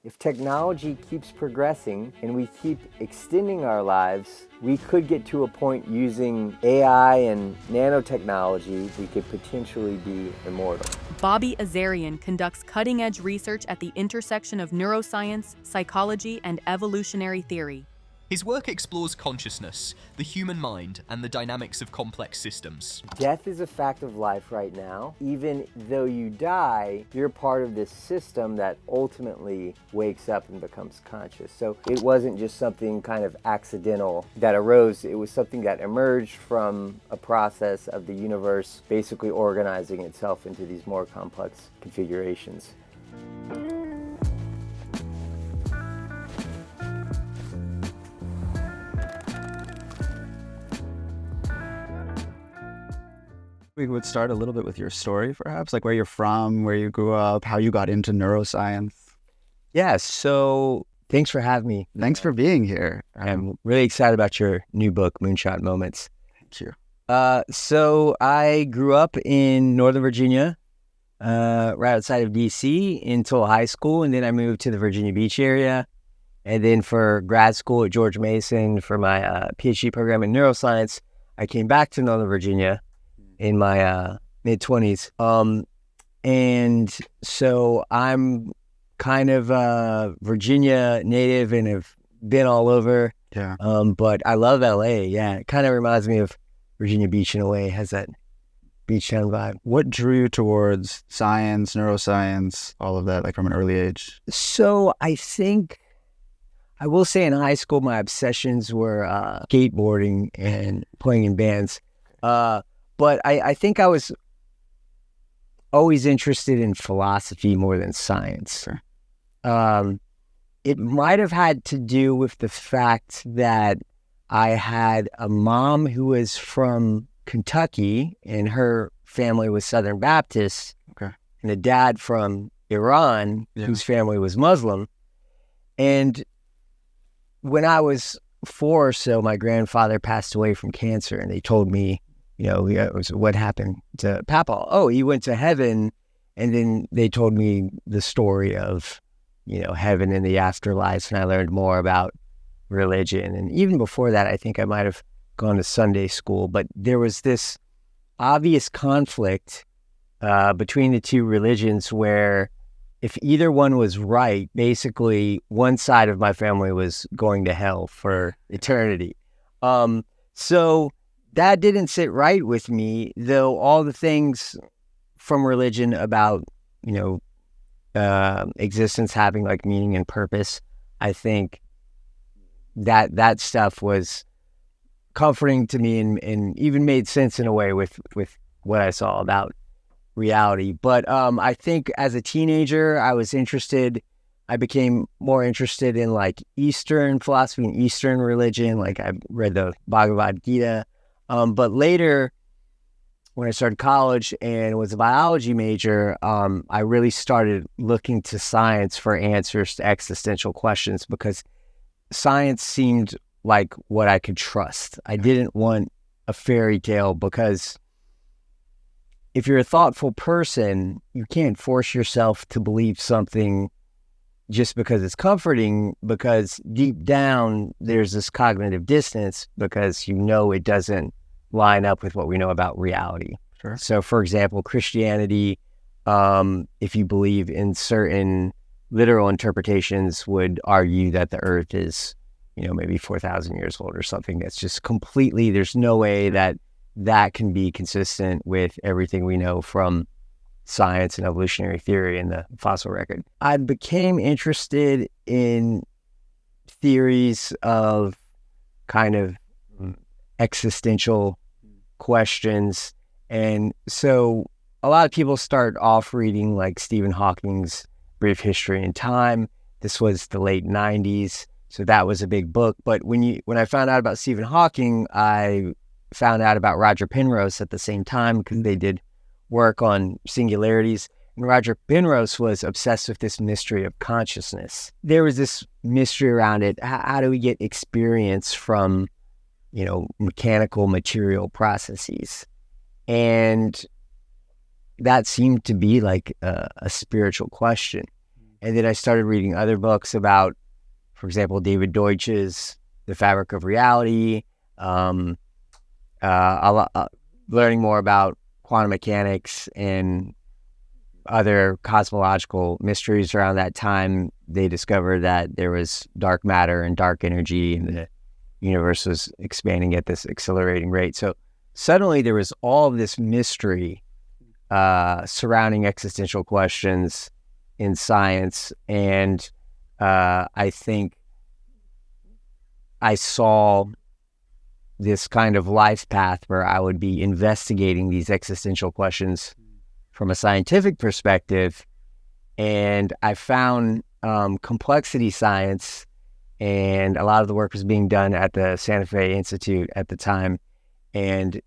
If technology keeps progressing and we keep extending our lives, we could get to a point using AI and nanotechnology, we could potentially be immortal. Bobby Azarian conducts cutting-edge research at the intersection of neuroscience, psychology, and evolutionary theory. His work explores consciousness, the human mind, and the dynamics of complex systems. Death is a fact of life right now. Even though you die, you're part of this system that ultimately wakes up and becomes conscious. So it wasn't just something kind of accidental that arose. It was something that emerged from a process of the universe basically organizing itself into these more complex configurations. We would start a little bit with your story, perhaps, like where you're from, where you grew up, how you got into neuroscience. Yeah, so thanks for having me. Thanks for being here. I'm really excited about your new book, Moonshot Moments. Thank you. So I grew up in Northern Virginia, right outside of DC until high school, and then I moved to the Virginia Beach area. And then for grad school at George Mason for my PhD program in neuroscience, I came back to Northern Virginia in my mid-20s. And so I'm kind of a Virginia native and have been all over. Yeah. But I love LA. Yeah. It kind of reminds me of Virginia Beach in a way. It has that beach town vibe. What drew you towards science, neuroscience, all of that, like from an early age? So I think, I will say in high school, my obsessions were skateboarding and playing in bands. But I think I was always interested in philosophy more than science. Sure. It might have had to do with the fact that I had a mom who was from Kentucky and her family was Southern Baptist. Okay. And a dad from Iran whose family was Muslim. And when I was 4 or so, my grandfather passed away from cancer, and they told me, you know, it was what happened to Papa. Oh, he went to heaven. And then they told me the story of, you know, heaven and the afterlife. And I learned more about religion. And even before that, I think I might have gone to Sunday school. But there was this obvious conflict between the two religions where if either one was right, basically one side of my family was going to hell for eternity. So that didn't sit right with me, though all the things from religion about, you know, existence having like meaning and purpose, I think that stuff was comforting to me and even made sense in a way with what I saw about reality. But I think as a teenager, I became more interested in like Eastern philosophy and Eastern religion. Like I read the Bhagavad Gita. But later, when I started college and was a biology major, I really started looking to science for answers to existential questions because science seemed like what I could trust. I didn't want a fairy tale because if you're a thoughtful person, you can't force yourself to believe something just because it's comforting, because deep down there's this cognitive dissonance because you know it doesn't line up with what we know about reality. Sure. So for example, Christianity, if you believe in certain literal interpretations, would argue that the earth is, you know, maybe 4,000 years old or something. That's just completely, there's no way that can be consistent with everything we know from science and evolutionary theory and the fossil record. I became interested in theories of kind of existential questions. And so a lot of people start off reading like Stephen Hawking's Brief History in Time. This was the late 90s. So that was a big book. But when I found out about Stephen Hawking, I found out about Roger Penrose at the same time because they did work on singularities. And Roger Penrose was obsessed with this mystery of consciousness. There was this mystery around it. How do we get experience from, you know, mechanical material processes? And that seemed to be like a spiritual question. And then I started reading other books about, for example, David Deutsch's The Fabric of Reality, learning more about quantum mechanics and other cosmological mysteries. Around that time, they discovered that there was dark matter and dark energy, and the universe was expanding at this accelerating rate. So suddenly there was all of this mystery surrounding existential questions in science. And I think I saw this kind of life path where I would be investigating these existential questions from a scientific perspective. And I found complexity science, and a lot of the work was being done at the Santa Fe Institute at the time. And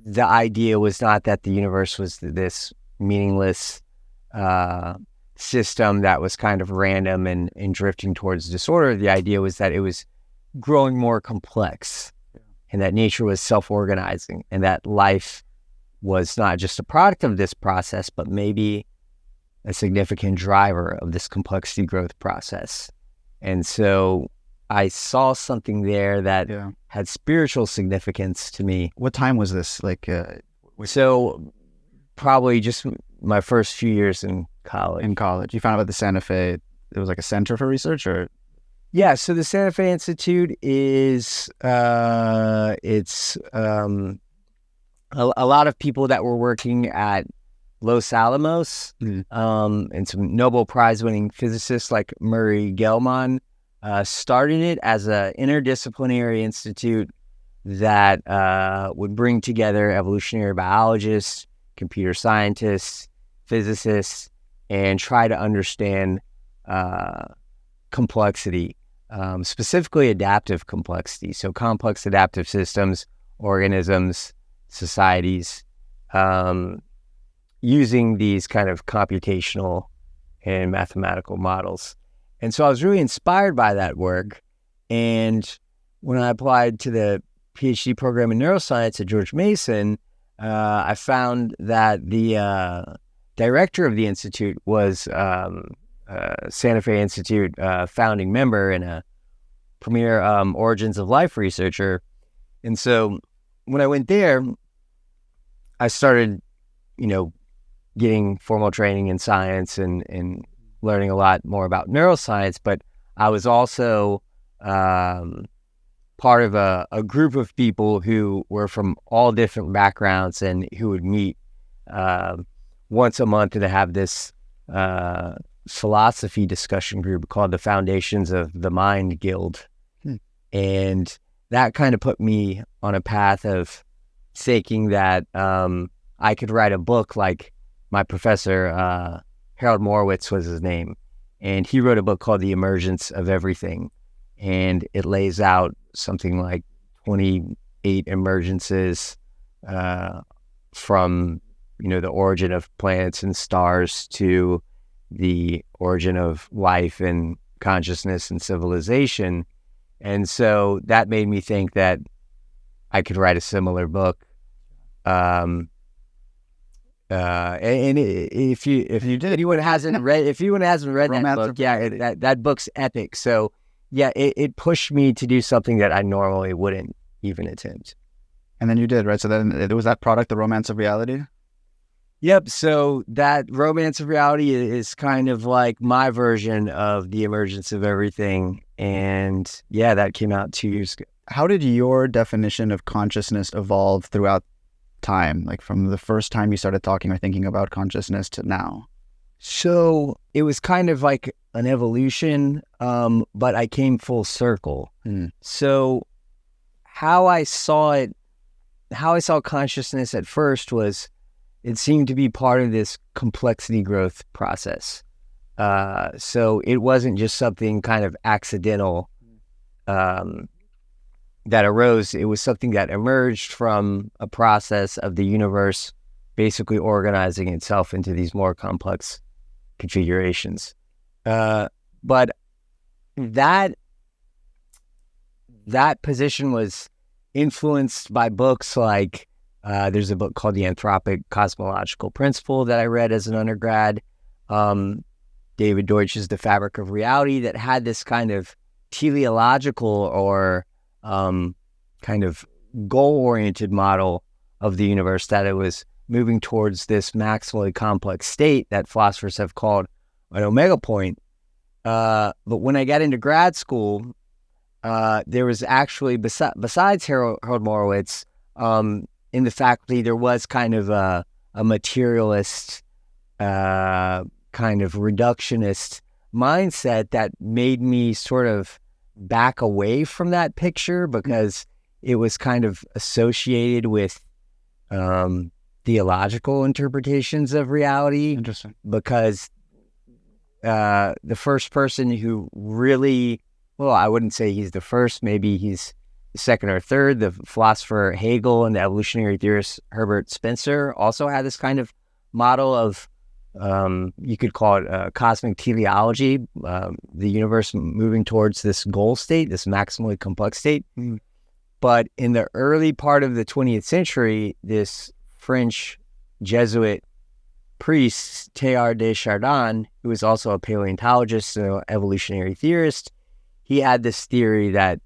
the idea was not that the universe was this meaningless system that was kind of random and drifting towards disorder. The idea was that it was growing more complex, and that nature was self-organizing, and that life was not just a product of this process, but maybe a significant driver of this complexity growth process. And so I saw something there that had spiritual significance to me. What time was this? So probably just my first few years in college. In college. You found out about the Santa Fe, it was like a center for research, or? Yeah, so the Santa Fe Institute is, a lot of people that were working at Los Alamos, and some Nobel Prize winning physicists like Murray Gell-Mann started it as an interdisciplinary institute that would bring together evolutionary biologists, computer scientists, physicists, and try to understand complexity, specifically adaptive complexity. So complex adaptive systems, organisms, societies, using these kind of computational and mathematical models. And so I was really inspired by that work. And when I applied to the PhD program in neuroscience at George Mason, I found that the director of the institute was Santa Fe Institute founding member and a premier origins of life researcher. And so when I went there, I started, getting formal training in science and learning a lot more about neuroscience. But I was also part of a group of people who were from all different backgrounds and who would meet once a month and have this philosophy discussion group called the Foundations of the Mind Guild. And that kind of put me on a path of thinking that I could write a book like my professor, Harold Morowitz was his name, and he wrote a book called The Emergence of Everything. And it lays out something like 28 emergences from, the origin of planets and stars to the origin of life and consciousness and civilization. And so that made me think that I could write a similar book. And if anyone hasn't read that book, that book's epic. So yeah, it pushed me to do something that I normally wouldn't even attempt. And then you did, right? So then it was that product, The Romance of Reality? Yep. So that Romance of Reality is kind of like my version of The Emergence of Everything. And yeah, that came out 2 years ago. How did your definition of consciousness evolve throughout time? Like from the first time you started talking or thinking about consciousness to now? So it was kind of like an evolution, but I came full circle. So how I saw consciousness at first was it seemed to be part of this complexity growth process. So it wasn't just something kind of accidental that arose. It was something that emerged from a process of the universe basically organizing itself into these more complex configurations. But that position was influenced by books like there's a book called The Anthropic Cosmological Principle that I read as an undergrad. David Deutsch's The Fabric of Reality, that had this kind of teleological or kind of goal-oriented model of the universe, that it was moving towards this maximally complex state that philosophers have called an omega point. But when I got into grad school, there was actually, besides Harold Morowitz, in the faculty, there was kind of a materialist, kind of reductionist mindset that made me sort of back away from that picture, because it was kind of associated with theological interpretations of reality. Interesting. Because the first person who really, well, I wouldn't say he's the first, maybe he's the second or third, the philosopher Hegel and the evolutionary theorist Herbert Spencer also had this kind of model of, you could call it cosmic teleology, the universe moving towards this goal state, this maximally complex state. Mm. But in the early part of the 20th century, this French Jesuit priest, Teilhard de Chardin, who was also a paleontologist and an evolutionary theorist, he had this theory that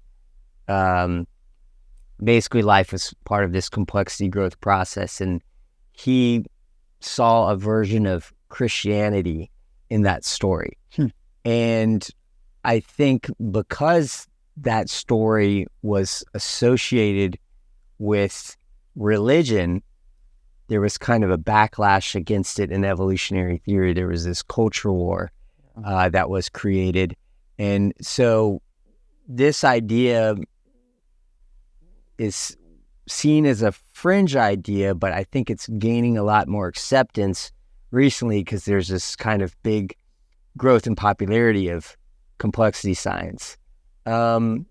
basically life was part of this complexity growth process, and he saw a version of Christianity in that story. And I think because that story was associated with religion, there was kind of a backlash against it in evolutionary theory. There was this culture war that was created. And so this idea is seen as a fringe idea, but I think it's gaining a lot more acceptance recently because there's this kind of big growth in popularity of complexity science and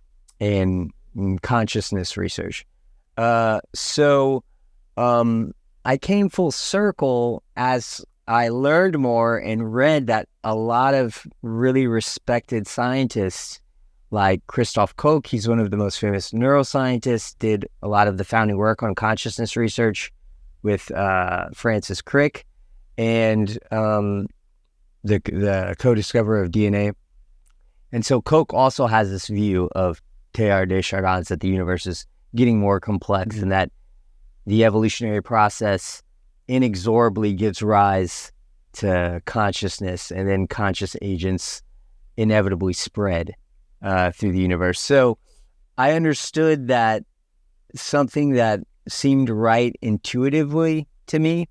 consciousness research. So I came full circle as I learned more and read that a lot of really respected scientists like Christoph Koch, he's one of the most famous neuroscientists, did a lot of the founding work on consciousness research with Francis Crick, and the co-discoverer of DNA. And so Koch also has this view of Teilhard de Chardin's that the universe is getting more complex and that the evolutionary process inexorably gives rise to consciousness, and then conscious agents inevitably spread through the universe. So I understood that something that seemed right intuitively to me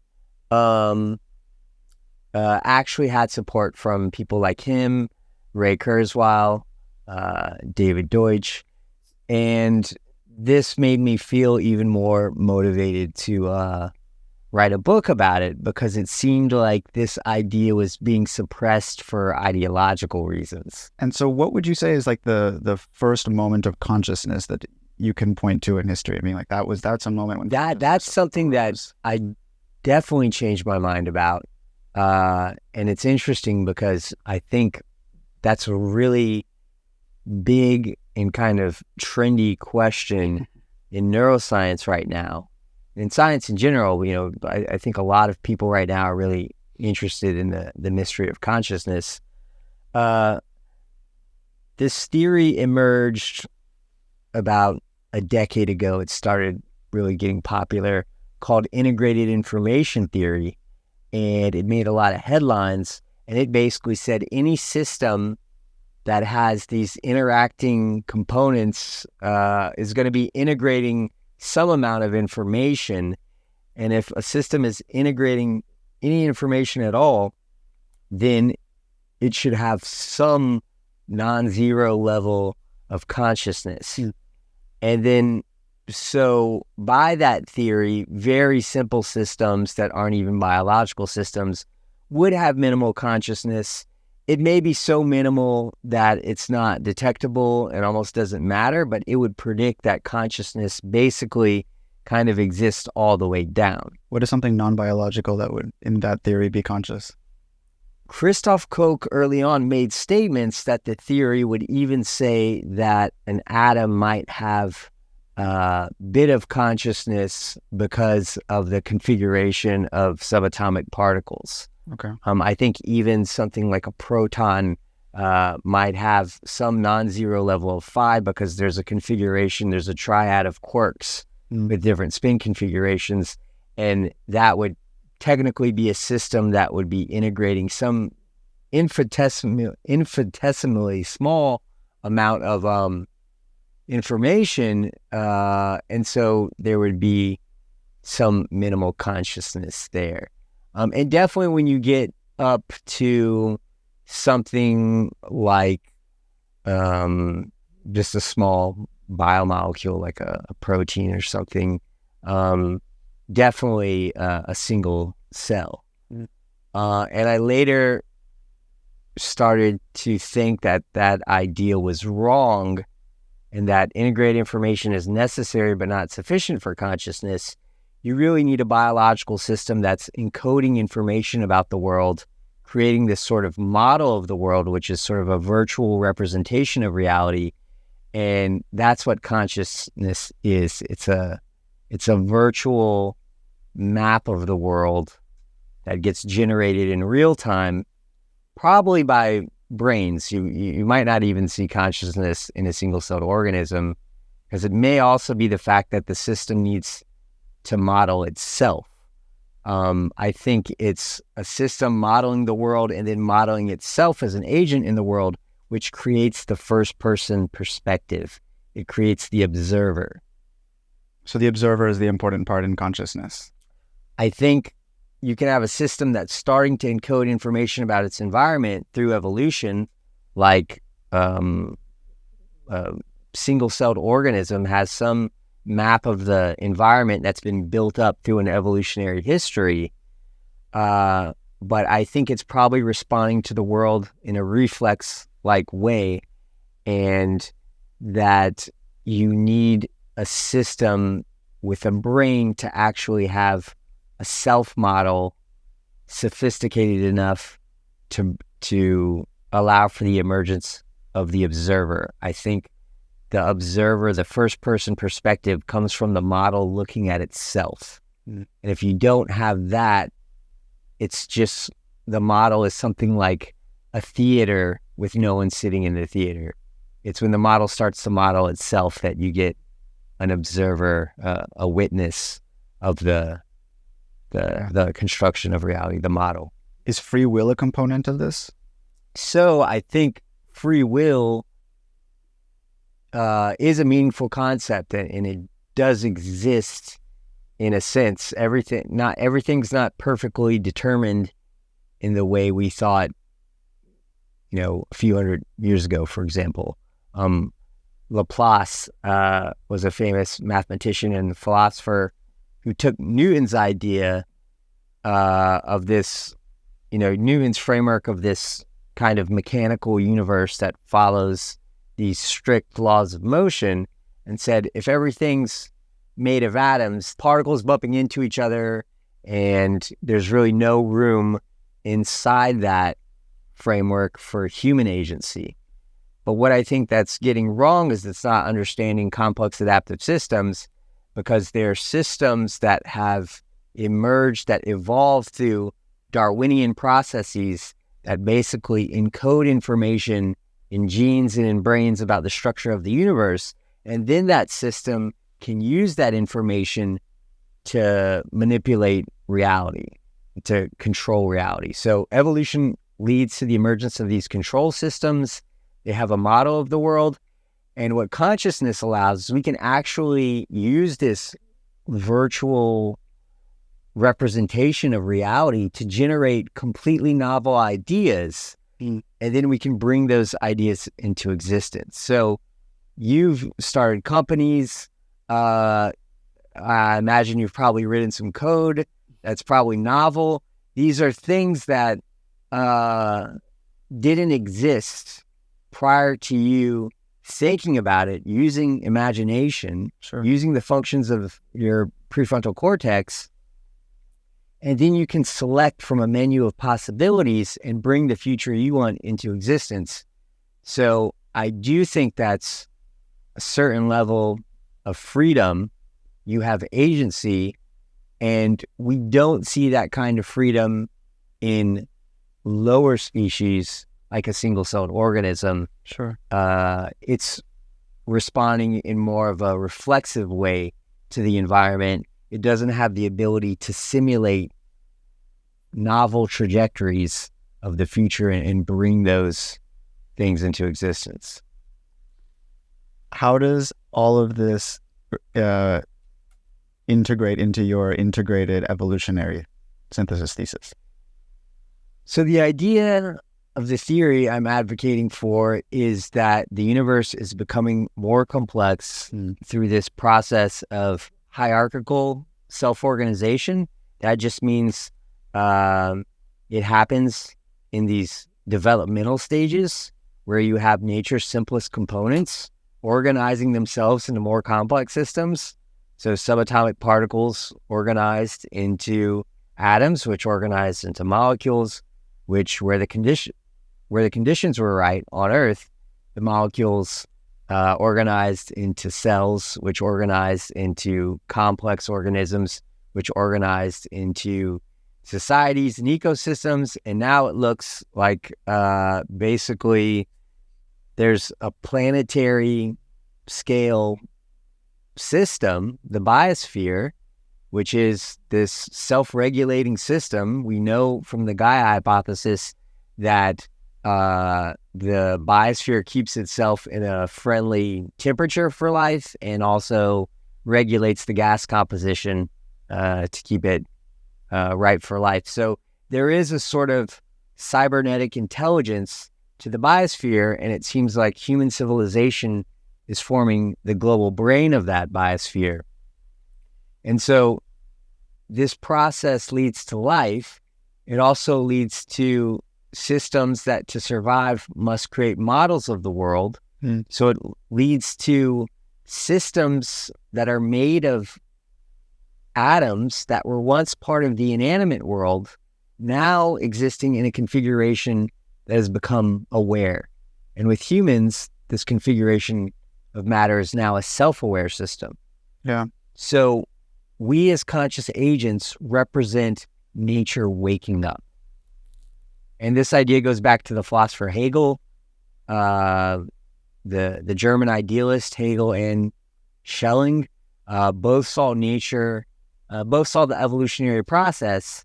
actually had support from people like him, Ray Kurzweil, David Deutsch, and this made me feel even more motivated to write a book about it, because it seemed like this idea was being suppressed for ideological reasons. And so what would you say is like the first moment of consciousness that you can point to in history? I mean, like that's a moment when... That's something that I definitely changed my mind about. And it's interesting because I think that's a really big and kind of trendy question in neuroscience right now. In science in general, you know, I think a lot of people right now are really interested in the mystery of consciousness. This theory emerged about a decade ago. It started really getting popular, called integrated information theory, and it made a lot of headlines. And it basically said any system that has these interacting components is going to be integrating some amount of information, and if a system is integrating any information at all, then it should have some non-zero level of consciousness. And then, so by that theory, very simple systems that aren't even biological systems would have minimal consciousness. It may be so minimal that it's not detectable and almost doesn't matter, but it would predict that consciousness basically kind of exists all the way down. What is something non-biological that would, in that theory, be conscious? Christoph Koch early on made statements that the theory would even say that an atom might have bit of consciousness because of the configuration of subatomic particles. Okay. I think even something like a proton might have some non-zero level of phi because there's a configuration, there's a triad of quarks with different spin configurations, and that would technically be a system that would be integrating some infinitesimally small amount of information, and so there would be some minimal consciousness there. And definitely when you get up to something like just a small biomolecule, like a protein or something, definitely a single cell. And I later started to think that that idea was wrong, and that integrated information is necessary but not sufficient for consciousness. You really need a biological system that's encoding information about the world, creating this sort of model of the world, which is sort of a virtual representation of reality. And that's what consciousness is. It's a virtual map of the world that gets generated in real time, probably by brains. You might not even see consciousness in a single-celled organism, because it may also be the fact that the system needs to model itself. I think it's a system modeling the world and then modeling itself as an agent in the world, which creates the first-person perspective. It creates the observer. So the observer is the important part in consciousness. I think you can have a system that's starting to encode information about its environment through evolution, like a single-celled organism has some map of the environment that's been built up through an evolutionary history. But I think it's probably responding to the world in a reflex-like way, and that you need a system with a brain to actually have a self-model sophisticated enough to allow for the emergence of the observer. I think the observer, the first-person perspective, comes from the model looking at itself. And if you don't have that, it's just the model is something like a theater with no one sitting in the theater. It's when the model starts to model itself that you get an observer, a witness of the construction of reality, the model. Is free will a component of this? So I think free will is a meaningful concept, and it does exist in a sense. Everything's not perfectly determined in the way we thought, a few hundred years ago, for example. Laplace was a famous mathematician and philosopher who took Newton's idea of this, Newton's framework of this kind of mechanical universe that follows these strict laws of motion, and said, if everything's made of atoms, particles bumping into each other, and there's really no room inside that framework for human agency. But what I think that's getting wrong is it's not understanding complex adaptive systems, because they're systems that have emerged, that evolved through Darwinian processes that basically encode information in genes and in brains about the structure of the universe. And then that system can use that information to manipulate reality, to control reality. So evolution leads to the emergence of these control systems. They have a model of the world. And what consciousness allows is we can actually use this virtual representation of reality to generate completely novel ideas. And then we can bring those ideas into existence. So you've started companies. I imagine you've probably written some code that's probably novel. These are things that didn't exist prior to you thinking about it, using imagination, using the functions of your prefrontal cortex. And then you can select from a menu of possibilities and bring the future you want into existence. So I do think that's a certain level of freedom, you have agency, and we don't see that kind of freedom in lower species like a single-celled organism. Sure. It's responding in more of a reflexive way to the environment. It doesn't have the ability to simulate novel trajectories of the future and bring those things into existence. How does all of this integrate into your integrated evolutionary synthesis thesis? So the idea of the theory I'm advocating for is that the universe is becoming more complex through this process of hierarchical self-organization. That just means it happens in these developmental stages where you have nature's simplest components organizing themselves into more complex systems. So subatomic particles organized into atoms, which organized into molecules, which where the conditions were right on Earth, the molecules organized into cells, which organized into complex organisms, which organized into societies and ecosystems. And now it looks like basically there's a planetary scale system, the biosphere, which is this self-regulating system. We know from the Gaia hypothesis that the biosphere keeps itself in a friendly temperature for life and also regulates the gas composition to keep it right for life. So there is a sort of cybernetic intelligence to the biosphere, and it seems like human civilization is forming the global brain of that biosphere. And so this process leads to life. It also leads to systems that to survive must create models of the world. So it leads to systems that are made of atoms that were once part of the inanimate world, now existing in a configuration that has become aware. And with humans, this configuration of matter is now a self-aware system. Yeah. So we as conscious agents represent nature waking up. And this idea goes back to the philosopher Hegel, the German idealist Hegel and Schelling. Both saw nature, both saw the evolutionary process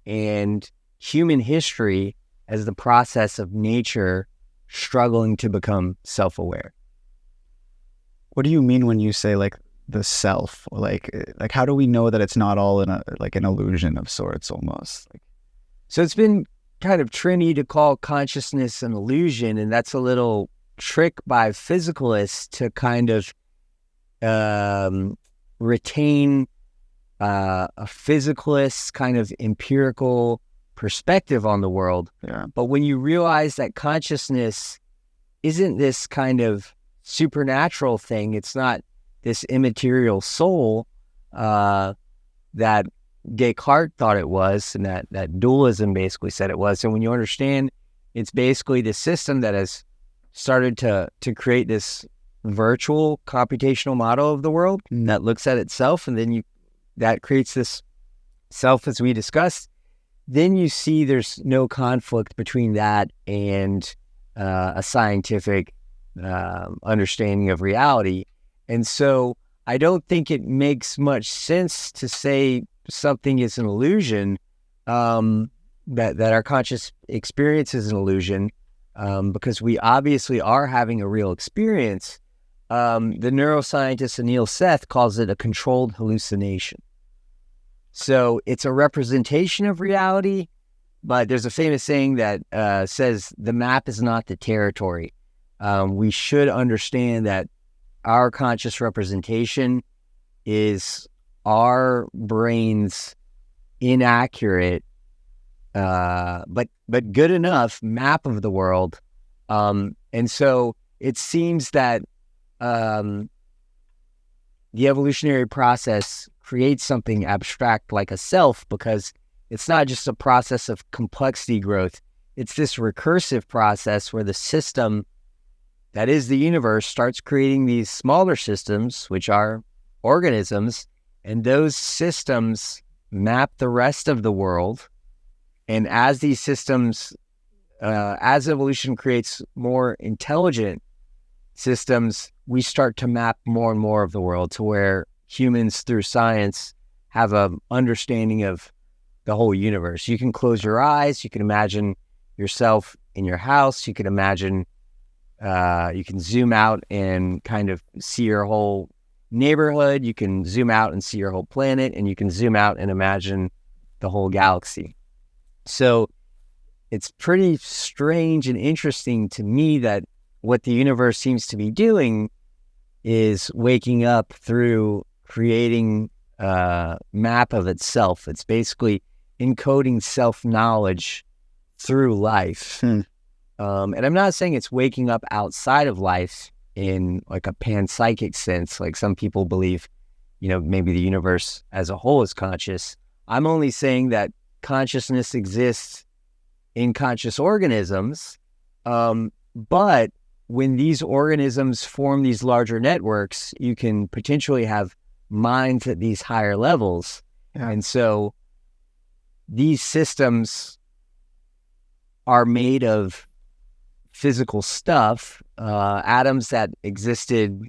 and human history as the process of nature struggling to become self-aware. What do you mean when you say like the self? Like how do we know that it's not all in a like an illusion of sorts almost? So it's been kind of trendy to call consciousness an illusion, and that's a little trick by physicalists to kind of retain a physicalist kind of empirical perspective on the world. Yeah. But when you realize that consciousness isn't this kind of supernatural thing, it's not this immaterial soul that Descartes thought it was, and that dualism basically said it was. And when you understand it's basically the system that has started to create this virtual computational model of the world that looks at itself, and then that creates this self as we discussed, then you see there's no conflict between that and a scientific understanding of reality. And so I don't think it makes much sense to say something is an illusion, that our conscious experience is an illusion, because we obviously are having a real experience. The neuroscientist Anil Seth calls it a controlled hallucination. So it's a representation of reality, but there's a famous saying that says the map is not the territory. We should understand that our conscious representation is our brain's inaccurate, but good enough map of the world. And so it seems that the evolutionary process creates something abstract like a self, because it's not just a process of complexity growth. It's this recursive process where the system that is the universe, starts creating these smaller systems, which are organisms, and those systems map the rest of the world. And as these systems, as evolution creates more intelligent systems, we start to map more and more of the world to where humans, through science, have an understanding of the whole universe. You can close your eyes, you can imagine yourself in your house, you can imagine, you can zoom out and kind of see your whole neighborhood, you can zoom out and see your whole planet, and you can zoom out and imagine the whole galaxy. So it's pretty strange and interesting to me that what the universe seems to be doing is waking up through creating a map of itself. It's basically encoding self-knowledge through life. And I'm not saying it's waking up outside of life in like a panpsychic sense, like some people believe, maybe the universe as a whole is conscious. I'm only saying that consciousness exists in conscious organisms, but when these organisms form these larger networks, you can potentially have minds at these higher levels. Yeah. And so these systems are made of physical stuff, atoms that existed,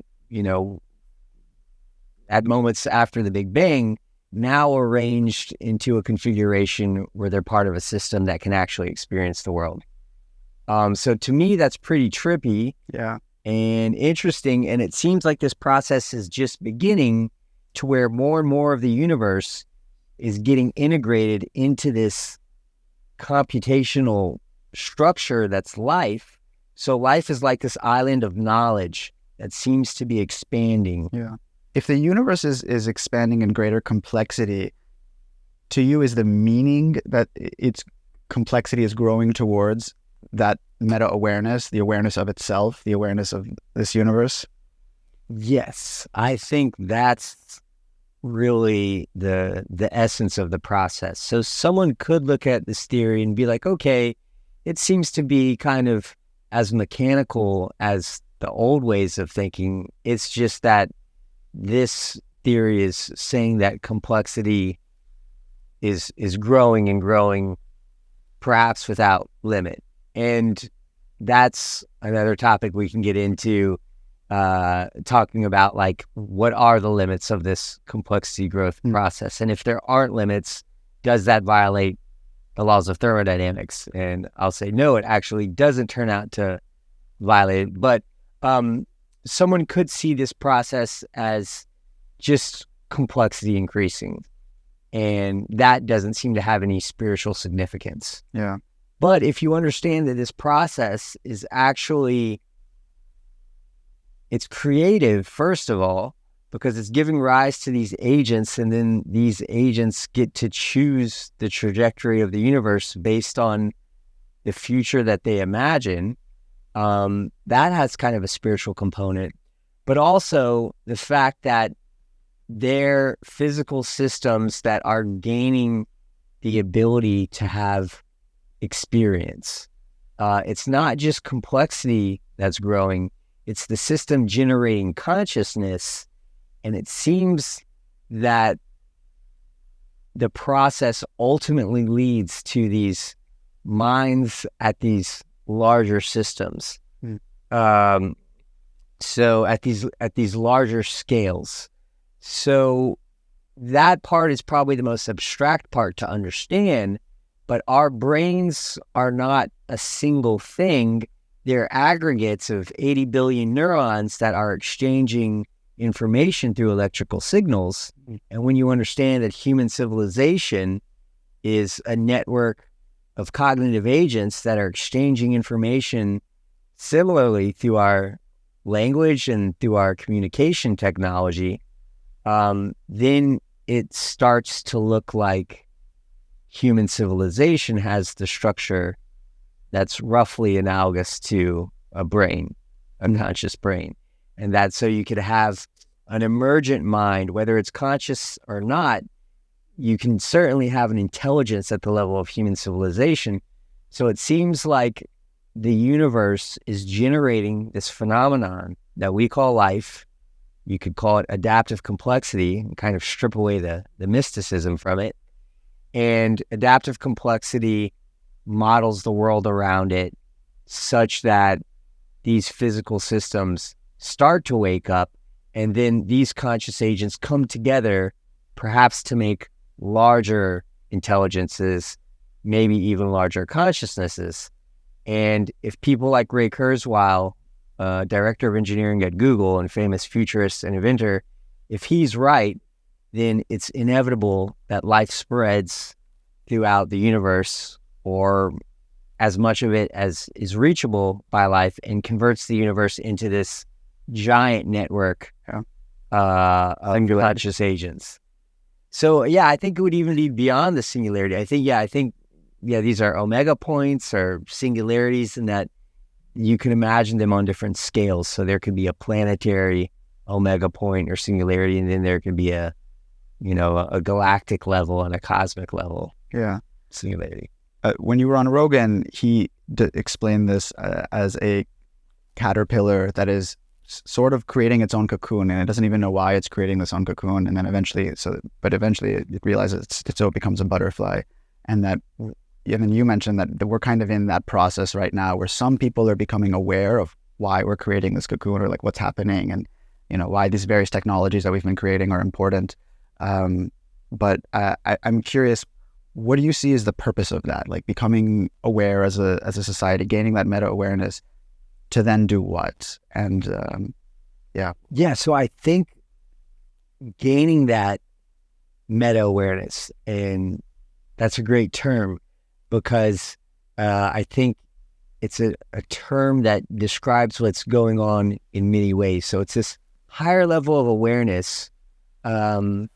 at moments after the Big Bang, now arranged into a configuration where they're part of a system that can actually experience the world. So to me, that's pretty trippy, and interesting. And it seems like this process is just beginning to where more and more of the universe is getting integrated into this computational structure that's life. So life is like this island of knowledge that seems to be expanding. Yeah. If the universe is expanding in greater complexity, to you, is the meaning that its complexity is growing towards that meta-awareness, the awareness of itself, the awareness of this universe? Yes, I think that's really the essence of the process. So someone could look at this theory and be like, okay, it seems to be kind of as mechanical as the old ways of thinking. It's just that this theory is saying that complexity is growing and growing, perhaps without limit. And that's another topic we can get into, talking about like what are the limits of this complexity growth process, and if there aren't limits, does that violate the laws of thermodynamics? And I'll say no, it actually doesn't turn out to violate it. But someone could see this process as just complexity increasing, and that doesn't seem to have any spiritual significance. Yeah. But if you understand that this process is actually, it's creative, first of all, because it's giving rise to these agents, and then these agents get to choose the trajectory of the universe based on the future that they imagine. That has kind of a spiritual component, but also the fact that they're physical systems that are gaining the ability to have experience. It's not just complexity that's growing, it's the system generating consciousness. And it seems that the process ultimately leads to these minds at these larger systems. So at these larger scales. So that part is probably the most abstract part to understand, but our brains are not a single thing. They're aggregates of 80 billion neurons that are exchanging information through electrical signals. And when you understand that human civilization is a network of cognitive agents that are exchanging information similarly through our language and through our communication technology, then it starts to look like human civilization has the structure that's roughly analogous to a brain, a conscious brain. And that's so you could have an emergent mind, whether it's conscious or not. You can certainly have an intelligence at the level of human civilization. So it seems like the universe is generating this phenomenon that we call life. You could call it adaptive complexity and kind of strip away the mysticism from it. And adaptive complexity models the world around it such that these physical systems start to wake up, and then these conscious agents come together, perhaps to make larger intelligences, maybe even larger consciousnesses. And if people like Ray Kurzweil, director of engineering at Google and famous futurist and inventor, if he's right, then it's inevitable that life spreads throughout the universe, or as much of it as is reachable by life, and converts the universe into this giant network of conscious agents. So yeah, I think it would even be beyond the singularity. I think these are omega points or singularities, in that you can imagine them on different scales. So there could be a planetary omega point or singularity, and then there could be a galactic level and a cosmic level singularity. When you were on Rogan, he explained this as a caterpillar that is sort of creating its own cocoon, and it doesn't even know why it's creating this own cocoon. And then eventually it realizes so it becomes a butterfly. And that, and you mentioned that we're kind of in that process right now, where some people are becoming aware of why we're creating this cocoon, or like what's happening, and why these various technologies that we've been creating are important. But I'm curious, what do you see as the purpose of that? Like becoming aware as a society, gaining that meta awareness, to then do what? And so I think gaining that meta awareness, and that's a great term, because I think it's a term that describes what's going on in many ways. So it's this higher level of awareness. The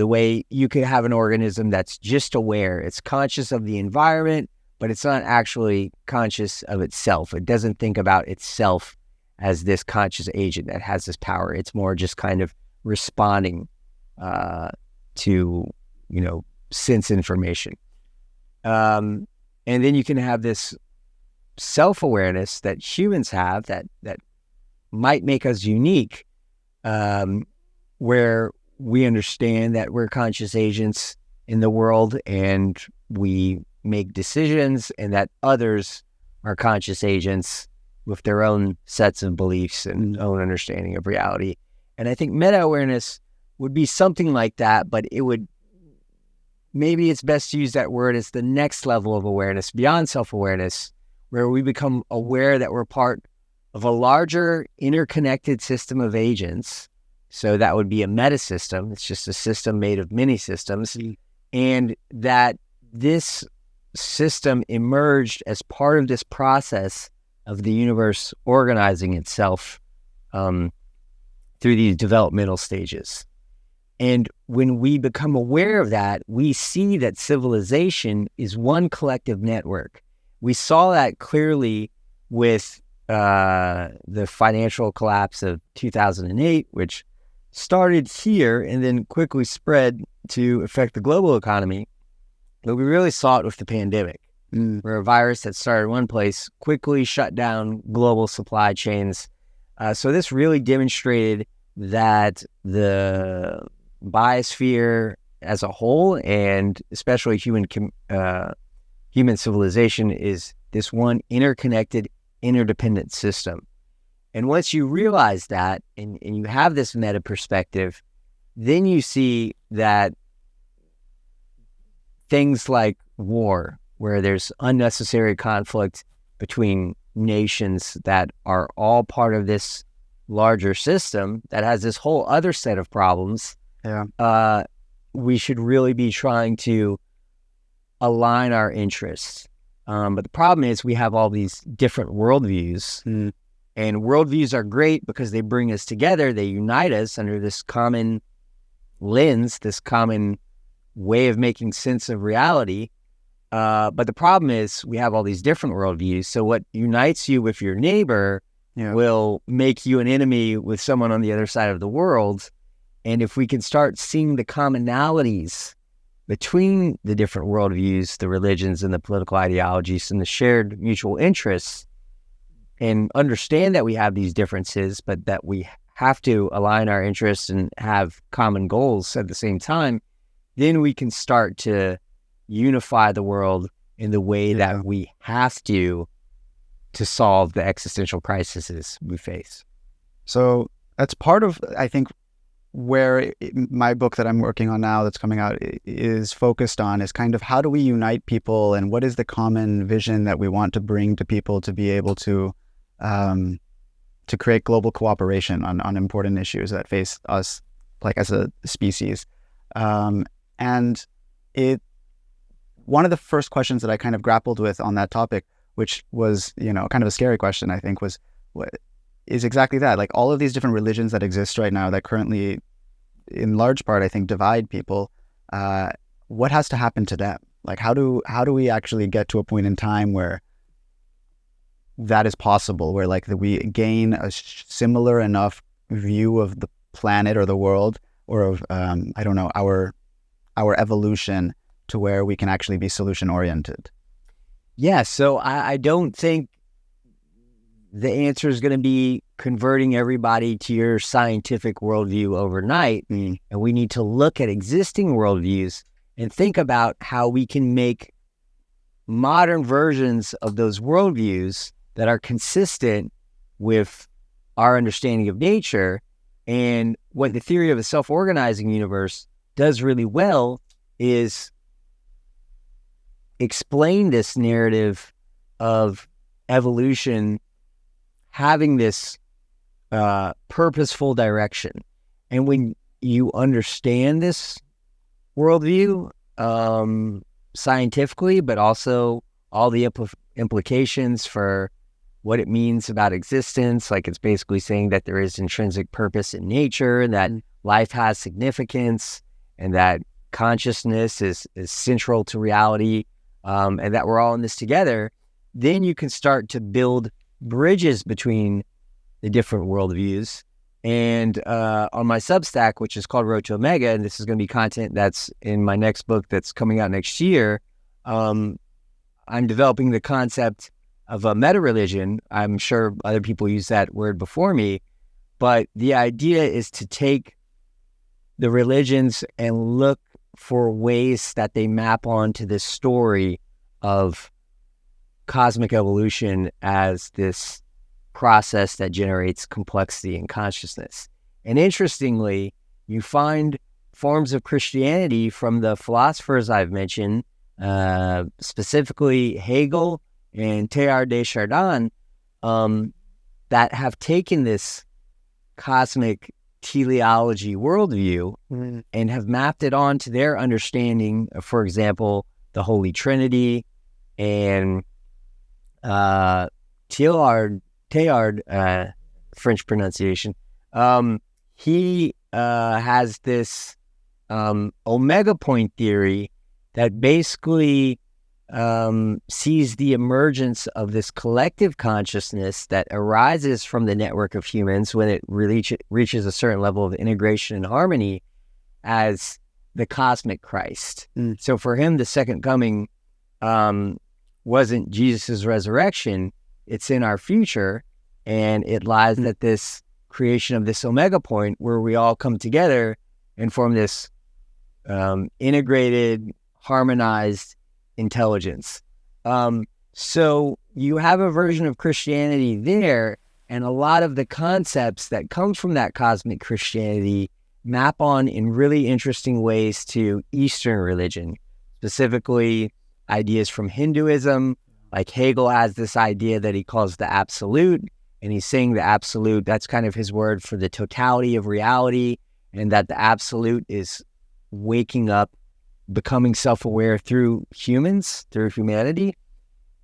way you could have an organism that's just aware. It's conscious of the environment, but it's not actually conscious of itself. It doesn't think about itself as this conscious agent that has this power. It's more just kind of responding to, sense information. And then you can have this self-awareness that humans have that might make us unique, where we understand that we're conscious agents in the world, and we make decisions, and that others are conscious agents with their own sets of beliefs and own understanding of reality. And I think meta-awareness would be something like that, but maybe it's best to use that word as the next level of awareness beyond self-awareness, where we become aware that we're part of a larger interconnected system of agents. So that would be a meta system. It's just a system made of many systems, and that this system emerged as part of this process of the universe organizing itself through these developmental stages. And when we become aware of that, we see that civilization is one collective network. We saw that clearly with the financial collapse of 2008, which started here and then quickly spread to affect the global economy. But we really saw it with the pandemic, where a virus that started in one place quickly shut down global supply chains. So this really demonstrated that the biosphere as a whole, and especially human civilization, is this one interconnected, interdependent system. And once you realize that, and you have this meta perspective, then you see that things like war, where there's unnecessary conflict between nations that are all part of this larger system that has this whole other set of problems, we should really be trying to align our interests. But the problem is we have all these different worldviews. And worldviews are great because they bring us together. They unite us under this common lens, this common way of making sense of reality. But the problem is we have all these different worldviews. So what unites you with your neighbor will make you an enemy with someone on the other side of the world. And if we can start seeing the commonalities between the different worldviews, the religions and the political ideologies and the shared mutual interests, and understand that we have these differences, but that we have to align our interests and have common goals at the same time, then we can start to unify the world in the way that we have to solve the existential crises we face. So that's part of, I think, where my book that I'm working on now that's coming out is focused on, is kind of how do we unite people, and what is the common vision that we want to bring to people to be able to create global cooperation on important issues that face us like as a species. And one of the first questions that I kind of grappled with on that topic, which was, kind of a scary question, I think, was is exactly that. Like all of these different religions that exist right now that currently, in large part, I think, divide people, what has to happen to them? Like how do we actually get to a point in time where that is possible, where like we gain a similar enough view of the planet or the world, or of our evolution, to where we can actually be solution oriented? Yeah, so I don't think the answer is going to be converting everybody to your scientific worldview overnight. And we need to look at existing worldviews and think about how we can make modern versions of those worldviews that are consistent with our understanding of nature. And what the theory of a self-organizing universe does really well is explain this narrative of evolution having this purposeful direction. And when you understand this worldview scientifically, but also all the implications for what it means about existence, like it's basically saying that there is intrinsic purpose in nature, and that life has significance, and that consciousness is central to reality, and that we're all in this together, then you can start to build bridges between the different worldviews. And on my Substack, which is called Road to Omega, and this is going to be content that's in my next book that's coming out next year, I'm developing the concept of a meta-religion. I'm sure other people use that word before me, but the idea is to take the religions and look for ways that they map onto this story of cosmic evolution as this process that generates complexity in consciousness. And interestingly, you find forms of Christianity from the philosophers I've mentioned, specifically Hegel and Teilhard de Chardin, that have taken this cosmic teleology worldview and have mapped it onto their understanding of, for example, the Holy Trinity. And Teilhard, French pronunciation, he has this omega point theory that basically sees the emergence of this collective consciousness that arises from the network of humans when it reaches a certain level of integration and harmony as the cosmic Christ. So for him, the second coming wasn't Jesus's resurrection, it's in our future, and it lies at this creation of this omega point where we all come together and form this integrated, harmonized intelligence. So you have a version of Christianity there, and a lot of the concepts that come from that cosmic Christianity map on in really interesting ways to Eastern religion, specifically ideas from Hinduism. Like Hegel has this idea that he calls the absolute, and he's saying the absolute, that's kind of his word for the totality of reality, and that the absolute is waking up, becoming self-aware through humans, through humanity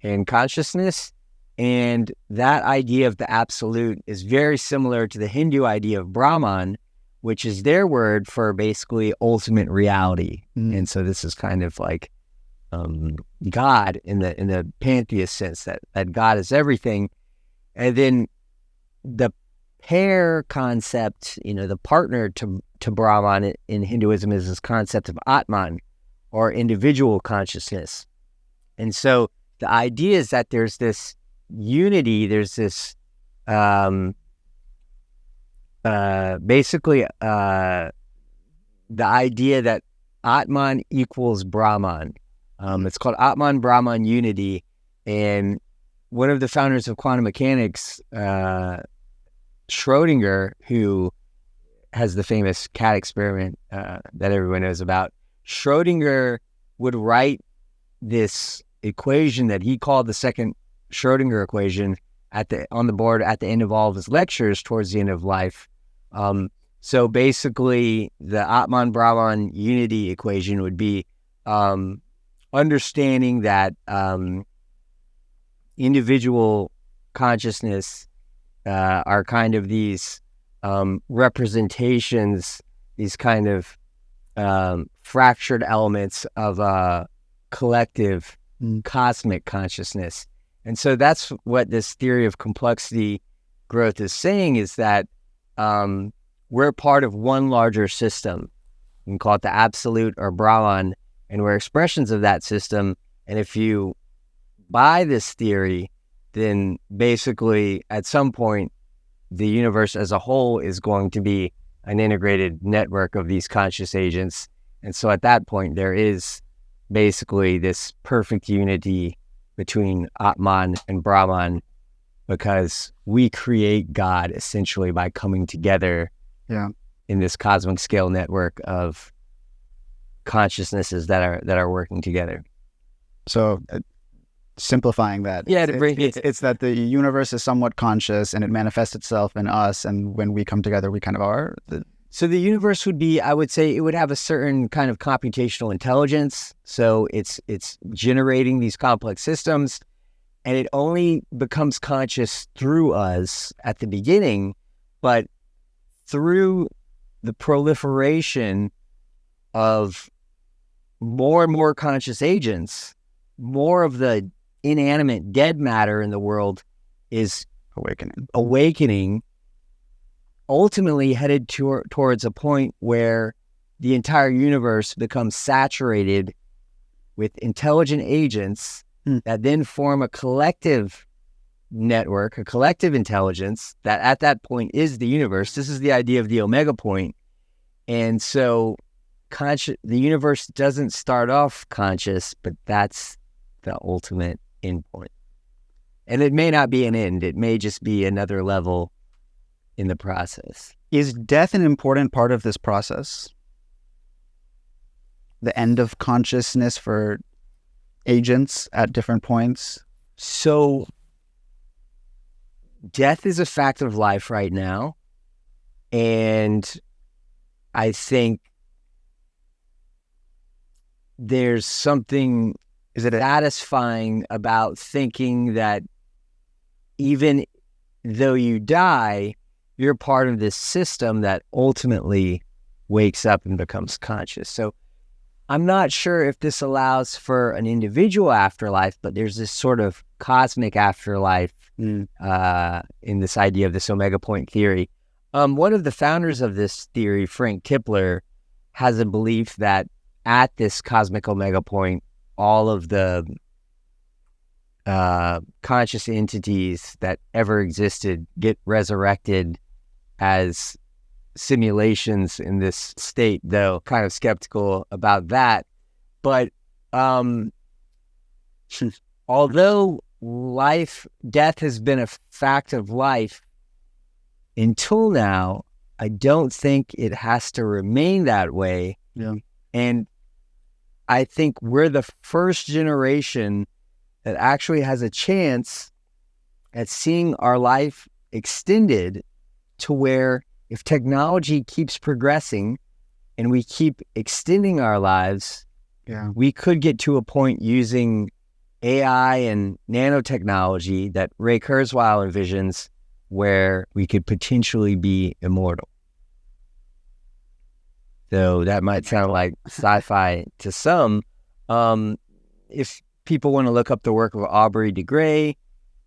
and consciousness. And that idea of the absolute is very similar to the Hindu idea of Brahman, which is their word for basically ultimate reality. And so this is kind of like God in the pantheist sense, that God is everything. And then the pair concept, the partner to Brahman in Hinduism is this concept of Atman, or individual consciousness. And so the idea is that there's this unity, there's this basically the idea that Atman equals Brahman. It's called Atman Brahman unity. And one of the founders of quantum mechanics, Schrodinger, who has the famous cat experiment that everyone knows about, Schrodinger would write this equation that he called the second Schrodinger equation on the board at the end of all of his lectures towards the end of life. So basically, the Atman Brahman unity equation would be understanding that individual consciousness are kind of these representations, these kind of fractured elements of a collective cosmic consciousness. And so that's what this theory of complexity growth is saying, is that we're part of one larger system. You can call it the absolute or Brahman, and we're expressions of that system. And if you buy this theory, then basically at some point, the universe as a whole is going to be an integrated network of these conscious agents. And so at that point, there is basically this perfect unity between Atman and Brahman, because we create God essentially by coming together in this cosmic scale network of consciousnesses that are working together. So simplifying that, it's that the universe is somewhat conscious and it manifests itself in us, and when we come together, we kind of are. So the universe would be, I would say, it would have a certain kind of computational intelligence. So it's generating these complex systems, and it only becomes conscious through us at the beginning, but through the proliferation of more and more conscious agents, more of the inanimate dead matter in the world is awakening, ultimately headed towards a point where the entire universe becomes saturated with intelligent agents that then form a collective network, a collective intelligence that at that point is the universe. This is the idea of the omega point. And so the universe doesn't start off conscious, but that's the ultimate endpoint. And it may not be an end. It may just be another level in the process. Is death an important part of this process? The end of consciousness for agents at different points? So death is a fact of life right now. And I think there's something satisfying about thinking that even though you die, you're part of this system that ultimately wakes up and becomes conscious. So I'm not sure if this allows for an individual afterlife, but there's this sort of cosmic afterlife in this idea of this omega point theory. One of the founders of this theory, Frank Tipler, has a belief that at this cosmic omega point, all of the conscious entities that ever existed get resurrected as simulations in this state, though kind of skeptical about that. But although death has been a fact of life until now, I don't think it has to remain that way. Yeah. And I think we're the first generation that actually has a chance at seeing our life extended to where, if technology keeps progressing and we keep extending our lives, we could get to a point using AI and nanotechnology that Ray Kurzweil envisions, where we could potentially be immortal. So that might sound like sci-fi to some. If people want to look up the work of Aubrey de Grey,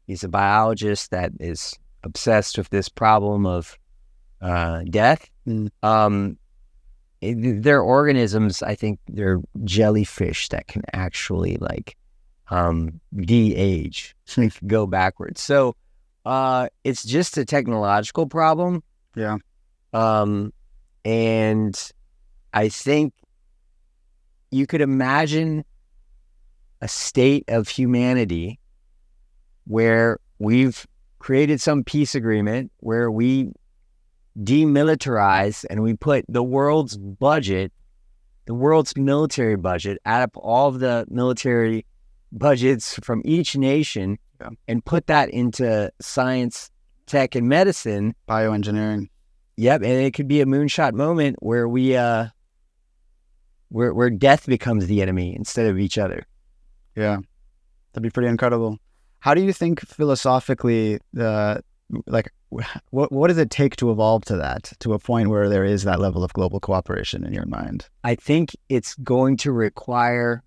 he's a biologist that is obsessed with this problem of death. And they're organisms. I think they're jellyfish that can actually like de-age, like go backwards. So it's just a technological problem. Yeah. And I think you could imagine a state of humanity where we've created some peace agreement where we demilitarize and we put the world's budget, the world's military budget, add up all of the military budgets from each nation and put that into science, tech, and medicine. Bioengineering. Yep, and it could be a moonshot moment where we where death becomes the enemy instead of each other. Yeah, that'd be pretty incredible. How do you think philosophically what does it take to evolve to that, to a point where there is that level of global cooperation in your mind? I think it's going to require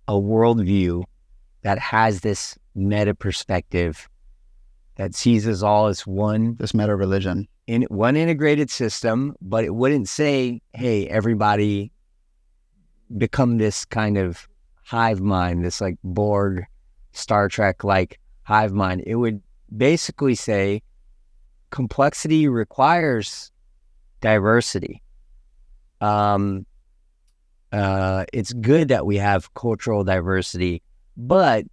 a worldview that has this meta perspective that sees us all as one. This meta religion. In one integrated system, but it wouldn't say, hey, everybody become this kind of hive mind, this like Borg, Star Trek like hive mind. It would basically say complexity requires diversity. It's good that we have cultural diversity, but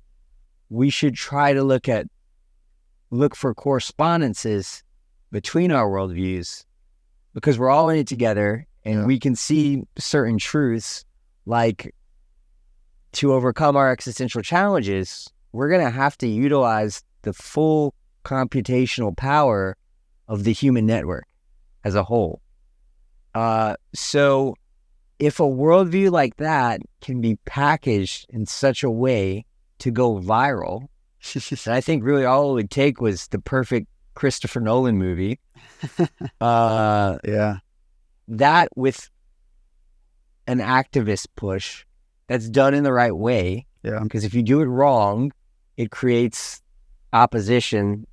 we should try to look for correspondences between our worldviews, because we're all in it together, and we can see certain truths, like to overcome our existential challenges, we're going to have to utilize the full computational power of the human network as a whole. So if a worldview like that can be packaged in such a way to go viral, and I think really all it would take was the perfect Christopher Nolan movie. That with an activist push that's done in the right way. Yeah. Because if you do it wrong, it creates opposition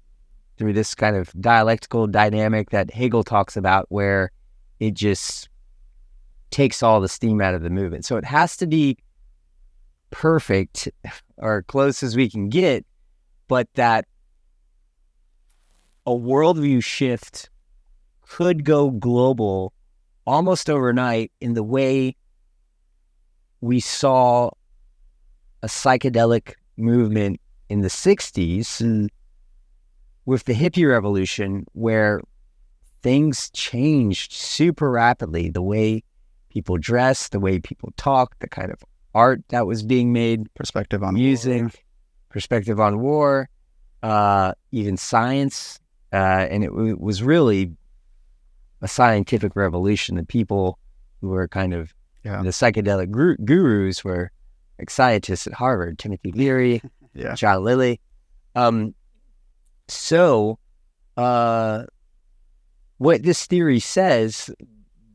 through this kind of dialectical dynamic that Hegel talks about, where it just takes all the steam out of the movement. So it has to be perfect, or close as we can get, but that a worldview shift could go global almost overnight, in the way we saw a psychedelic movement in the 60s with the hippie revolution, where things changed super rapidly. The way people dress, the way people talk, the kind of art that was being made, perspective on music, war. Perspective on war, even science. And it was really a scientific revolution. The people who were kind of the psychedelic gurus were like scientists at Harvard, Timothy Leary, John Lilly. So what this theory says,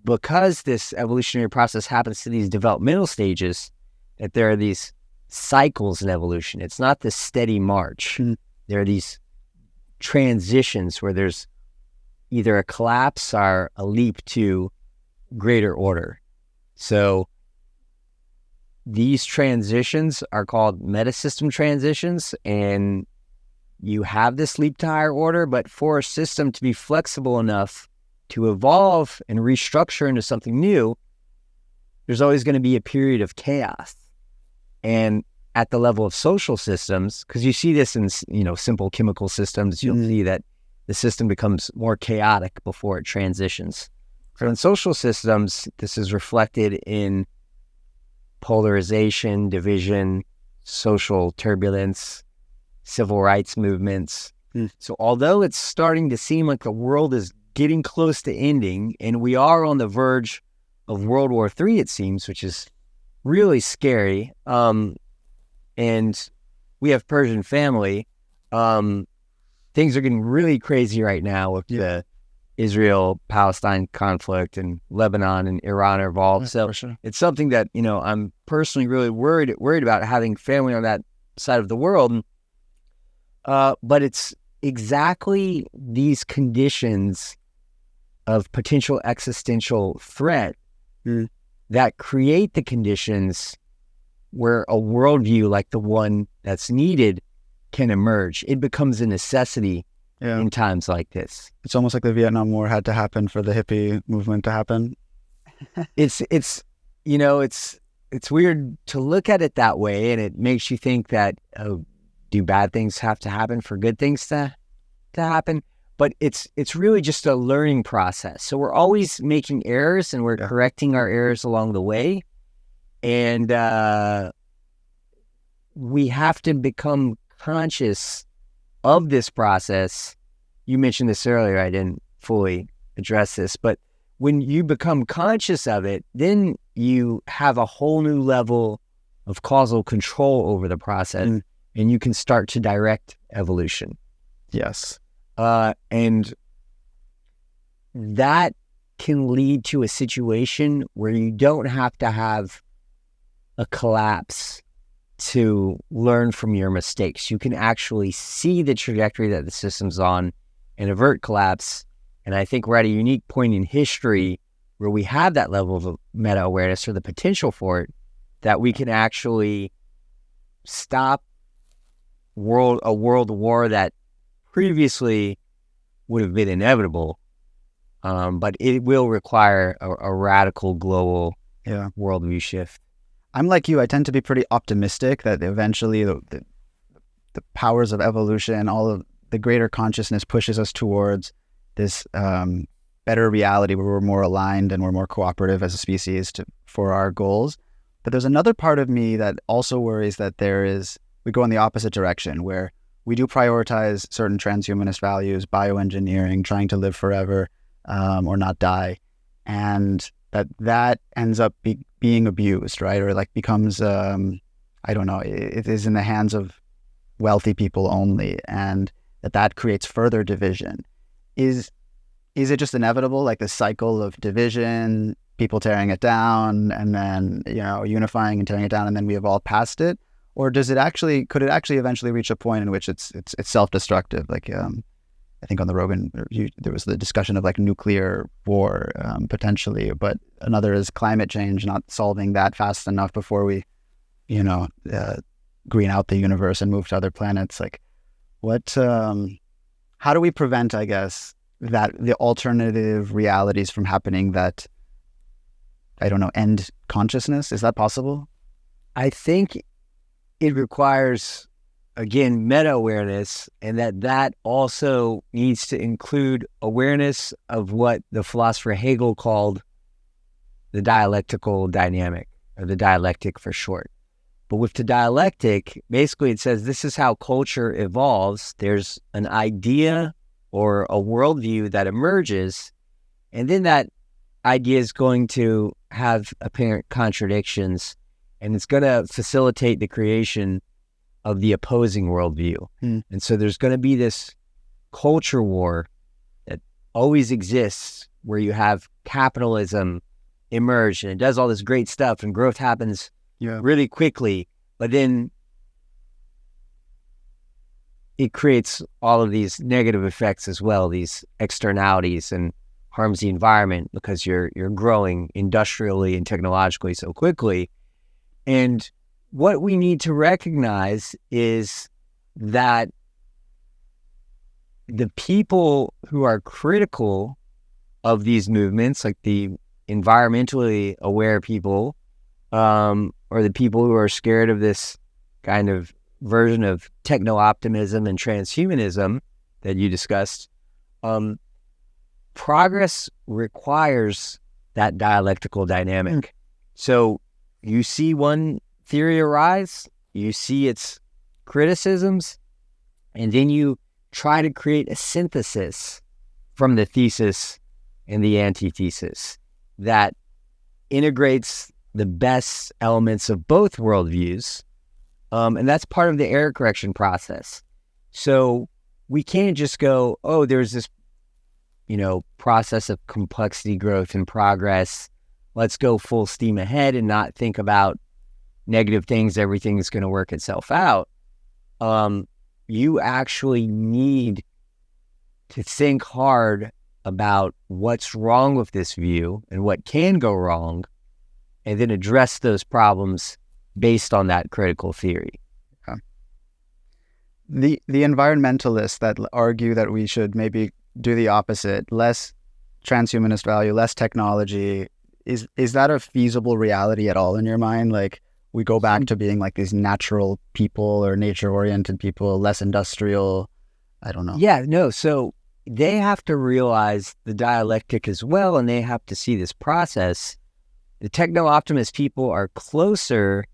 because this evolutionary process happens to these developmental stages, that there are these cycles in evolution. It's not this steady march. There are these transitions where there's either a collapse or a leap to greater order. So these transitions are called metasystem transitions, and you have this leap to higher order, but for a system to be flexible enough to evolve and restructure into something new, there's always going to be a period of chaos. And at the level of social systems, because you see this in, simple chemical systems, you'll see that the system becomes more chaotic before it transitions. So in social systems, this is reflected in polarization, division, social turbulence, civil rights movements. So although it's starting to seem like the world is getting close to ending, and we are on the verge of World War III, it seems, which is really scary. And we have Persian family. Things are getting really crazy right now with the Israel-Palestine conflict, and Lebanon and Iran are involved. So it's something that, I'm personally really worried about, having family on that side of the world. But it's exactly these conditions of potential existential threat that create the conditions where a worldview like the one that's needed can emerge. It becomes a necessity in times like this. It's almost like the Vietnam War had to happen for the hippie movement to happen. It's weird to look at it that way, and it makes you think that, do bad things have to happen for good things to happen? But it's really just a learning process. So we're always making errors, and we're correcting our errors along the way. And we have to become conscious of this process. You mentioned this earlier. I didn't fully address this, but when you become conscious of it, then you have a whole new level of causal control over the process, and you can start to direct evolution. Yes. And that can lead to a situation where you don't have to have a collapse to learn from your mistakes. You can actually see the trajectory that the system's on and avert collapse. And I think we're at a unique point in history where we have that level of meta-awareness, or the potential for it, that we can actually stop a world war that previously would have been inevitable. But it will require a radical global worldview shift. I'm like you. I tend to be pretty optimistic that eventually the powers of evolution, all of the greater consciousness pushes us towards this better reality where we're more aligned and we're more cooperative as a species for our goals. But there's another part of me that also worries that we go in the opposite direction, where we do prioritize certain transhumanist values, bioengineering, trying to live forever or not die, and that ends up being abused, right? Or like becomes, I don't know, it is in the hands of wealthy people only, and that creates further division. Is it just inevitable, like the cycle of division, people tearing it down, and then, unifying and tearing it down, and then we evolve past it? Or could it actually eventually reach a point in which it's self-destructive? Like, I think on the Rogan, there was the discussion of like nuclear war potentially, but another is climate change, not solving that fast enough before we, green out the universe and move to other planets. Like, how do we prevent, I guess, that the alternative realities from happening that, I don't know, end consciousness? Is that possible? I think it requires, again, meta-awareness, and that also needs to include awareness of what the philosopher Hegel called the dialectical dynamic, or the dialectic for short. But with the dialectic, basically it says this is how culture evolves. There's an idea or a worldview that emerges, and then that idea is going to have apparent contradictions, and it's going to facilitate the creation of the opposing worldview. And so there's going to be this culture war that always exists, where you have capitalism emerge, and it does all this great stuff, and growth happens really quickly, but then it creates all of these negative effects as well, these externalities, and harms the environment because you're growing industrially and technologically so quickly. And what we need to recognize is that the people who are critical of these movements, like the environmentally aware people, or the people who are scared of this kind of version of techno-optimism and transhumanism that you discussed, progress requires that dialectical dynamic. So you see one theory arise, you see its criticisms, and then you try to create a synthesis from the thesis and the antithesis that integrates the best elements of both worldviews. And that's part of the error correction process. So we can't just go, oh, there's this, process of complexity, growth, and progress. Let's go full steam ahead and not think about negative things. Everything is going to work itself out. You actually need to think hard about what's wrong with this view and what can go wrong, and then address those problems based on that critical theory. The environmentalists that argue that we should maybe do the opposite, less transhumanist value, less technology, is that a feasible reality at all in your mind? Like, we go back to being like these natural people or nature-oriented people, less industrial? I don't know. Yeah, no. So they have to realize the dialectic as well, and they have to see this process. The techno-optimist people are closer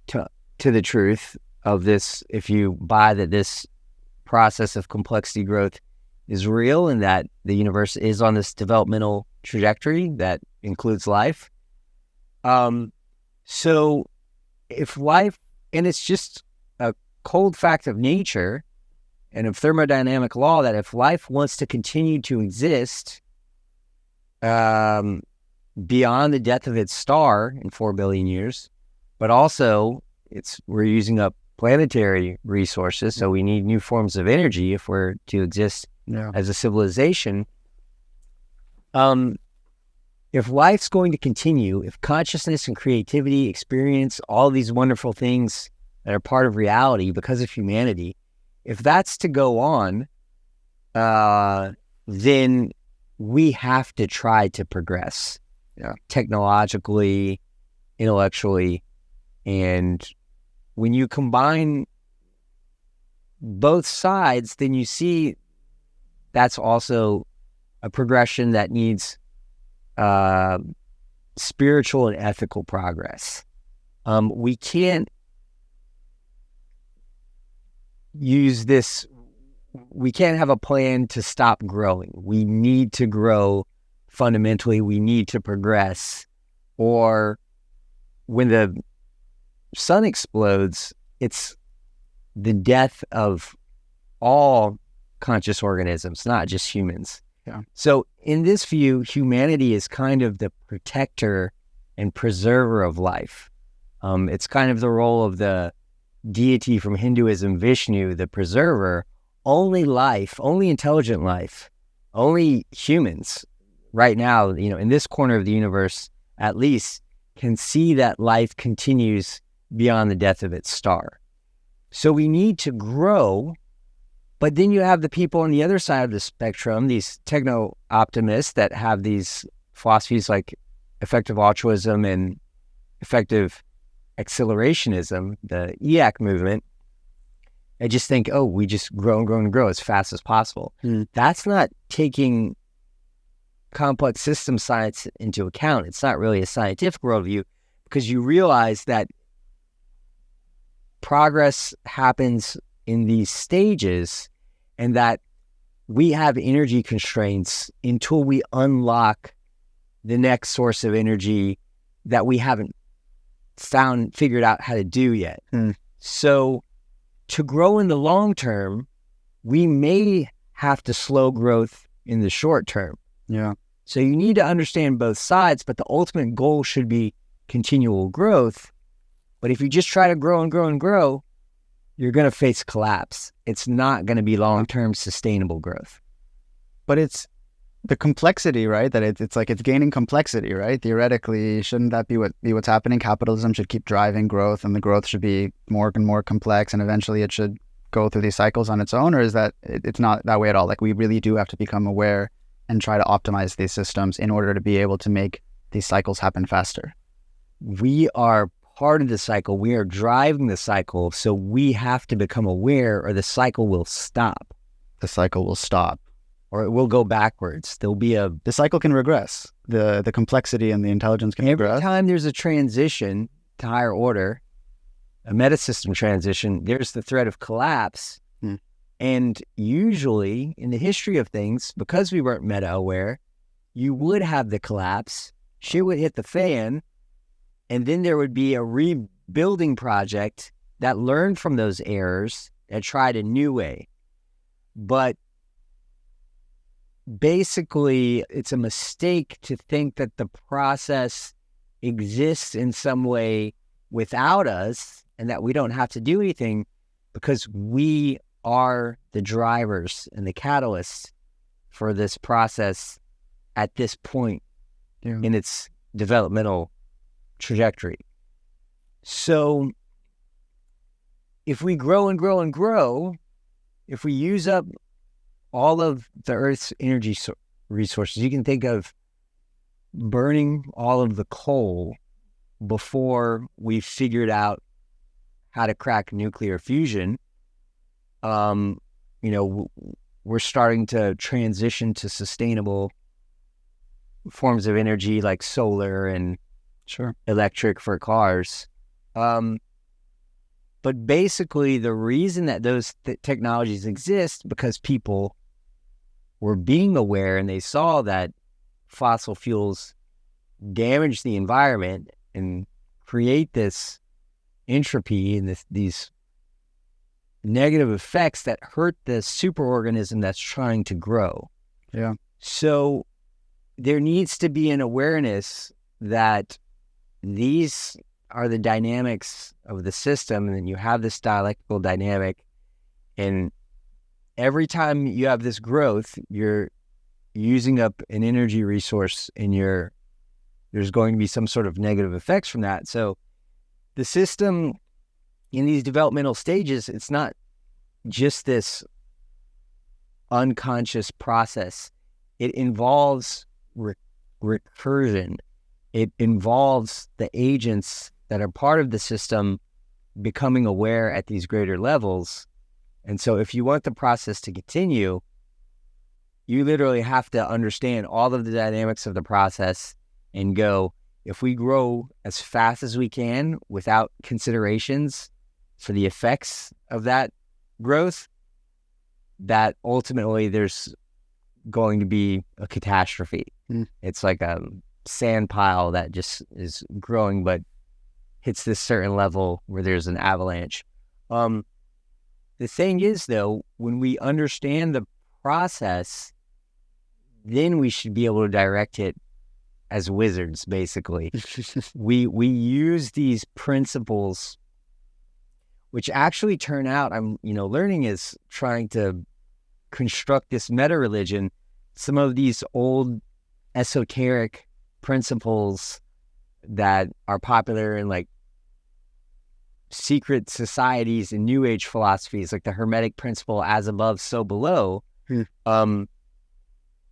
to the truth of this, if you buy that this process of complexity growth is real and that the universe is on this developmental trajectory that includes life. So if life, and it's just a cold fact of nature and of thermodynamic law, that if life wants to continue to exist beyond the death of its star in 4 billion years, but also we're using up planetary resources, so we need new forms of energy if we're to exist as a civilization. If life's going to continue, if consciousness and creativity, experience, all these wonderful things that are part of reality because of humanity, if that's to go on, then we have to try to progress technologically, intellectually, and when you combine both sides, then you see that's also a progression that needs spiritual and ethical progress. We can't use this, we can't have a plan to stop growing. We need to grow fundamentally. We need to progress, or when the sun explodes, it's the death of all conscious organisms, not just humans. Yeah. So in this view, humanity is kind of the protector and preserver of life. It's kind of the role of the deity from Hinduism, Vishnu, the preserver. Only life, only intelligent life, only humans right now, in this corner of the universe at least, can see that life continues beyond the death of its star. So we need to grow, but then you have the people on the other side of the spectrum, these techno-optimists that have these philosophies like effective altruism and effective accelerationism, the EAC movement. I just think, we just grow and grow and grow as fast as possible. That's not taking complex system science into account. It's not really a scientific worldview, because you realize that progress happens in these stages and that we have energy constraints until we unlock the next source of energy that we haven't figured out how to do yet. So to grow in the long term, we may have to slow growth in the short term. Yeah. So you need to understand both sides, but the ultimate goal should be continual growth. But if you just try to grow and grow and grow, you're going to face collapse. It's not going to be long-term sustainable growth. But it's the complexity, right? That it's like it's gaining complexity, right? Theoretically, shouldn't that be what's happening? Capitalism should keep driving growth, and the growth should be more and more complex, and eventually it should go through these cycles on its own? Or is that it's not that way at all? Like, we really do have to become aware and try to optimize these systems in order to be able to make these cycles happen faster. We are part of the cycle. We are driving the cycle, so we have to become aware, or the cycle will stop. The cycle will stop. Or it will go backwards. There'll be the cycle can regress. The complexity and the intelligence can regress. Every time there's a transition to higher order, a metasystem transition, there's the threat of collapse. And usually in the history of things, because we weren't meta-aware, you would have the collapse, shit would hit the fan, and then there would be a rebuilding project that learned from those errors and tried a new way. But basically, it's a mistake to think that the process exists in some way without us and that we don't have to do anything, because we are the drivers and the catalysts for this process at this point in its developmental trajectory. So if we grow and grow and grow, if we use up all of the Earth's energy resources, you can think of burning all of the coal before we figured out how to crack nuclear fusion. We're starting to transition to sustainable forms of energy like solar and electric for cars. But basically, the reason that those technologies exist because people were being aware and they saw that fossil fuels damage the environment and create this entropy and these negative effects that hurt the superorganism that's trying to grow. Yeah. So there needs to be an awareness that these are the dynamics of the system, and then you have this dialectical dynamic, and every time you have this growth, you're using up an energy resource, and there's going to be some sort of negative effects from that. So the system in these developmental stages, it's not just this unconscious process. It involves recursion. It involves the agents that are part of the system becoming aware at these greater levels. And so if you want the process to continue, you literally have to understand all of the dynamics of the process and go, if we grow as fast as we can without considerations for the effects of that growth, that ultimately there's going to be a catastrophe. It's like a sand pile that just is growing but hits this certain level where there's an avalanche. The thing is, though, when we understand the process, then we should be able to direct it as wizards, basically. We use these principles, which actually turn out, learning is trying to construct this meta-religion. Some of these old esoteric principles that are popular in like secret societies and new age philosophies, like the Hermetic principle, as above, so below,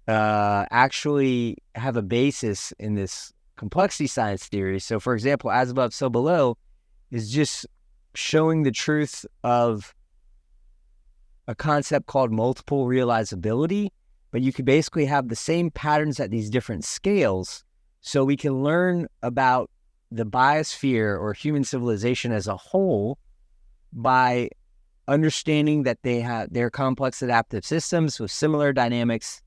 actually have a basis in this complexity science theory. So for example, as above, so below is just showing the truth of a concept called multiple realizability, but you could basically have the same patterns at these different scales. So we can learn about the biosphere or human civilization as a whole by understanding that they're complex adaptive systems with similar dynamics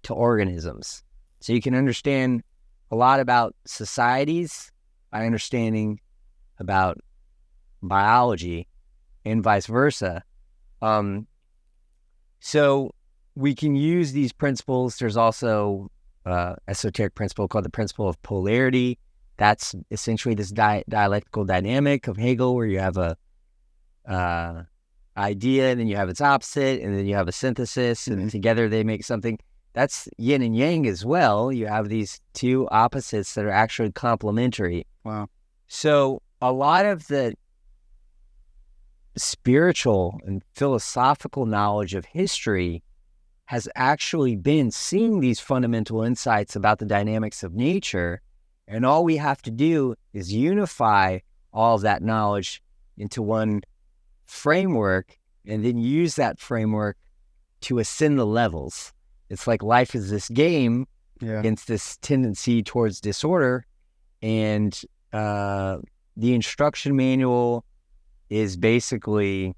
to organisms. So you can understand a lot about societies by understanding about biology and vice versa. So we can use these principles. There's also esoteric principle called the principle of polarity. That's essentially this dialectical dynamic of Hegel, where you have a idea, and then you have its opposite, and then you have a synthesis, and together they make something. That's yin and yang as well. You have these two opposites that are actually complementary. Wow. So a lot of the spiritual and philosophical knowledge of history has actually been seeing these fundamental insights about the dynamics of nature, and all we have to do is unify all of that knowledge into one framework and then use that framework to ascend the levels. It's like life is this game against this tendency towards disorder, and the instruction manual is basically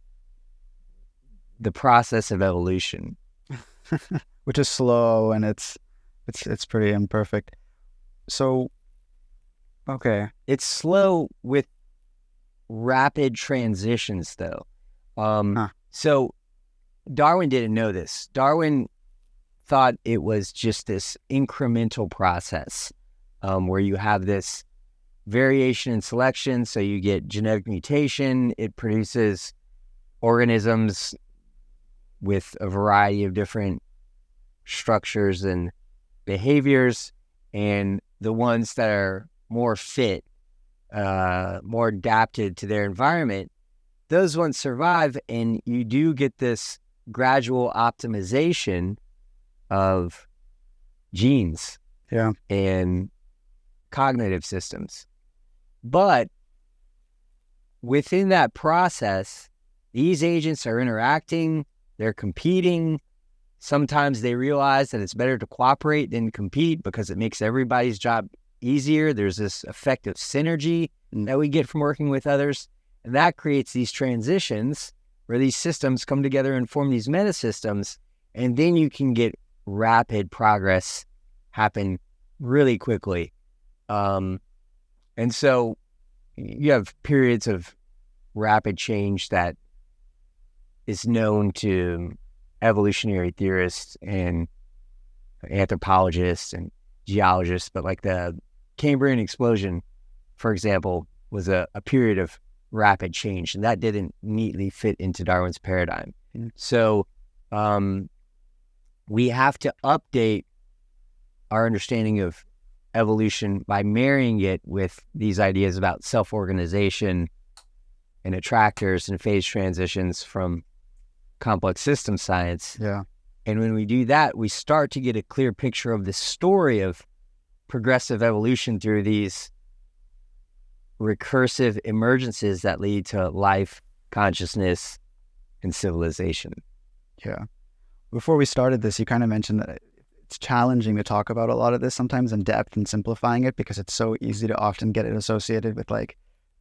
the process of evolution. Which is slow, and it's pretty imperfect. So, okay. It's slow with rapid transitions, though. So Darwin didn't know this. Darwin thought it was just this incremental process where you have this variation in selection. So you get genetic mutation. It produces organisms with a variety of different structures and behaviors, and the ones that are more fit more adapted to their environment, those ones survive, and you do get this gradual optimization of genes and cognitive systems. But within that process, these agents are interacting, they're competing. Sometimes they realize that it's better to cooperate than compete because it makes everybody's job easier. There's this effect of synergy that we get from working with others. And that creates these transitions where these systems come together and form these metasystems. And then you can get rapid progress happen really quickly. And so you have periods of rapid change that is known to evolutionary theorists and anthropologists and geologists, but like the Cambrian explosion, for example, was a period of rapid change, and that didn't neatly fit into Darwin's paradigm. So we have to update our understanding of evolution by marrying it with these ideas about self-organization and attractors and phase transitions from complex system science. Yeah. And when we do that, we start to get a clear picture of the story of progressive evolution through these recursive emergences that lead to life, consciousness, and civilization. Yeah. Before we started this, you kind of mentioned that it's challenging to talk about a lot of this sometimes in depth and simplifying it because it's so easy to often get it associated with like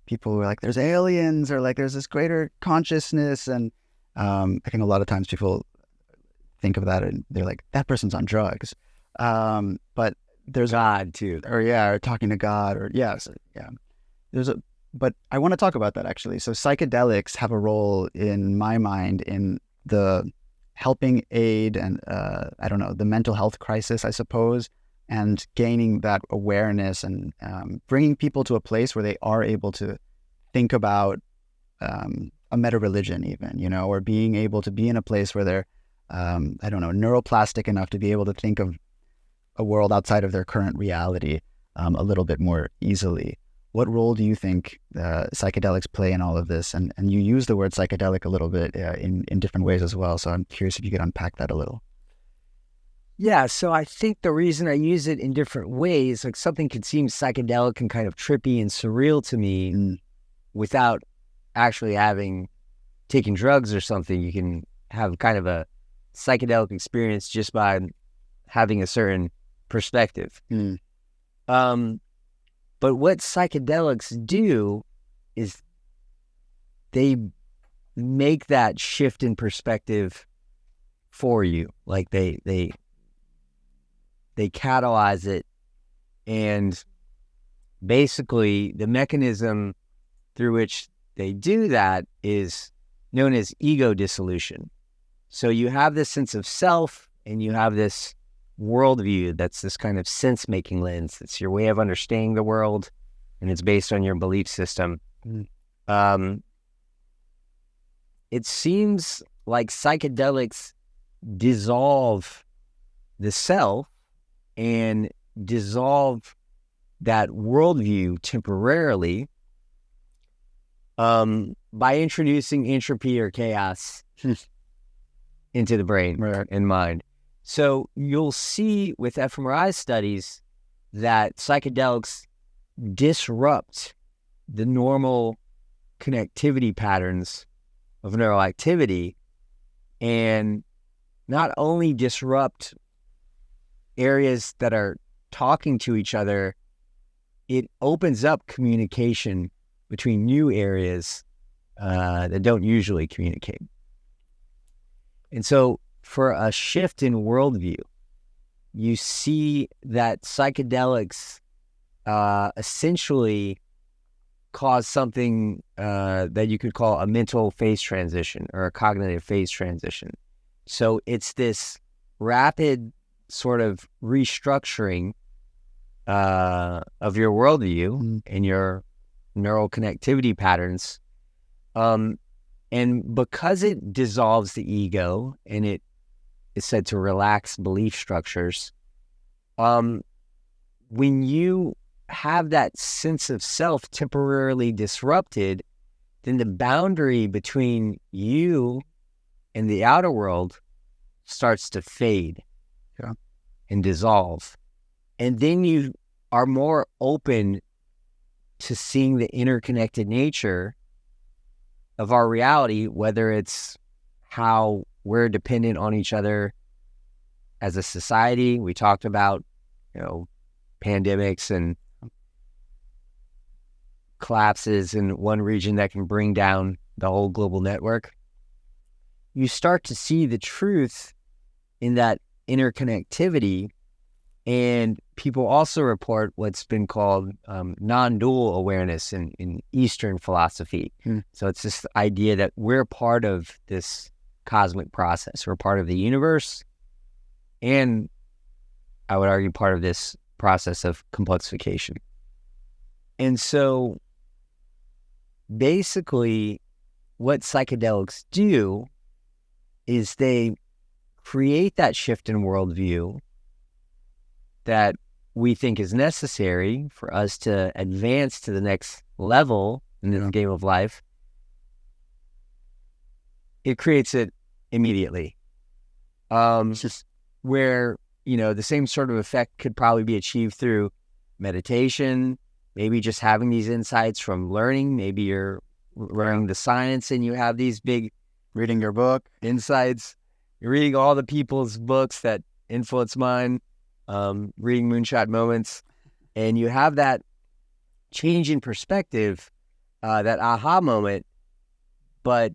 people who are like, there's aliens or like there's this greater consciousness. And I think a lot of times people think of that and they're like, that person's on drugs. But there's God too. Or talking to God but I want to talk about that actually. So psychedelics have a role in my mind in the helping aid and the mental health crisis, I suppose, and gaining that awareness and bringing people to a place where they are able to think about a meta-religion even, or being able to be in a place where they're, neuroplastic enough to be able to think of a world outside of their current reality a little bit more easily. What role do you think psychedelics play in all of this? And you use the word psychedelic a little bit in different ways as well. So I'm curious if you could unpack that a little. Yeah, so I think the reason I use it in different ways, like something could seem psychedelic and kind of trippy and surreal to me without actually having taken drugs or something. You can have kind of a psychedelic experience just by having a certain perspective. But what psychedelics do is they make that shift in perspective for you. Like they catalyze it, and basically the mechanism through which they do that is known as ego dissolution. So you have this sense of self and you have this worldview that's this kind of sense-making lens. It's your way of understanding the world, and it's based on your belief system. It seems like psychedelics dissolve the self and dissolve that worldview temporarily by introducing entropy or chaos into the brain and mind. So you'll see with fMRI studies that psychedelics disrupt the normal connectivity patterns of neural activity, and not only disrupt areas that are talking to each other, it opens up communication between new areas that don't usually communicate. And so for a shift in worldview, you see that psychedelics essentially cause something that you could call a mental phase transition or a cognitive phase transition. So it's this rapid sort of restructuring of your worldview and your neural connectivity patterns. And because it dissolves the ego and it is said to relax belief structures, when you have that sense of self temporarily disrupted, then the boundary between you and the outer world starts to fade and dissolve. And then you are more open to seeing the interconnected nature of our reality, whether it's how we're dependent on each other as a society. We talked about, pandemics and collapses in one region that can bring down the whole global network. You start to see the truth in that interconnectivity, and people also report what's been called non-dual awareness in Eastern philosophy. So it's this idea that we're part of this cosmic process. We're part of the universe, and I would argue part of this process of complexification. And so basically what psychedelics do is they create that shift in worldview that we think is necessary for us to advance to the next level in this game of life. It creates it immediately. Just where, the same sort of effect could probably be achieved through meditation, maybe just having these insights from learning. Maybe you're learning the science and you have these big Reading your book. insights. You're reading all the people's books that influence mine, reading Moonshot Moments, and you have that change in perspective, that aha moment. But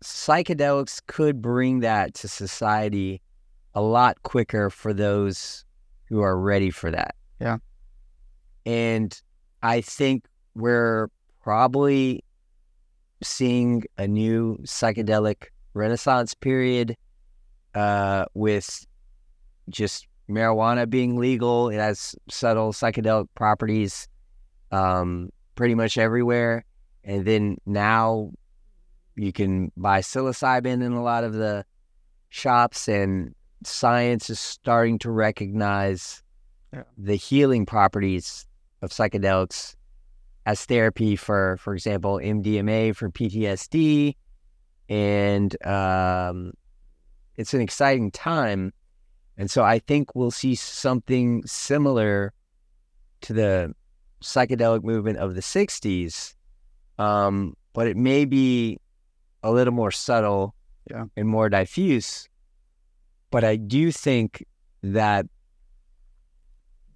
psychedelics could bring that to society a lot quicker for those who are ready for that. Yeah. And I think we're probably seeing a new psychedelic renaissance period, with just marijuana being legal. It has subtle psychedelic properties pretty much everywhere. And then now you can buy psilocybin in a lot of the shops, and science is starting to recognize the healing properties of psychedelics as therapy for example, MDMA for PTSD. And it's an exciting time. And so I think we'll see something similar to the psychedelic movement of the 60s, but it may be a little more subtle and more diffuse. But I do think that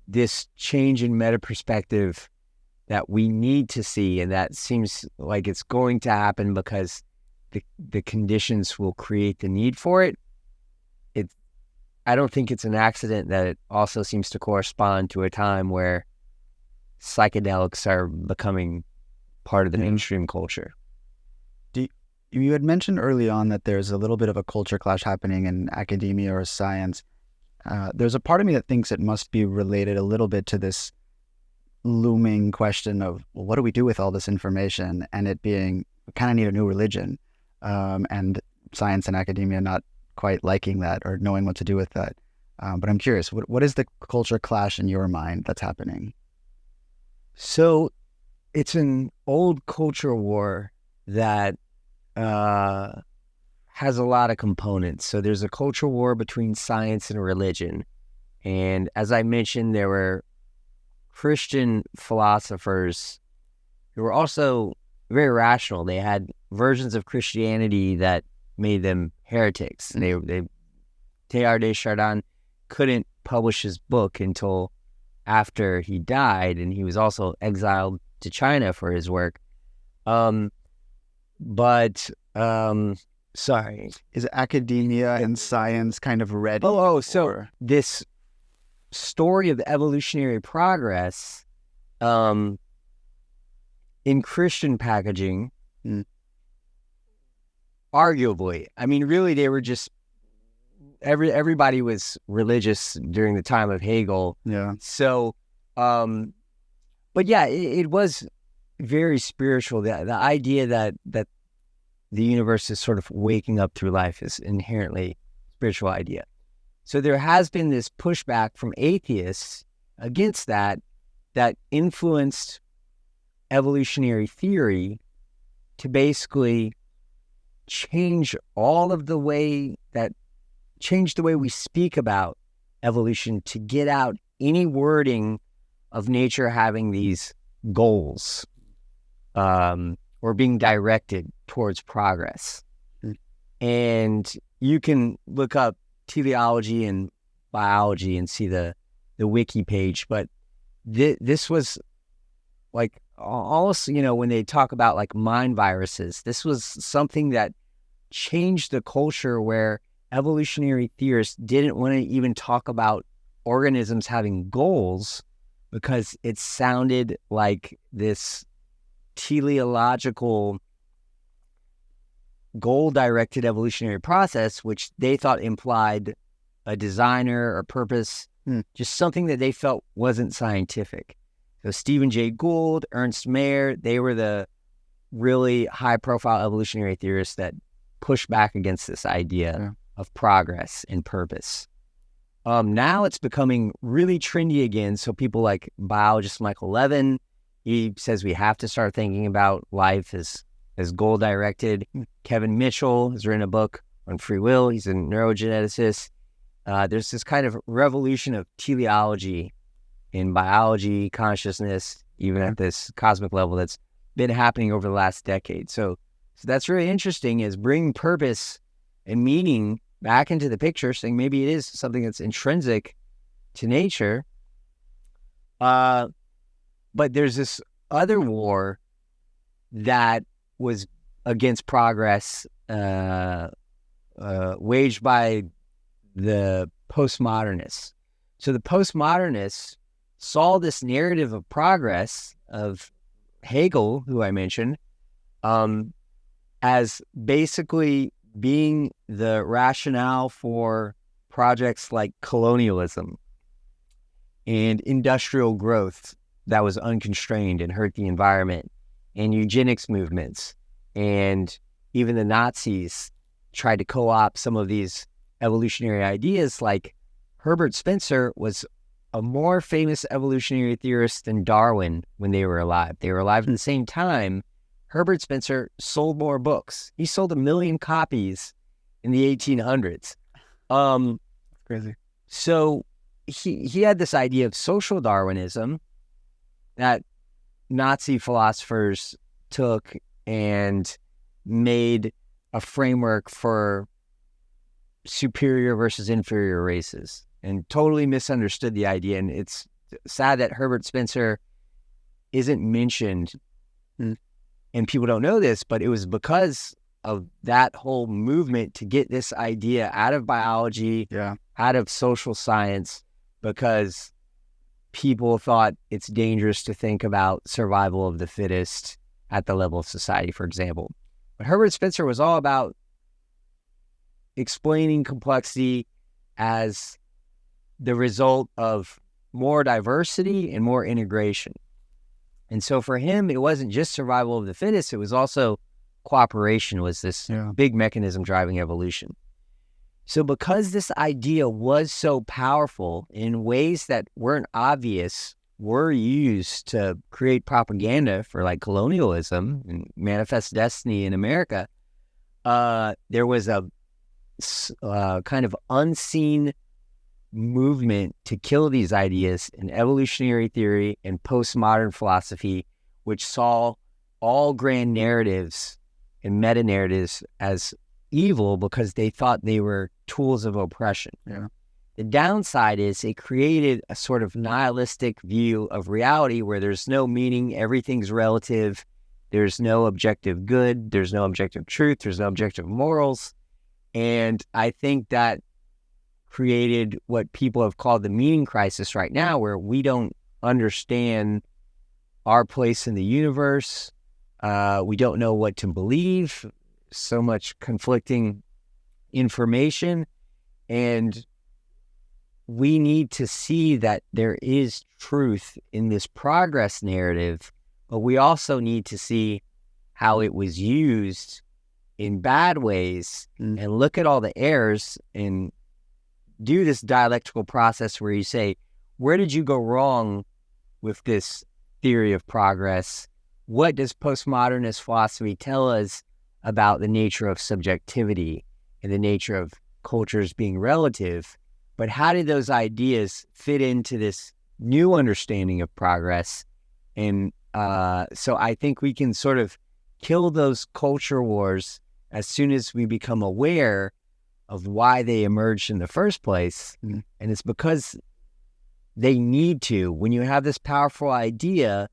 this change in meta perspective that we need to see, and that seems like it's going to happen because the conditions will create the need for it. I don't think it's an accident that it also seems to correspond to a time where psychedelics are becoming part of the mainstream culture. You had mentioned early on that there's a little bit of a culture clash happening in academia or science. There's a part of me that thinks it must be related a little bit to this looming question of, well, what do we do with all this information? And it being, we kind of need a new religion, and science and academia not quite liking that or knowing what to do with that. But I'm curious, what is the culture clash in your mind that's happening? So it's an old culture war that has a lot of components. So there's a culture war between science and religion. And as I mentioned, there were Christian philosophers who were also very rational. They had versions of Christianity that made them heretics. Teilhard de Chardin couldn't publish his book until after he died, and he was also exiled to China for his work. Sorry. Is academia and science kind of ready? So this story of evolutionary progress, in Christian packaging, arguably, I mean, really, they were just everybody was religious during the time of Hegel. Yeah. So, but yeah, it was very spiritual. The idea that the universe is sort of waking up through life is inherently spiritual idea. So there has been this pushback from atheists against that, that influenced evolutionary theory to basically change the way we speak about evolution, to get out any wording of nature having these goals or being directed towards progress. And you can look up teleology and biology and see the wiki page, but this was like almost, when they talk about like mind viruses, this was something that changed the culture, where evolutionary theorists didn't want to even talk about organisms having goals because it sounded like this teleological goal-directed evolutionary process, which they thought implied a designer or purpose, just something that they felt wasn't scientific. So Stephen Jay Gould, Ernst Mayr, they were the really high-profile evolutionary theorists that pushed back against this idea of progress and purpose. Now it's becoming really trendy again. So people like biologist Michael Levin, he says we have to start thinking about life as goal-directed. Kevin Mitchell has written a book on free will. He's a neurogeneticist. There's this kind of revolution of teleology in biology, consciousness, even at this cosmic level, that's been happening over the last decade. So that's really interesting, is bringing purpose and meaning back into the picture, saying maybe it is something that's intrinsic to nature. But there's this other war that was against progress, waged by the postmodernists. So the postmodernists saw this narrative of progress of Hegel, who I mentioned, as basically being the rationale for projects like colonialism and industrial growth that was unconstrained and hurt the environment, and eugenics movements. And even the Nazis tried to co-opt some of these evolutionary ideas. Like Herbert Spencer was a more famous evolutionary theorist than Darwin when they were alive. They were alive at the same time. Herbert Spencer sold more books. He sold 1 million copies in the 1800s. Crazy. So he had this idea of social Darwinism that Nazi philosophers took and made a framework for superior versus inferior races, and totally misunderstood the idea. And it's sad that Herbert Spencer isn't mentioned, and people don't know this, but it was because of that whole movement to get this idea out of biology, out of social science, because people thought it's dangerous to think about survival of the fittest at the level of society, for example. But Herbert Spencer was all about explaining complexity as the result of more diversity and more integration. And so for him, it wasn't just survival of the fittest, it was also cooperation was this big mechanism driving evolution. So because this idea was so powerful in ways that weren't obvious, were used to create propaganda for like colonialism and manifest destiny in America, there was a kind of unseen movement to kill these ideas in evolutionary theory and postmodern philosophy, which saw all grand narratives and meta-narratives as evil because they thought they were tools of oppression. The downside is it created a sort of nihilistic view of reality where there's no meaning, everything's relative, there's no objective good, there's no objective truth, there's no objective morals. And I think that created what people have called the meaning crisis right now, where we don't understand our place in the universe. We don't know what to believe, so much conflicting information. And we need to see that there is truth in this progress narrative, but we also need to see how it was used in bad ways and look at all the errors and do this dialectical process where you say, where did you go wrong with this theory of progress? What does postmodernist philosophy tell us about the nature of subjectivity and the nature of cultures being relative? But how do those ideas fit into this new understanding of progress? And so I think we can sort of kill those culture wars as soon as we become aware of why they emerged in the first place. And it's because they need to. When you have this powerful idea,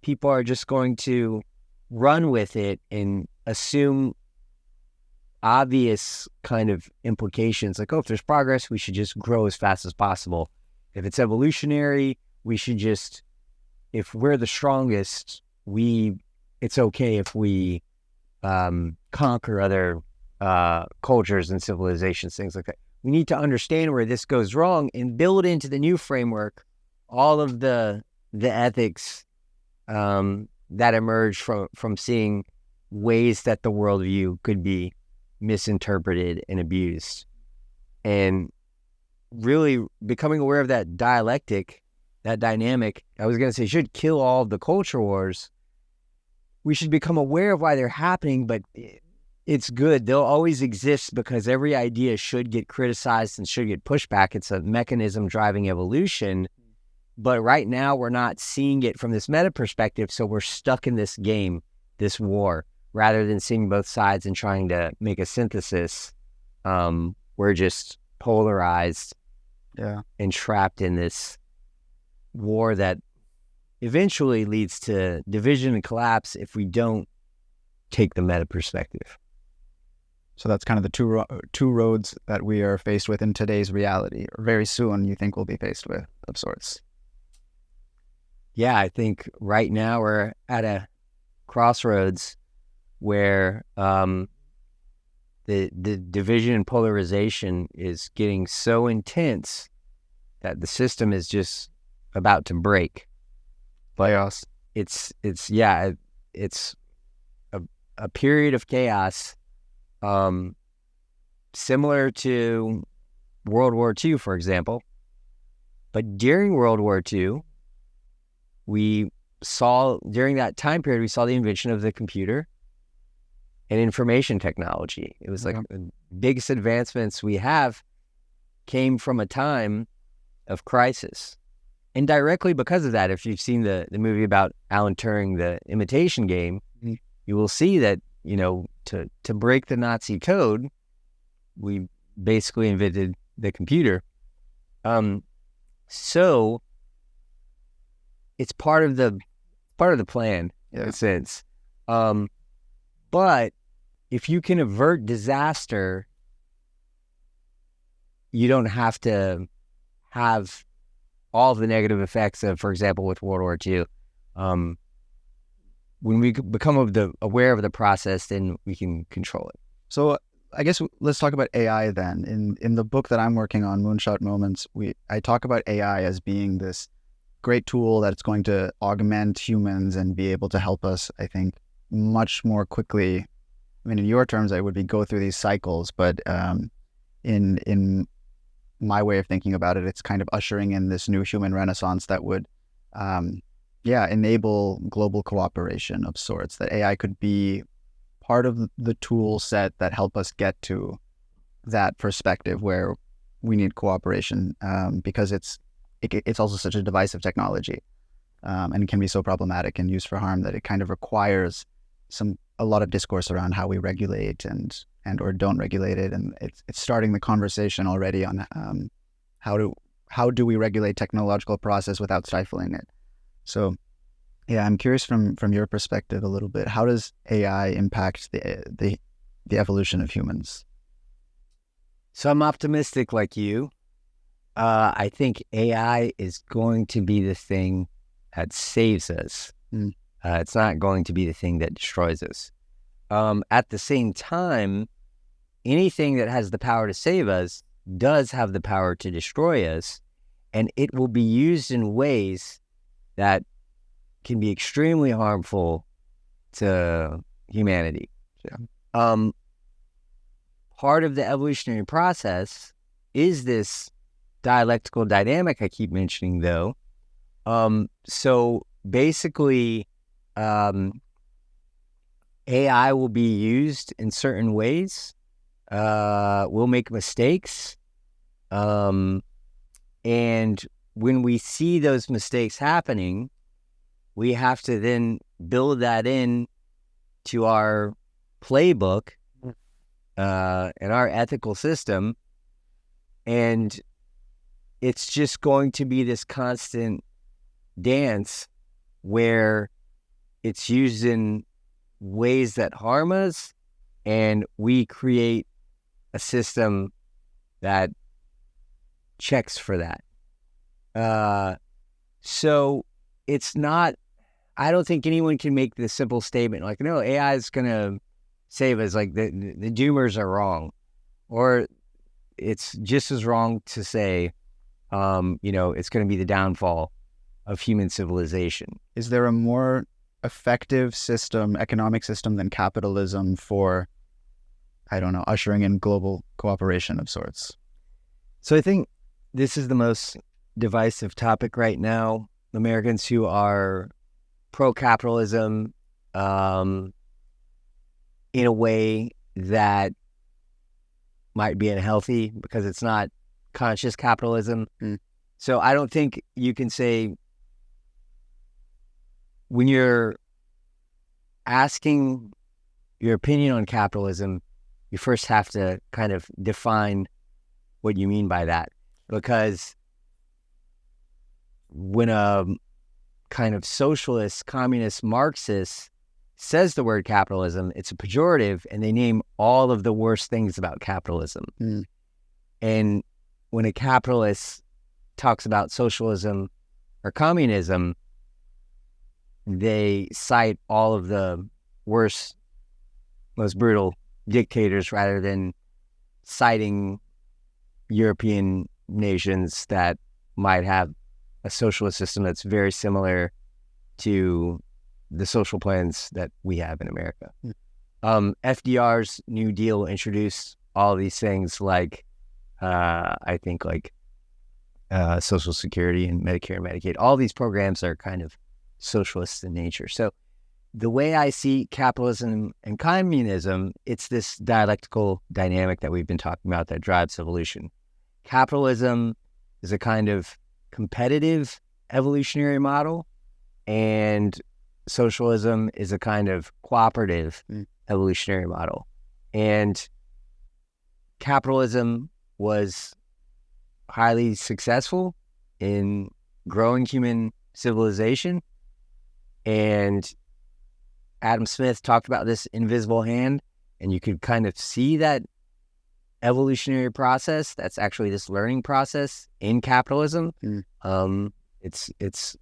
people are just going to run with it and assume obvious kind of implications, like, oh, if there's progress, we should just grow as fast as possible. If it's evolutionary, we should just, if we're the strongest, it's okay if we conquer other cultures and civilizations, things like that. We need to understand where this goes wrong and build into the new framework all of the ethics that emerge from seeing ways that the worldview could be misinterpreted and abused. And really becoming aware of that dialectic, that dynamic, I was going to say, should kill all of the culture wars. We should become aware of why they're happening, but it's good. They'll always exist because every idea should get criticized and should get pushed back. It's a mechanism driving evolution. But right now, we're not seeing it from this meta perspective, so we're stuck in this game, this war, rather than seeing both sides and trying to make a synthesis. We're just polarized and trapped in this war that eventually leads to division and collapse if we don't take the meta perspective. So that's kind of the two roads that we are faced with in today's reality, or very soon you think we'll be faced with, of sorts. Yeah, I think right now we're at a crossroads where the division and polarization is getting so intense that the system is just about to break. But it's a period of chaos, similar to World War II, for example. But during World War II, during that time period, we saw the invention of the computer and information technology. It was like the biggest advancements we have came from a time of crisis. And directly because of that, if you've seen the movie about Alan Turing, The Imitation Game, you will see that, to break the Nazi code, we basically invented the computer. So it's part of the plan in a sense. But if you can avert disaster, you don't have to have all the negative effects of, for example, with World War II. When we become aware of the process, then we can control it. So I guess let's talk about AI then. In the book that I'm working on, Moonshot Moments, I talk about AI as being this great tool that's going to augment humans and be able to help us, I think, much more quickly. I mean, in your terms, I would be go through these cycles, but in my way of thinking about it, it's kind of ushering in this new human renaissance that would, enable global cooperation of sorts, that AI could be part of the tool set that help us get to that perspective where we need cooperation, because it's also such a divisive technology, and it can be so problematic and used for harm that it kind of requires a lot of discourse around how we regulate and or don't regulate it, and it's starting the conversation already on how do we regulate technological process without stifling it. So, yeah, I'm curious from your perspective a little bit. How does AI impact the evolution of humans? So I'm optimistic like you. I think AI is going to be the thing that saves us. It's not going to be the thing that destroys us. At the same time, anything that has the power to save us does have the power to destroy us, and it will be used in ways that can be extremely harmful to humanity. Yeah. Part of the evolutionary process is this dialectical dynamic I keep mentioning, though, So basically, AI will be used in certain ways. We'll make mistakes. And when we see those mistakes happening, we have to then build that in to our playbook and our ethical system. And it's just going to be this constant dance where it's used in ways that harm us, and we create a system that checks for that. So it's not, I don't think anyone can make this simple statement like, no, AI is going to save us, like the doomers are wrong. Or it's just as wrong to say, it's going to be the downfall of human civilization. Is there a more effective economic system than capitalism for, I don't know, ushering in global cooperation of sorts? So I think this is the most divisive topic right now. Americans who are pro-capitalism in a way that might be unhealthy because it's not conscious capitalism. So I don't think you can say, when you're asking your opinion on capitalism, you first have to kind of define what you mean by that. Because when a kind of socialist, communist, Marxist says the word capitalism, it's a pejorative, and they name all of the worst things about capitalism. And when a capitalist talks about socialism or communism, they cite all of the worst, most brutal dictators rather than citing European nations that might have a socialist system that's very similar to the social plans that we have in America. FDR's New Deal introduced all these things like, I think like Social Security and Medicare and Medicaid. All these programs are kind of socialist in nature. So the way I see capitalism and communism, it's this dialectical dynamic that we've been talking about that drives evolution. Capitalism is a kind of competitive evolutionary model, and socialism is a kind of cooperative evolutionary model. And capitalism was highly successful in growing human civilization. And Adam Smith talked about this invisible hand, and you could kind of see that evolutionary process. That's actually this learning process in capitalism. It's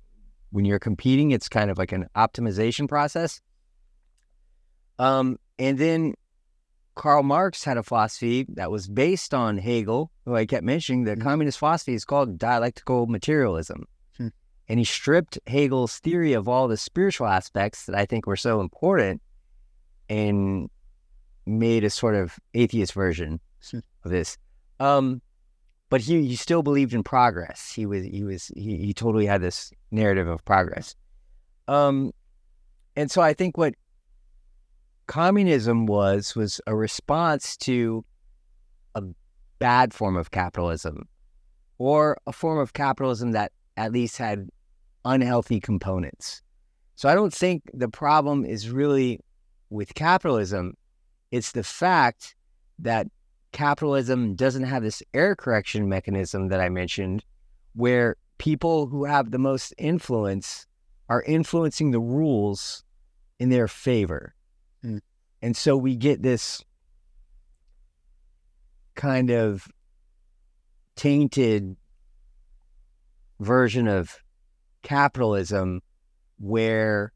when you're competing, it's kind of like an optimization process. And then Karl Marx had a philosophy that was based on Hegel, who I kept mentioning. The communist philosophy is called dialectical materialism. And he stripped Hegel's theory of all the spiritual aspects that I think were so important and made a sort of atheist version of this. But he still believed in progress. He totally had this narrative of progress. And so I think what communism was a response to a bad form of capitalism, or a form of capitalism that at least had unhealthy components. So I don't think the problem is really with capitalism. It's the fact that capitalism doesn't have this error correction mechanism that I mentioned, where people who have the most influence are influencing the rules in their favor. And so we get this kind of tainted version of capitalism where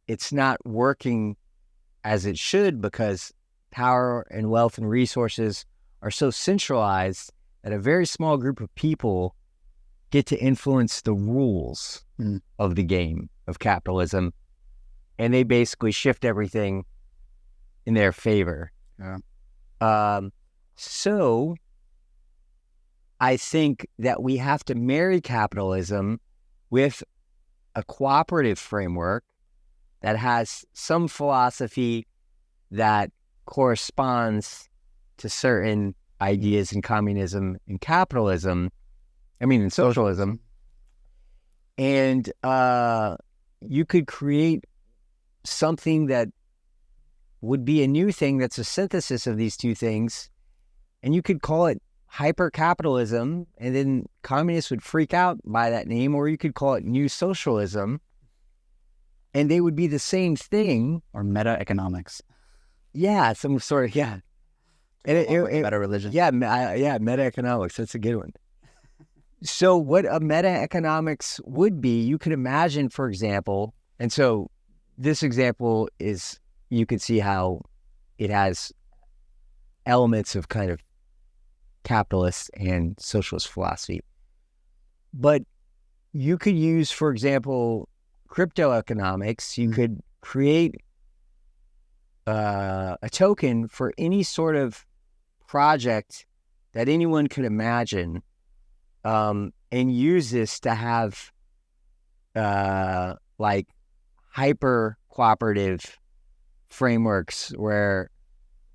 it's not working as it should, because power and wealth and resources are so centralized that a very small group of people get to influence the rules of the game of capitalism, and they basically shift everything in their favor. So I think that we have to marry capitalism with a cooperative framework that has some philosophy that corresponds to certain ideas in communism and capitalism, in socialism. And you could create something that would be a new thing that's a synthesis of these two things, and you could call it hyper-capitalism, and then communists would freak out by that name, or you could call it new socialism, and they would be the same thing. Or meta-economics. Yeah, some sort of, yeah. Meta-religion. Yeah, meta-economics, that's a good one. So what a meta-economics would be, you could imagine, for example, and so this example is, you could see how it has elements of kind of capitalist and socialist philosophy. But you could use, for example, crypto economics. You could create a token for any sort of project that anyone could imagine, and use this to have like hyper-cooperative frameworks where,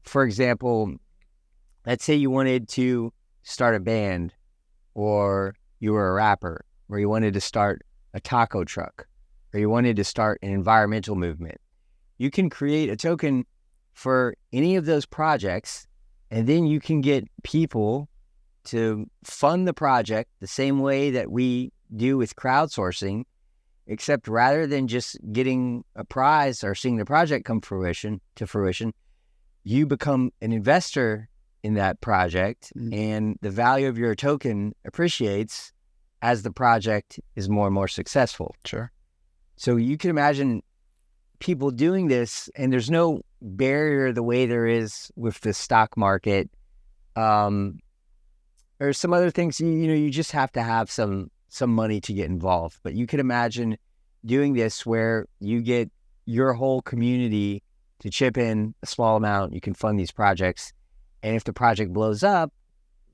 for example, let's say you wanted to start a band, or you were a rapper, or you wanted to start a taco truck, or you wanted to start an environmental movement. You can create a token for any of those projects, and then you can get people to fund the project the same way that we do with crowdsourcing, except rather than just getting a prize or seeing the project come to fruition, you become an investor in that project, and the value of your token appreciates as the project is more and more successful. Sure. So you can imagine people doing this, and there's no barrier the way there is with the stock market, or some other things. You just have to have some money to get involved. But you could imagine doing this where you get your whole community to chip in a small amount. You can fund these projects, and if the project blows up,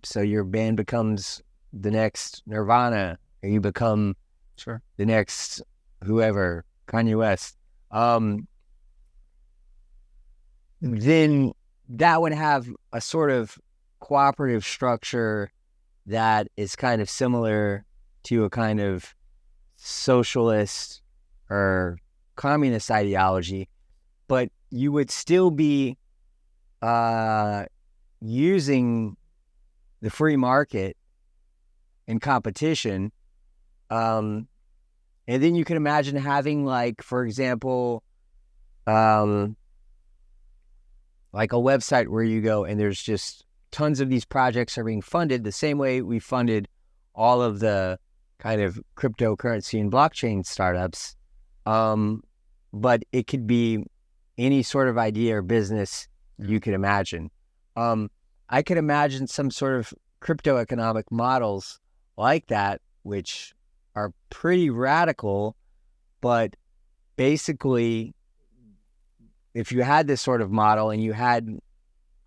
so your band becomes the next Nirvana, or you become the next whoever, Kanye West, then that would have a sort of cooperative structure that is kind of similar to a kind of socialist or communist ideology, but you would still be using the free market and competition. And then you can imagine having, like, for example, like a website where you go and there's just tons of these projects are being funded the same way we funded all of the kind of cryptocurrency and blockchain startups. But it could be any sort of idea or business you could imagine. I could imagine some sort of crypto economic models like that, which are pretty radical, but basically, if you had this sort of model and you had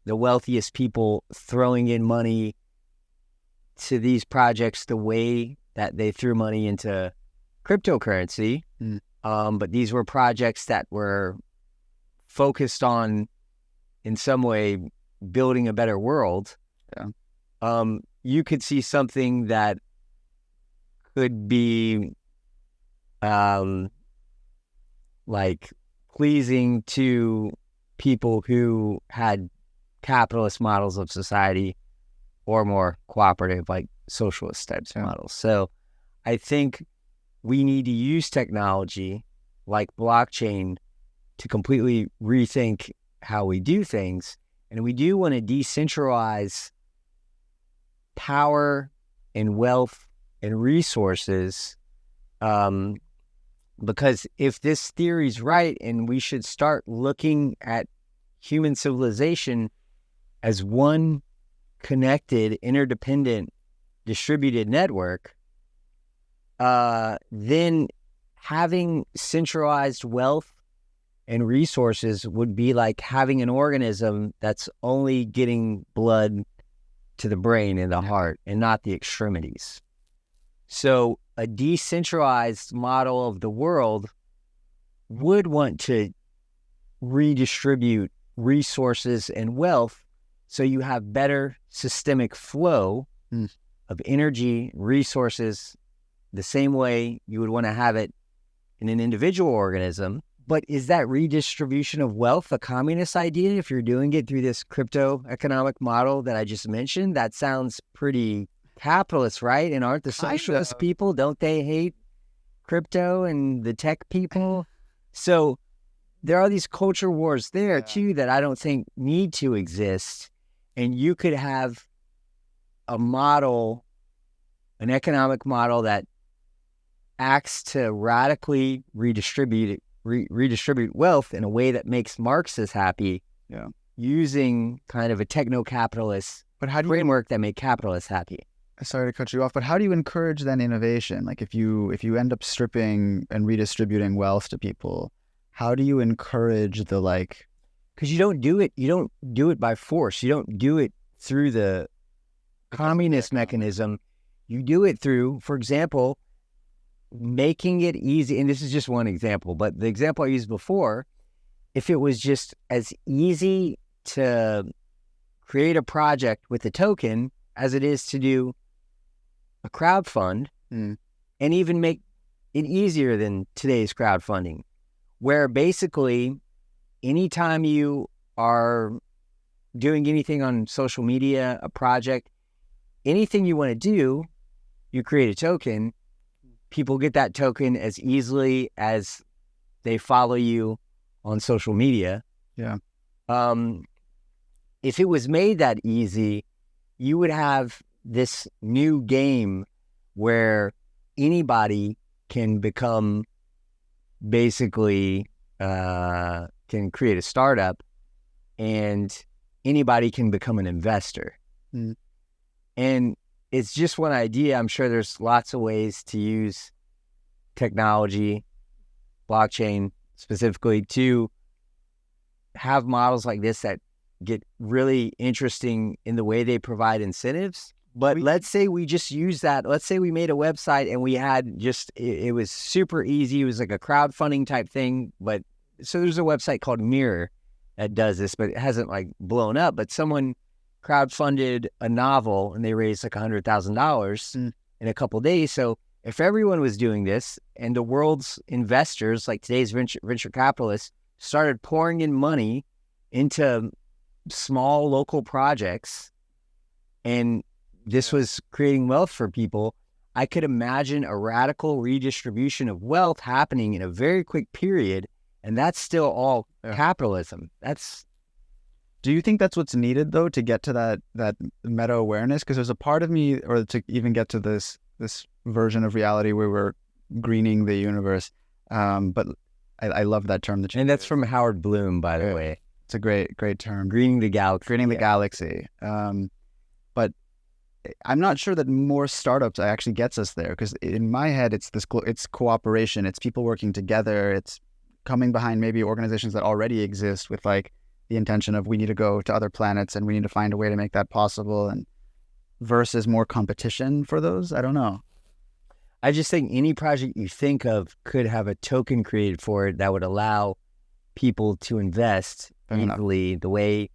the wealthiest people throwing in money to these projects the way that they threw money into cryptocurrency, but these were projects that were focused on, in some way, building a better world, you could see something that could be like pleasing to people who had capitalist models of society or more cooperative, like socialist types of models. So I think we need to use technology like blockchain to completely rethink how we do things. And we do want to decentralize power and wealth and resources, because if this theory is right, and we should start looking at human civilization as one connected, interdependent, distributed network, then having centralized wealth and resources would be like having an organism that's only getting blood to the brain and the heart and not the extremities. So a decentralized model of the world would want to redistribute resources and wealth so you have better systemic flow of energy, resources, the same way you would want to have it in an individual organism. But is that redistribution of wealth a communist idea if you're doing it through this crypto economic model that I just mentioned? That sounds pretty capitalist, right? And aren't the socialist people, don't they hate crypto and the tech people? So there are these culture wars there too that I don't think need to exist. And you could have a model, an economic model that acts to radically redistribute wealth in a way that makes Marxists happy, using kind of a techno-capitalist framework that make capitalists happy. Sorry to cut you off, but how do you encourage then innovation? Like if you end up stripping and redistributing wealth to people, how do you encourage the like? Because you don't do it by force. You don't do it through the communist mechanism. You do it through, for example, making it easy. And this is just one example, but the example I used before, if it was just as easy to create a project with a token as it is to do a crowdfund, and even make it easier than today's crowdfunding, where basically anytime you are doing anything on social media, a project, anything you want to do, you create a token. People get that token as easily as they follow you on social media. Yeah. If it was made that easy, you would have this new game where anybody can become basically can create a startup, and anybody can become an investor. And it's just one idea. I'm sure there's lots of ways to use technology, blockchain specifically, to have models like this that get really interesting in the way they provide incentives. But let's say we just use that. Let's say we made a website and we had just, it was super easy. It was like a crowdfunding type thing. But so there's a website called Mirror that does this, but it hasn't like blown up. But someone crowdfunded a novel and they raised like $100,000 in a couple of days. So if everyone was doing this and the world's investors, like today's venture capitalists, started pouring in money into small local projects, and this was creating wealth for people, I could imagine a radical redistribution of wealth happening in a very quick period. And that's still all capitalism. Do you think that's what's needed though to get to that meta awareness? Because there's a part of me, or to even get to this version of reality where we're greening the universe. But I love that term. And that's from Howard Bloom, by the way. It's a great term. Greening the galaxy. Greening the galaxy. But I'm not sure that more startups actually gets us there, because in my head, it's cooperation. It's people working together. It's coming behind maybe organizations that already exist with like the intention of we need to go to other planets and we need to find a way to make that possible, and versus more competition for those. I don't know. I just think any project you think of could have a token created for it that would allow people to invest easily the way.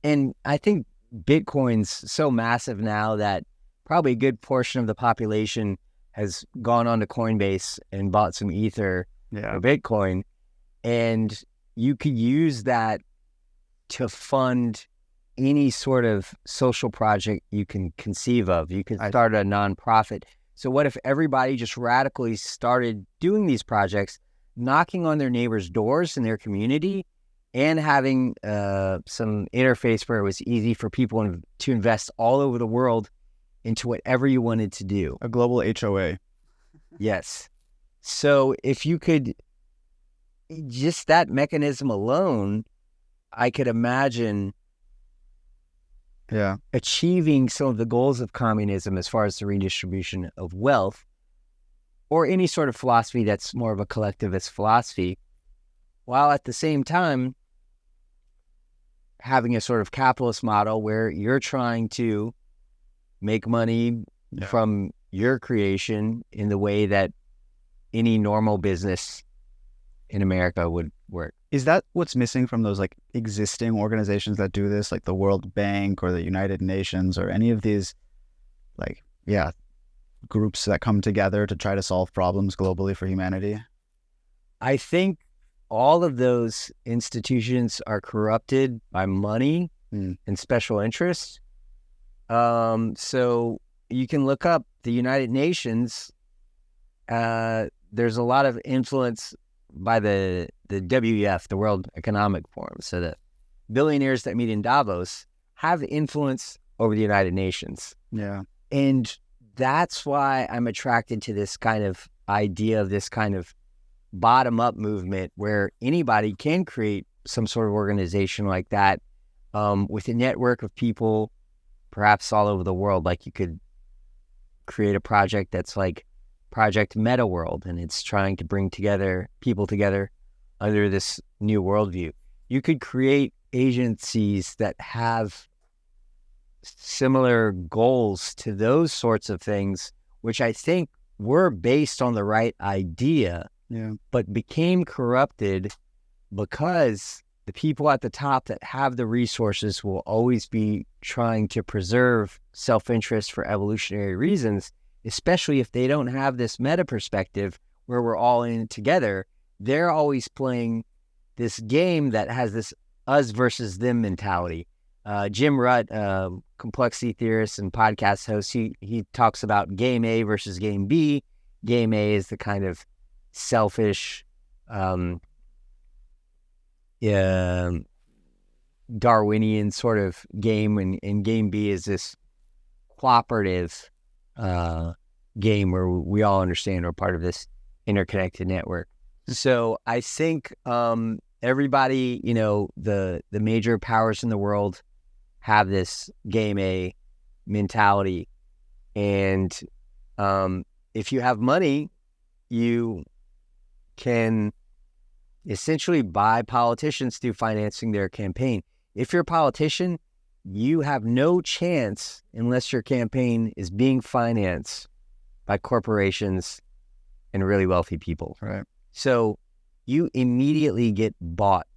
And I think Bitcoin's so massive now that probably a good portion of the population has gone onto Coinbase and bought some Ether for Bitcoin. And you could use that to fund any sort of social project you can conceive of. You could start a nonprofit. So what if everybody just radically started doing these projects, knocking on their neighbors' doors in their community, and having some interface where it was easy for people to invest all over the world into whatever you wanted to do. A global HOA. Yes. So if you could, just that mechanism alone, I could imagine achieving some of the goals of communism as far as the redistribution of wealth, or any sort of philosophy that's more of a collectivist philosophy, while at the same time having a sort of capitalist model where you're trying to make money from your creation in the way that any normal business in America would work. Is that what's missing from those like existing organizations that do this, like the World Bank or the United Nations or any of these like, groups that come together to try to solve problems globally for humanity? I think all of those institutions are corrupted by money and special interests. So you can look up the United Nations. There's a lot of influence by the WEF, the World Economic Forum. So the billionaires that meet in Davos have influence over the United Nations. Yeah. And that's why I'm attracted to this kind of idea of this kind of bottom-up movement where anybody can create some sort of organization like that with a network of people, perhaps all over the world. Like you could create a project that's like Project Metaworld, and it's trying to bring people together under this new worldview. You could create agencies that have similar goals to those sorts of things, which I think were based on the right idea, but became corrupted because the people at the top that have the resources will always be trying to preserve self-interest for evolutionary reasons, especially if they don't have this meta perspective where we're all in it together. They're always playing this game that has this us versus them mentality. Jim Rutt, complexity theorist and podcast host, he talks about game A versus game B. Game A is the kind of selfish, Darwinian sort of game, and game B is this cooperative game where we all understand we're part of this interconnected network. So I think everybody, the major powers in the world have this game A mentality. And if you have money, you can essentially buy politicians through financing their campaign. If you're a politician, you have no chance unless your campaign is being financed by corporations and really wealthy people. Right. So you immediately get bought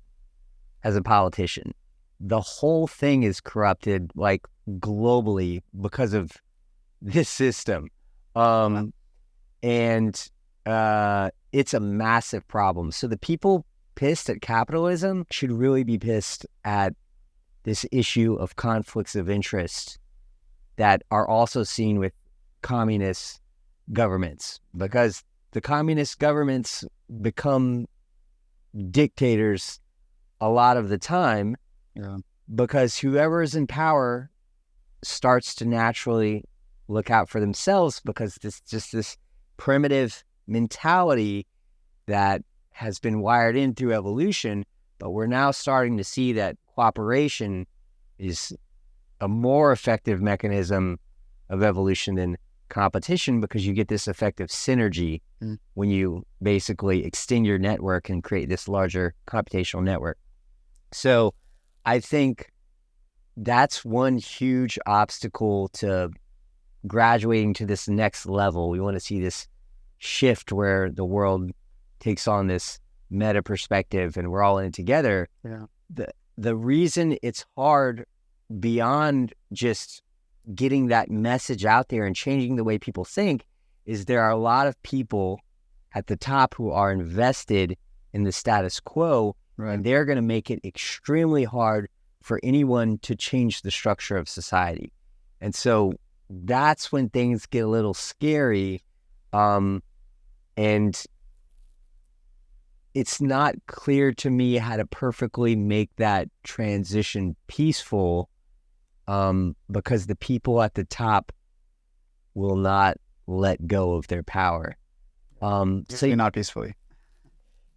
as a politician. The whole thing is corrupted, like globally, because of this system. And it's a massive problem. So the people pissed at capitalism should really be pissed at this issue of conflicts of interest that are also seen with communist governments, because the communist governments become dictators a lot of the time because whoever is in power starts to naturally look out for themselves, because this primitive mentality that has been wired in through evolution. But we're now starting to see that cooperation is a more effective mechanism of evolution than competition, because you get this effect of synergy when you basically extend your network and create this larger computational network. So I think that's one huge obstacle to graduating to this next level. We want to see this shift where the world takes on this meta perspective and we're all in it together. The reason it's hard beyond just getting that message out there and changing the way people think is there are a lot of people at the top who are invested in the status quo, and they're going to make it extremely hard for anyone to change the structure of society. And so that's when things get a little scary. And it's not clear to me how to perfectly make that transition peaceful, because the people at the top will not let go of their power. So not peacefully.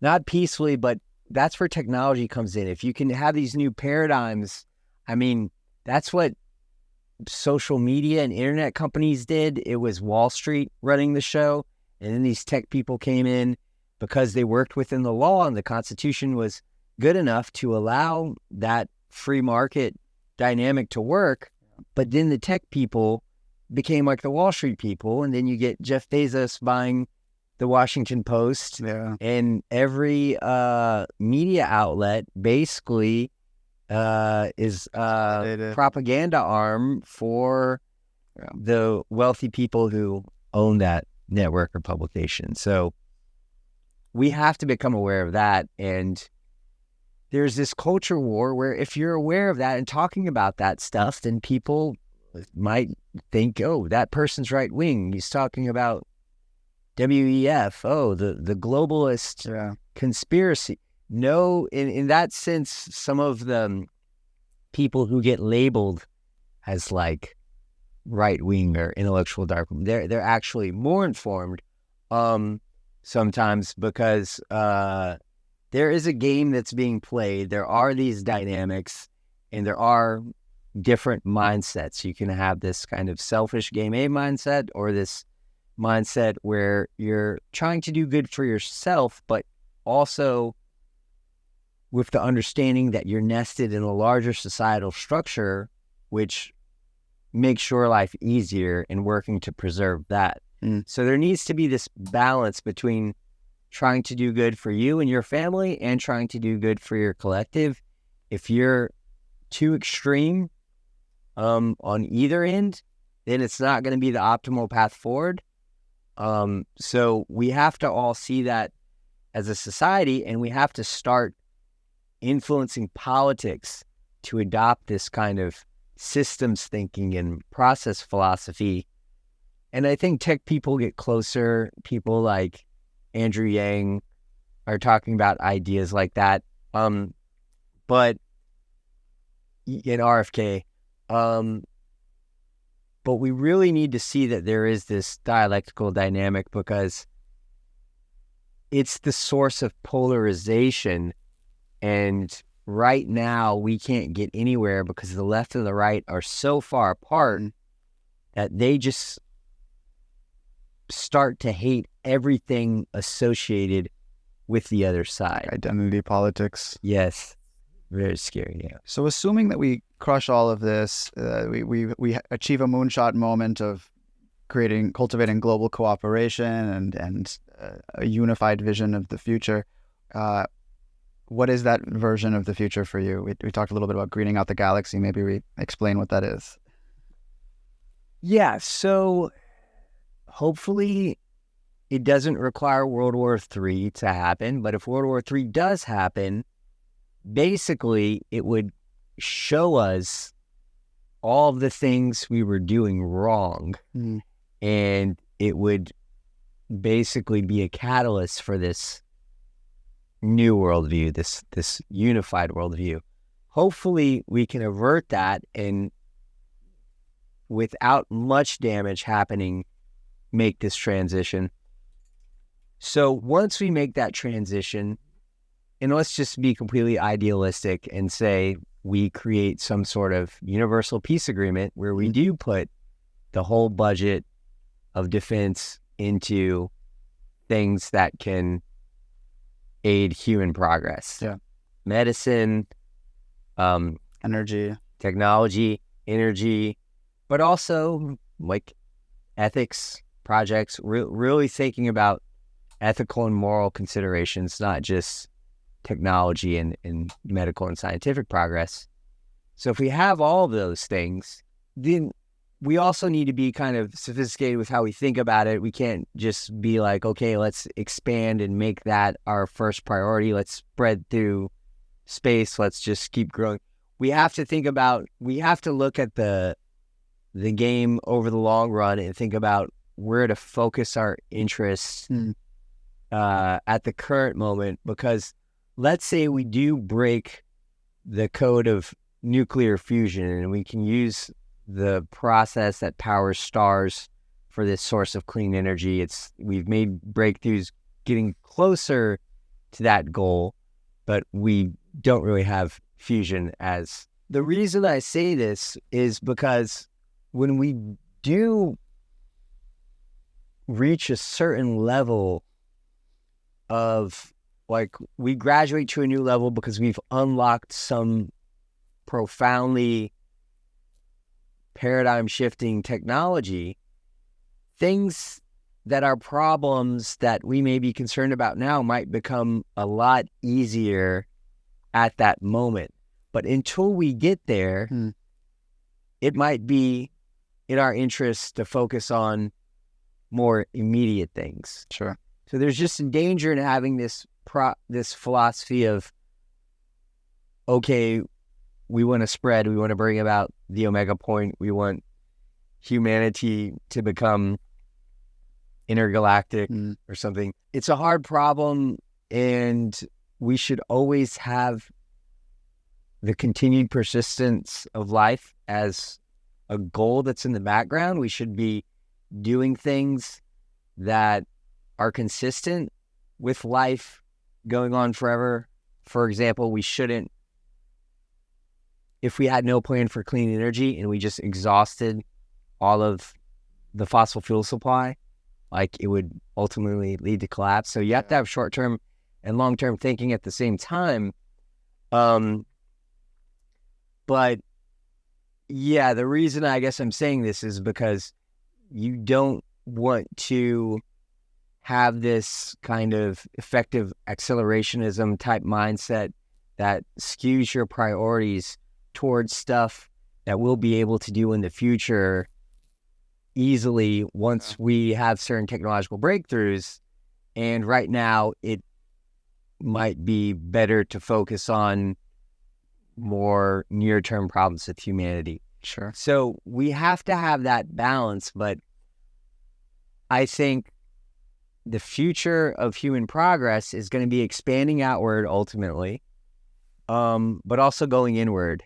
Not peacefully, but that's where technology comes in. If you can have these new paradigms, I mean, that's what social media and internet companies did. It was Wall Street running the show, and then these tech people came in because they worked within the law, and the Constitution was good enough to allow that free market dynamic to work. But then the tech people became like the Wall Street people, and then you get Jeff Bezos buying the Washington Post, and every media outlet basically is a propaganda arm for the wealthy people who own that network or publication. So we have to become aware of that. And there's this culture war where if you're aware of that and talking about that stuff, then people might think, oh, that person's right wing. He's talking about WEF, the globalist conspiracy. No, in that sense, some of the people who get labeled as like right wing or intellectual dark, they're actually more informed sometimes, because there is a game that's being played. There are these dynamics, and there are different mindsets. You can have this kind of selfish game A mindset, or this mindset where you're trying to do good for yourself, but also with the understanding that you're nested in a larger societal structure, which makes your life easier and working to preserve that. So there needs to be this balance between trying to do good for you and your family and trying to do good for your collective. If you're too extreme on either end, then it's not going to be the optimal path forward. So we have to all see that as a society, and we have to start influencing politics to adopt this kind of systems thinking and process philosophy. And I think tech people get closer. People like Andrew Yang are talking about ideas like that. But in RFK, but we really need to see that there is this dialectical dynamic, because it's the source of polarization. And right now we can't get anywhere because the left and the right are so far apart that they just start to hate everything associated with the other side. Identity politics. Yes. Very scary, yeah. So assuming that we crush all of this, we achieve a moonshot moment of cultivating global cooperation and a unified vision of the future, what is that version of the future for you? We talked a little bit about greening out the galaxy. Maybe we explain what that is. Yeah, so hopefully it doesn't require World War III to happen, but if World War III does happen, basically it would show us all of the things we were doing wrong, and it would basically be a catalyst for this new worldview, this unified worldview. Hopefully we can avert that, and without much damage happening, make this transition. So once we make that transition, and let's just be completely idealistic and say we create some sort of universal peace agreement where we do put the whole budget of defense into things that can aid human progress. Yeah. Medicine, energy, technology, energy, but also like ethics projects, really thinking about ethical and moral considerations, not just technology and medical and scientific progress. So if we have all of those things, then we also need to be kind of sophisticated with how we think about it. We can't just be like, okay, let's expand and make that our first priority. Let's spread through space. Let's just keep growing. We have to look at the game over the long run and think about where to focus our interests at the current moment, because let's say we do break the code of nuclear fusion and we can use the process that powers stars for this source of clean energy. We've made breakthroughs getting closer to that goal, but we don't really have fusion as... The reason I say this is because when we do reach a certain level of, like, we graduate to a new level because we've unlocked some profoundly paradigm shifting technology, things that are problems that we may be concerned about now might become a lot easier at that moment. But until we get there, it might be in our interest to focus on more immediate things. Sure. So there's just a danger in having this philosophy of, okay, we want to spread, we want to bring about the omega point, we want humanity to become intergalactic or something. It's a hard problem, and we should always have the continued persistence of life as a goal that's in the background. We should be doing things that are consistent with life going on forever. For example, we shouldn't, if we had no plan for clean energy and we just exhausted all of the fossil fuel supply, like, it would ultimately lead to collapse. So you have to have short-term and long-term thinking at the same time. But yeah, the reason I guess I'm saying this is because you don't want to have this kind of effective accelerationism type mindset that skews your priorities towards stuff that we'll be able to do in the future easily once we have certain technological breakthroughs. And right now, it might be better to focus on more near-term problems with humanity. Sure. So we have to have that balance, but I think the future of human progress is going to be expanding outward ultimately, but also going inward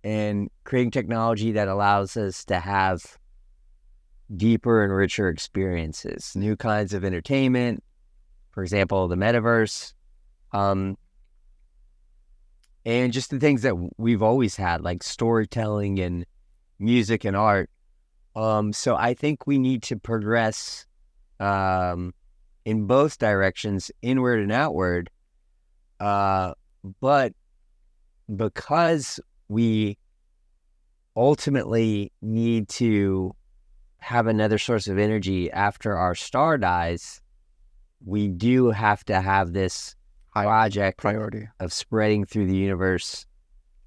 and creating technology that allows us to have deeper and richer experiences, new kinds of entertainment, for example, the metaverse, and just the things that we've always had, like storytelling and music and art. So I think we need to progress in both directions, inward and outward. But because we ultimately need to have another source of energy after our star dies, we do have to have this project priority of spreading through the universe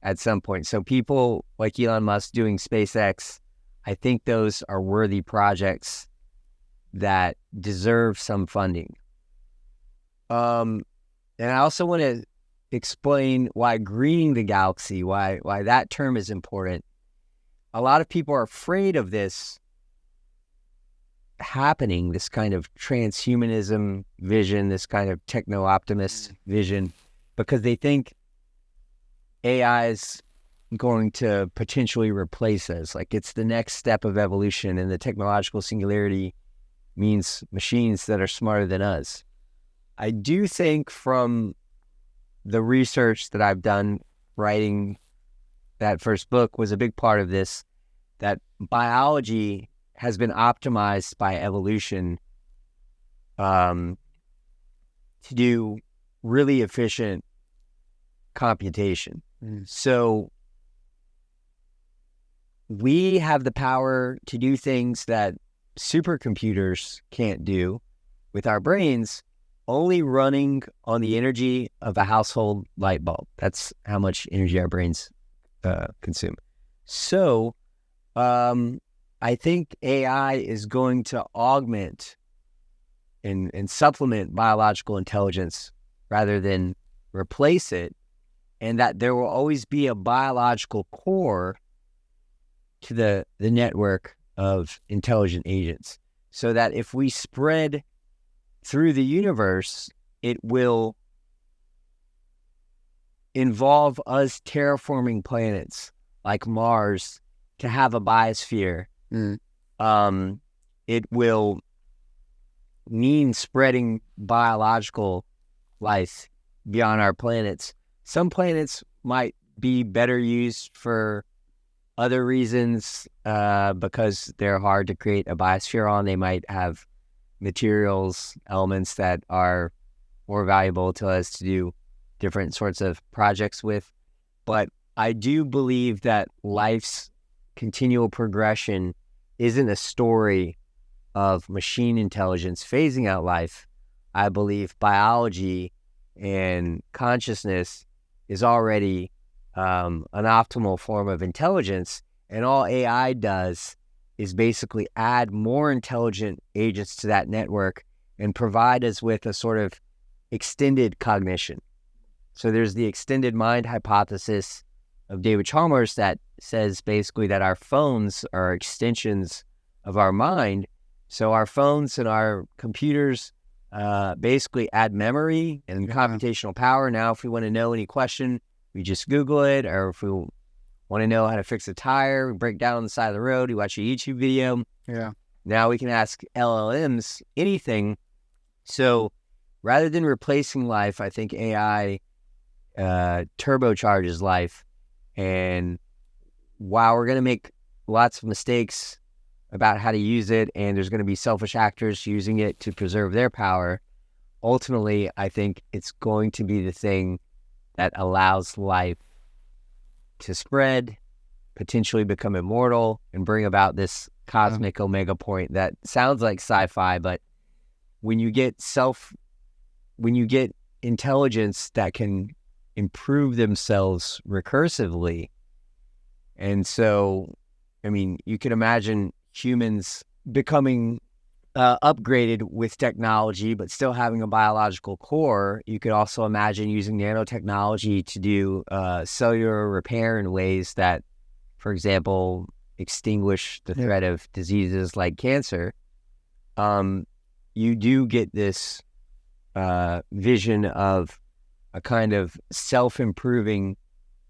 at some point. So people like Elon Musk doing SpaceX, I think those are worthy projects that deserve some funding. And I also want to explain why greening the galaxy, why that term is important. A lot of people are afraid of this happening, this kind of transhumanism vision, this kind of techno-optimist vision, because they think AI is going to potentially replace us. Like, it's the next step of evolution, and the technological singularity means machines that are smarter than us. I do think, from the research that I've done writing that first book, was a big part of this, that biology has been optimized by evolution to do really efficient computation. So we have the power to do things that supercomputers can't do with our brains, only running on the energy of a household light bulb. That's how much energy our brains consume. So I think AI is going to augment and supplement biological intelligence rather than replace it, and that there will always be a biological core to the network of intelligent agents, so that if we spread through the universe, it will involve us terraforming planets like Mars to have a biosphere. It will mean spreading biological life beyond our planets. Some planets might be better used for other reasons because they're hard to create a biosphere on. They might have materials, elements that are more valuable to us to do different sorts of projects with. But I do believe that life's continual progression isn't a story of machine intelligence phasing out life. I believe biology and consciousness is already an optimal form of intelligence, and all AI does is basically add more intelligent agents to that network and provide us with a sort of extended cognition. So there's the extended mind hypothesis of David Chalmers that says basically that our phones are extensions of our mind. So our phones and our computers basically add memory and computational power. Now, if we want to know any question, we just Google it, or if we want to know how to fix a tire, we break down on the side of the road, we watch a YouTube video. Yeah. Now we can ask LLMs anything. So rather than replacing life, I think AI turbocharges life. And while we're going to make lots of mistakes about how to use it, and there's going to be selfish actors using it to preserve their power, ultimately, I think it's going to be the thing that allows life to spread, potentially become immortal, and bring about this cosmic omega point that sounds like sci-fi, but when you get intelligence that can improve themselves recursively, and so, I mean, you can imagine humans becoming upgraded with technology, but still having a biological core. You could also imagine using nanotechnology to do cellular repair in ways that, for example, extinguish the threat of diseases like cancer. You do get this vision of a kind of self-improving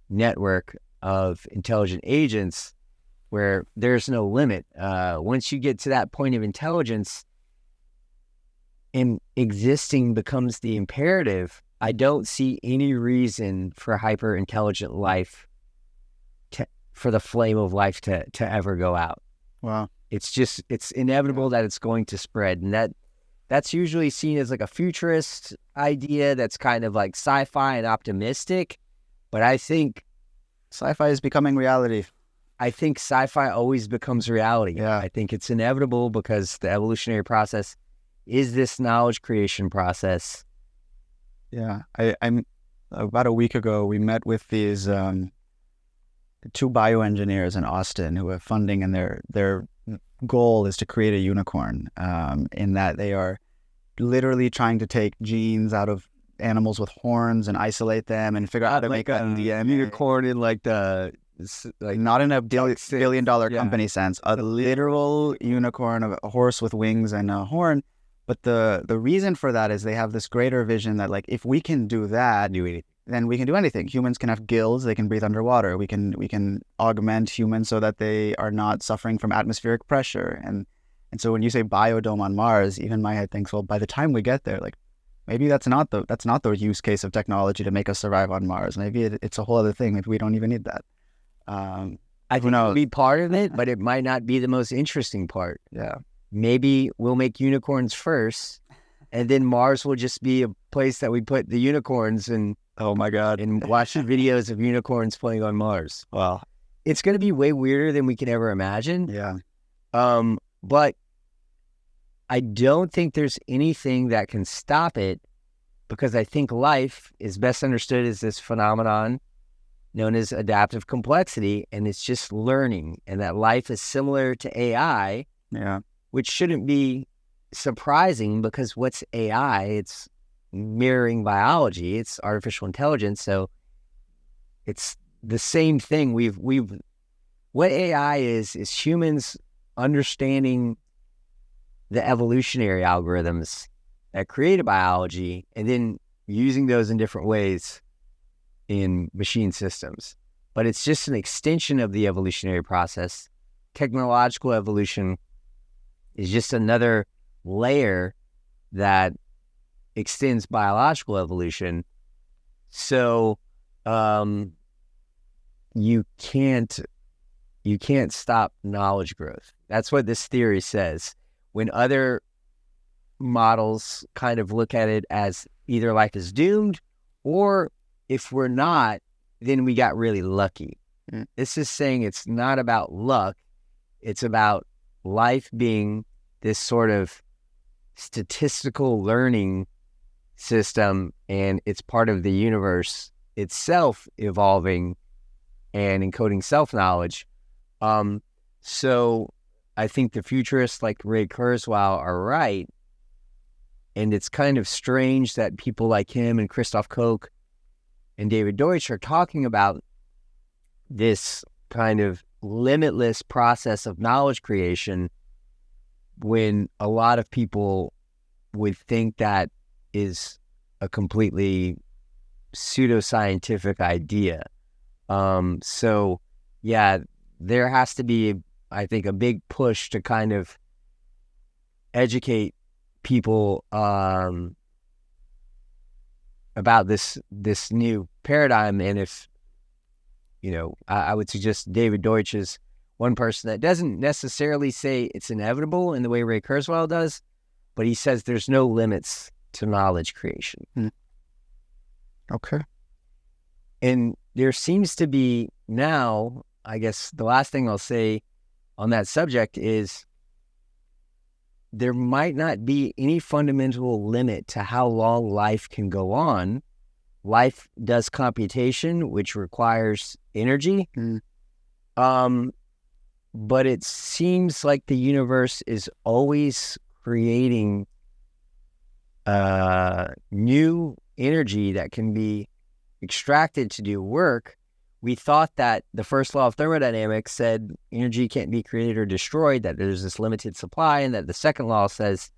network of intelligent agents where there's no limit. Once you get to that point of intelligence and existing becomes the imperative, I don't see any reason for hyper-intelligent life for the flame of life to ever go out. Wow. It's inevitable that it's going to spread. And that's usually seen as like a futurist idea that's kind of like sci-fi and optimistic. But I think sci-fi is becoming reality. I think sci-fi always becomes reality. Yeah. I think it's inevitable because the evolutionary process is this knowledge creation process. Yeah. I'm about a week ago, we met with these two bioengineers in Austin who have funding, and their goal is to create a unicorn, in that they are literally trying to take genes out of animals with horns and isolate them and figure out how to make a unicorn in like the... not in a billion-dollar company sense, a literal unicorn, of a horse with wings and a horn. But the reason for that is they have this greater vision that, like, if we can do that, then we can do anything. Humans can have gills; they can breathe underwater. We can augment humans so that they are not suffering from atmospheric pressure. And so when you say biodome on Mars, even my head thinks, well, by the time we get there, like, maybe that's not the use case of technology to make us survive on Mars. Maybe it's a whole other thing. Maybe we don't even need that. I think it'll be part of it, but it might not be the most interesting part. Yeah. Maybe we'll make unicorns first, and then Mars will just be a place that we put the unicorns and, oh my God, and watch videos of unicorns playing on Mars. Well, it's going to be way weirder than we can ever imagine. Yeah. But I don't think there's anything that can stop it, because I think life is best understood as this phenomenon known as adaptive complexity, and it's just learning, and that life is similar to AI, which shouldn't be surprising, because what's AI? It's mirroring biology, it's artificial intelligence, so it's the same thing. What AI is humans understanding the evolutionary algorithms that created biology and then using those in different ways in machine systems. But it's just an extension of the evolutionary process. Technological evolution is just another layer that extends biological evolution. So you can't stop knowledge growth. That's what this theory says. When other models kind of look at it as either life is doomed, or if we're not, then we got really lucky. This is saying it's not about luck. It's about life being this sort of statistical learning system, and it's part of the universe itself evolving and encoding self-knowledge. So I think the futurists like Ray Kurzweil are right. And it's kind of strange that people like him and Christoph Koch and David Deutsch are talking about this kind of limitless process of knowledge creation when a lot of people would think that is a completely pseudoscientific idea. So yeah, there has to be, I think, a big push to kind of educate people about this new paradigm. And if, I would suggest David Deutsch is one person that doesn't necessarily say it's inevitable in the way Ray Kurzweil does, but he says there's no limits to knowledge creation. Okay. And there seems to be now, I guess the last thing I'll say on that subject is there might not be any fundamental limit to how long life can go on. Life does computation, which requires energy. But it seems like the universe is always creating new energy that can be extracted to do work. We thought that the first law of thermodynamics said energy can't be created or destroyed, that there's this limited supply, and that the second law says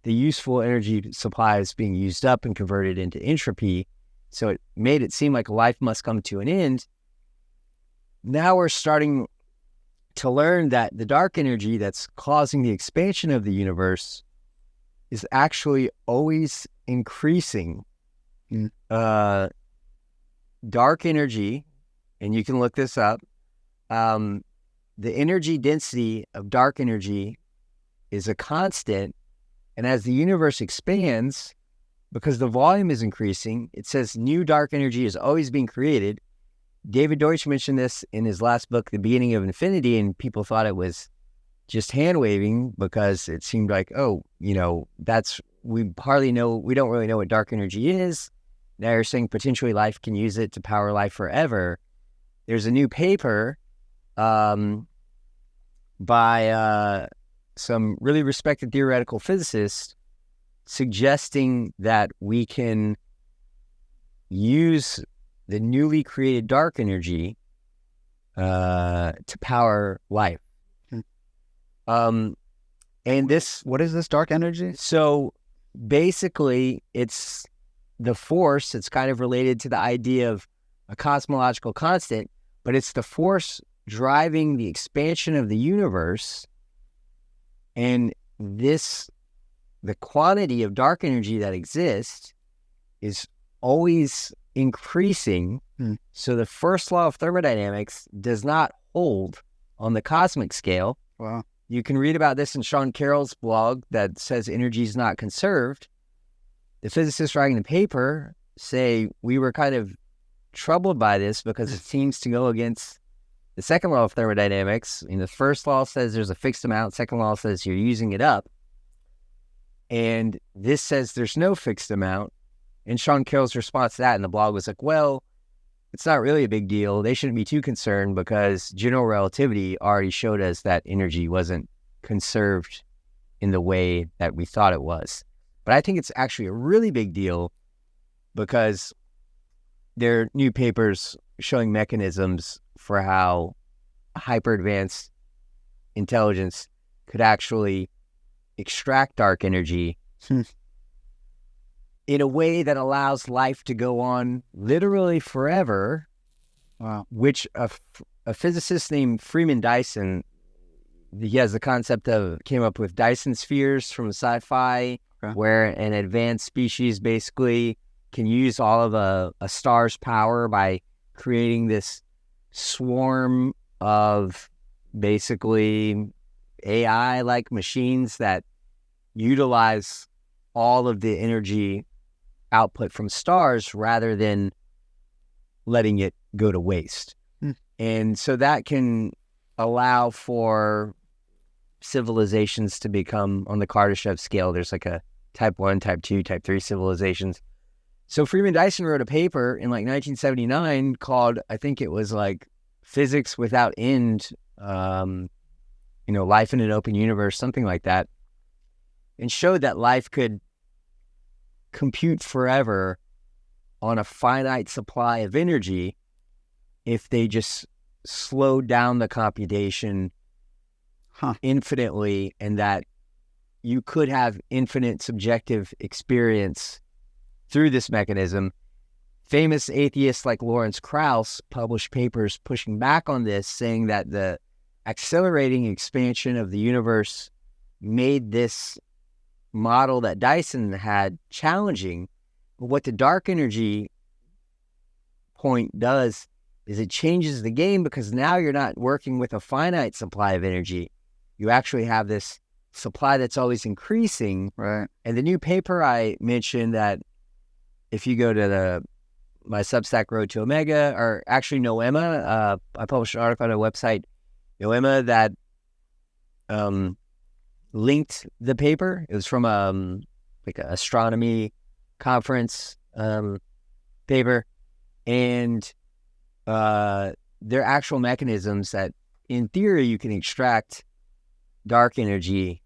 the useful energy supply is being used up and converted into entropy. So it made it seem like life must come to an end. Now we're starting to learn that the dark energy that's causing the expansion of the universe is actually always increasing. Dark energy, and you can look this up, the energy density of dark energy is a constant, and as the universe expands, because the volume is increasing, it says new dark energy is always being created. David Deutsch mentioned this in his last book, The Beginning of Infinity, and people thought it was just hand-waving because it seemed like, we don't really know what dark energy is. Now you're saying potentially life can use it to power life forever. There's a new paper by some really respected theoretical physicists suggesting that we can use the newly created dark energy to power life. And what is this dark energy? So basically, it's the force. It's kind of related to the idea of a cosmological constant, but it's the force driving the expansion of the universe. And the quantity of dark energy that exists is always increasing. So the first law of thermodynamics does not hold on the cosmic scale. Wow. You can read about this in Sean Carroll's blog that says energy is not conserved. The physicists writing the paper say we were kind of troubled by this because it seems to go against the second law of thermodynamics. And the first law says there's a fixed amount. Second law says you're using it up. And this says there's no fixed amount. And Sean Carroll's response to that in the blog was like, well, it's not really a big deal. They shouldn't be too concerned because general relativity already showed us that energy wasn't conserved in the way that we thought it was. But I think it's actually a really big deal because there are new papers showing mechanisms for how hyper-advanced intelligence could actually extract dark energy in a way that allows life to go on literally forever. Wow. Which a physicist named Freeman Dyson, he has the concept came up with Dyson spheres from sci-fi, where an advanced species basically can use all of a star's power by creating this swarm of basically AI-like machines that utilize all of the energy output from stars rather than letting it go to waste. And so that can allow for civilizations to become, on the Kardashev scale, there's like a type 1, type 2, type 3 civilizations. So Freeman Dyson wrote a paper in like 1979 called, I think it was like Physics Without End, Life in an Open Universe, something like that, and showed that life could compute forever on a finite supply of energy if they just slowed down the computation infinitely, and that you could have infinite subjective experience through this mechanism. Famous atheists like Lawrence Krauss published papers pushing back on this, saying that the accelerating expansion of the universe made this model that Dyson had challenging. But what the dark energy point does is it changes the game, because now you're not working with a finite supply of energy. You actually have this supply that's always increasing. Right. And the new paper I mentioned, that if you go to my Substack Road to Omega, or actually Noema, I published an article on a website, Noema, that linked the paper. It was from like an astronomy conference paper, and they're actual mechanisms that, in theory, you can extract dark energy,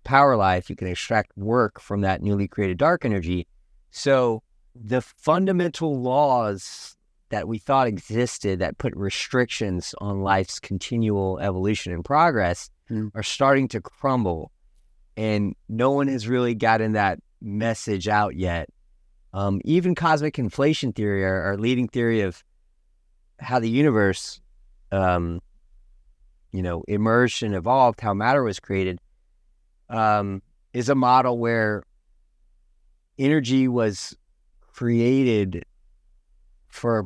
power life. You can extract work from that newly created dark energy. So the fundamental laws that we thought existed that put restrictions on life's continual evolution and progress are starting to crumble, and no one has really gotten that message out yet. Even cosmic inflation theory, our leading theory of how the universe emerged and evolved, how matter was created, is a model where energy was created for a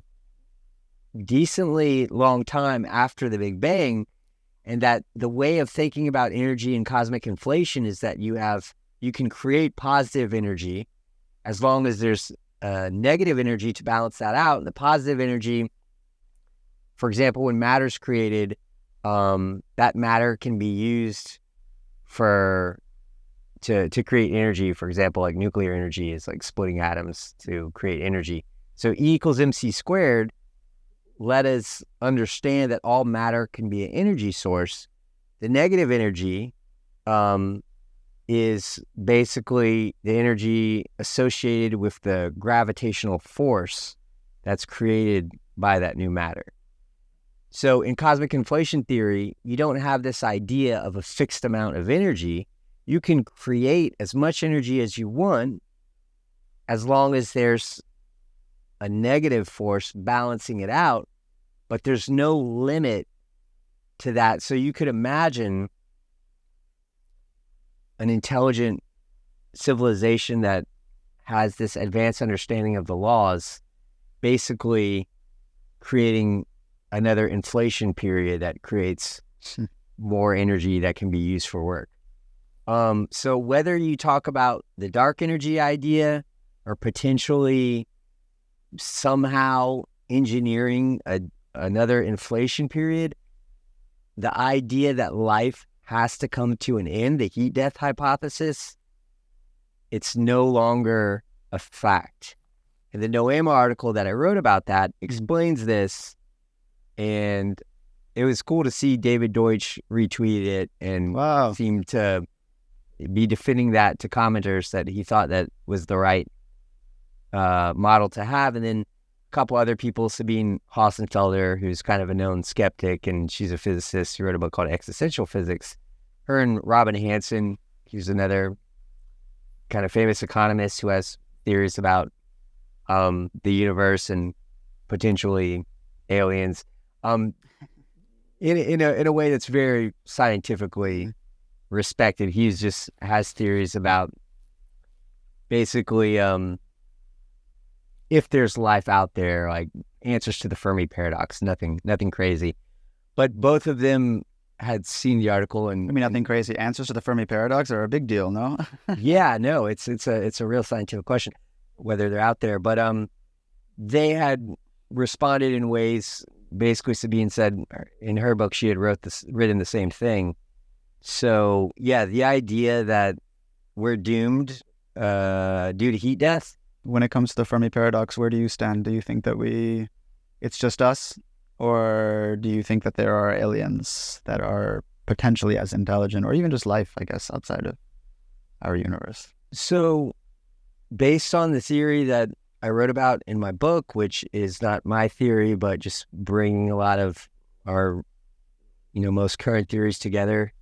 decently long time after the Big Bang, and that the way of thinking about energy and cosmic inflation is that you can create positive energy as long as there's negative energy to balance that out. And the positive energy, for example, when matter's created, that matter can be used to create energy. For example, like nuclear energy is like splitting atoms to create energy. So E equals mc squared let us understand that all matter can be an energy source. The negative energy is basically the energy associated with the gravitational force that's created by that new matter. So in cosmic inflation theory, you don't have this idea of a fixed amount of energy. You can create as much energy as you want as long as there's a negative force balancing it out, but there's no limit to that. So you could imagine an intelligent civilization that has this advanced understanding of the laws, basically creating another inflation period that creates more energy that can be used for work. So whether you talk about the dark energy idea or potentially somehow engineering another inflation period, the idea that life has to come to an end, the heat death hypothesis, it's no longer a fact. And the Noema article that I wrote about that explains this, and it was cool to see David Deutsch retweet it and seemed to be defending that to commenters, that he thought that was the right model to have. And then a couple other people, Sabine Hossenfelder, who's kind of a known skeptic, and she's a physicist who wrote a book called Existential Physics. Her and Robin Hanson, who's another kind of famous economist who has theories about the universe and potentially aliens, in a way that's very scientifically respected. He's just has theories about basically if there's life out there, like answers to the Fermi Paradox, nothing crazy. But both of them had seen the article, and I mean, nothing crazy. Answers to the Fermi Paradox are a big deal, no? Yeah, no, it's a real scientific question whether they're out there. But they had responded in ways basically Sabine said in her book she had written the same thing. So yeah, the idea that we're doomed due to heat death. When it comes to the Fermi Paradox, where do you stand? Do you think that it's just us? Or do you think that there are aliens that are potentially as intelligent, or even just life, I guess, outside of our universe? So based on the theory that I wrote about in my book, which is not my theory, but just bringing a lot of our, most current theories together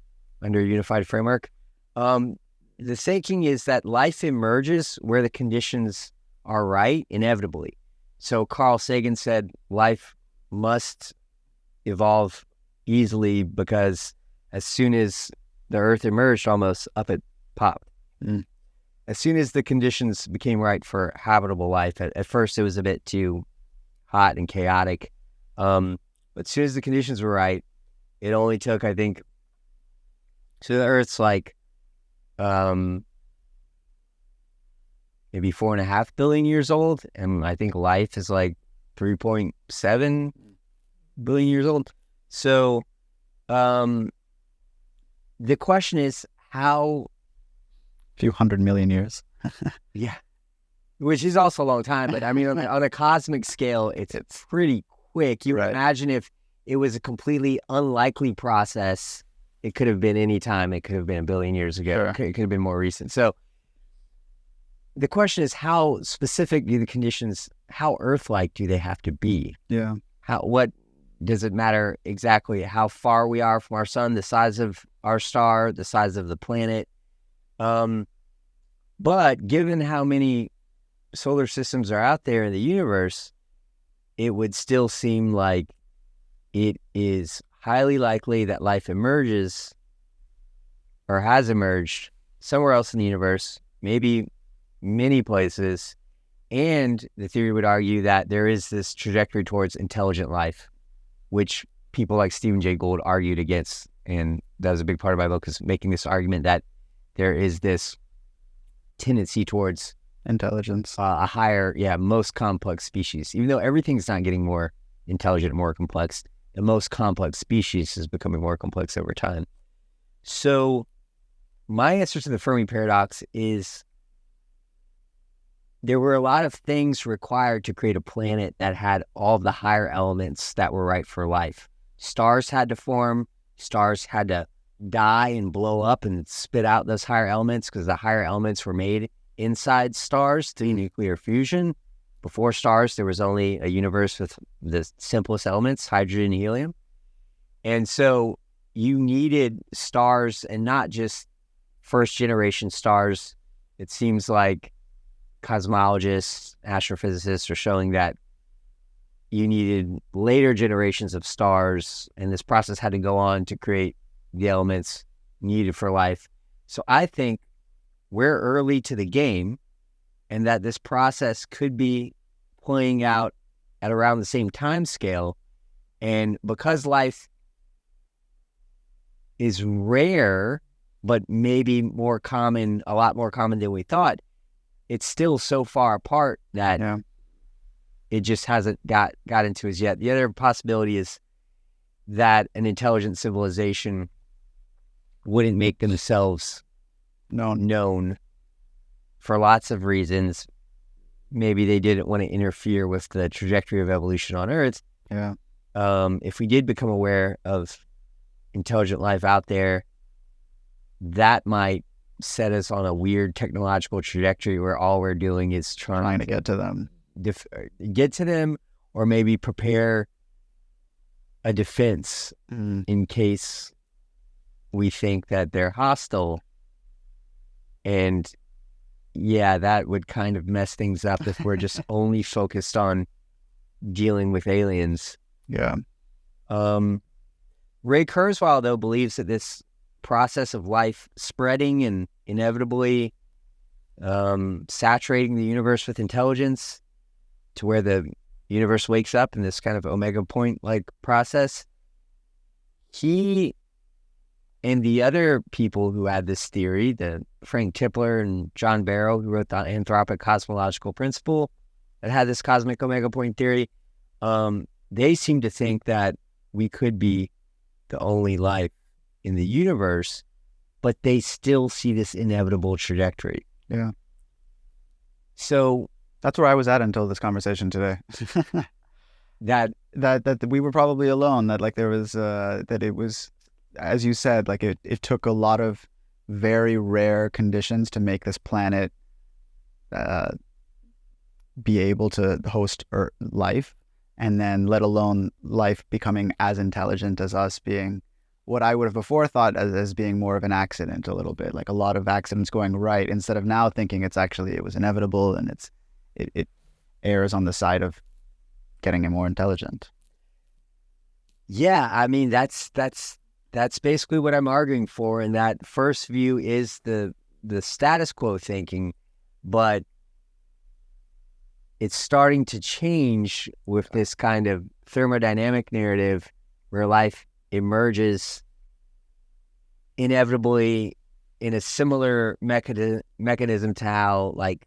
under a unified framework, the thinking is that life emerges where the conditions are right, inevitably. So Carl Sagan said life must evolve easily because as soon as the Earth emerged, almost up it popped. As soon as the conditions became right for habitable life, at first it was a bit too hot and chaotic. But as soon as the conditions were right, it only took, I think, so the Earth's like maybe 4.5 billion years old, and I think life is like 3.7 billion years old. So the question is how... A few 100 million years. Yeah, which is also a long time, but I mean, on a cosmic scale, it's pretty quick. You right. Imagine if it was a completely unlikely process. It could have been any time. It could have been a billion years ago. Sure. It could have been more recent. So the question is, how specific do the conditions, how Earth-like do they have to be? Yeah. What does it matter exactly how far we are from our sun, the size of our star, the size of the planet? But given how many solar systems are out there in the universe, it would still seem like it is highly likely that life emerges or has emerged somewhere else in the universe, maybe many places. And the theory would argue that there is this trajectory towards intelligent life, which people like Stephen Jay Gould argued against. And that was a big part of my book, is making this argument that there is this tendency towards intelligence, a higher, most complex species. Even though everything's not getting more intelligent, more complex, the most complex species is becoming more complex over time. So my answer to the Fermi Paradox is there were a lot of things required to create a planet that had all of the higher elements that were right for life. Stars had to form, stars had to die and blow up and spit out those higher elements, because the higher elements were made inside stars through nuclear fusion. Before stars, there was only a universe with the simplest elements, hydrogen and helium. And so you needed stars, and not just first generation stars. It seems like cosmologists, astrophysicists are showing that you needed later generations of stars, and this process had to go on to create the elements needed for life. So I think we're early to the game, and that this process could be playing out at around the same time scale. And because life is rare, but maybe more common, a lot more common than we thought, it's still so far apart that it just hasn't got into us yet. The other possibility is that an intelligent civilization wouldn't make themselves known for lots of reasons. Maybe they didn't want to interfere with the trajectory of evolution on Earth. Yeah. If we did become aware of intelligent life out there, that might set us on a weird technological trajectory where all we're doing is trying to get to them. Get to them, or maybe prepare a defense in case we think that they're hostile. And that would kind of mess things up if we're just only focused on dealing with aliens. Yeah. Ray Kurzweil, though, believes that this process of life spreading and inevitably saturating the universe with intelligence to where the universe wakes up in this kind of omega point-like process, he and the other people who had this theory, the Frank Tipler and John Barrow, who wrote the Anthropic Cosmological Principle that had this cosmic omega point theory, they seem to think that we could be the only life in the universe, but they still see this inevitable trajectory. Yeah. So that's where I was at until this conversation today. that we were probably alone, that like there was that it was, as you said, like it took a lot of very rare conditions to make this planet be able to host life, and then let alone life becoming as intelligent as us, being what I would have before thought as being more of an accident, a little bit, like a lot of accidents going right, instead of now thinking it was inevitable, and it errs on the side of getting more intelligent. Yeah, I mean that's basically what I'm arguing for, and that first view is the status quo thinking, but it's starting to change with this kind of thermodynamic narrative where life emerges inevitably in a similar mechanism to how like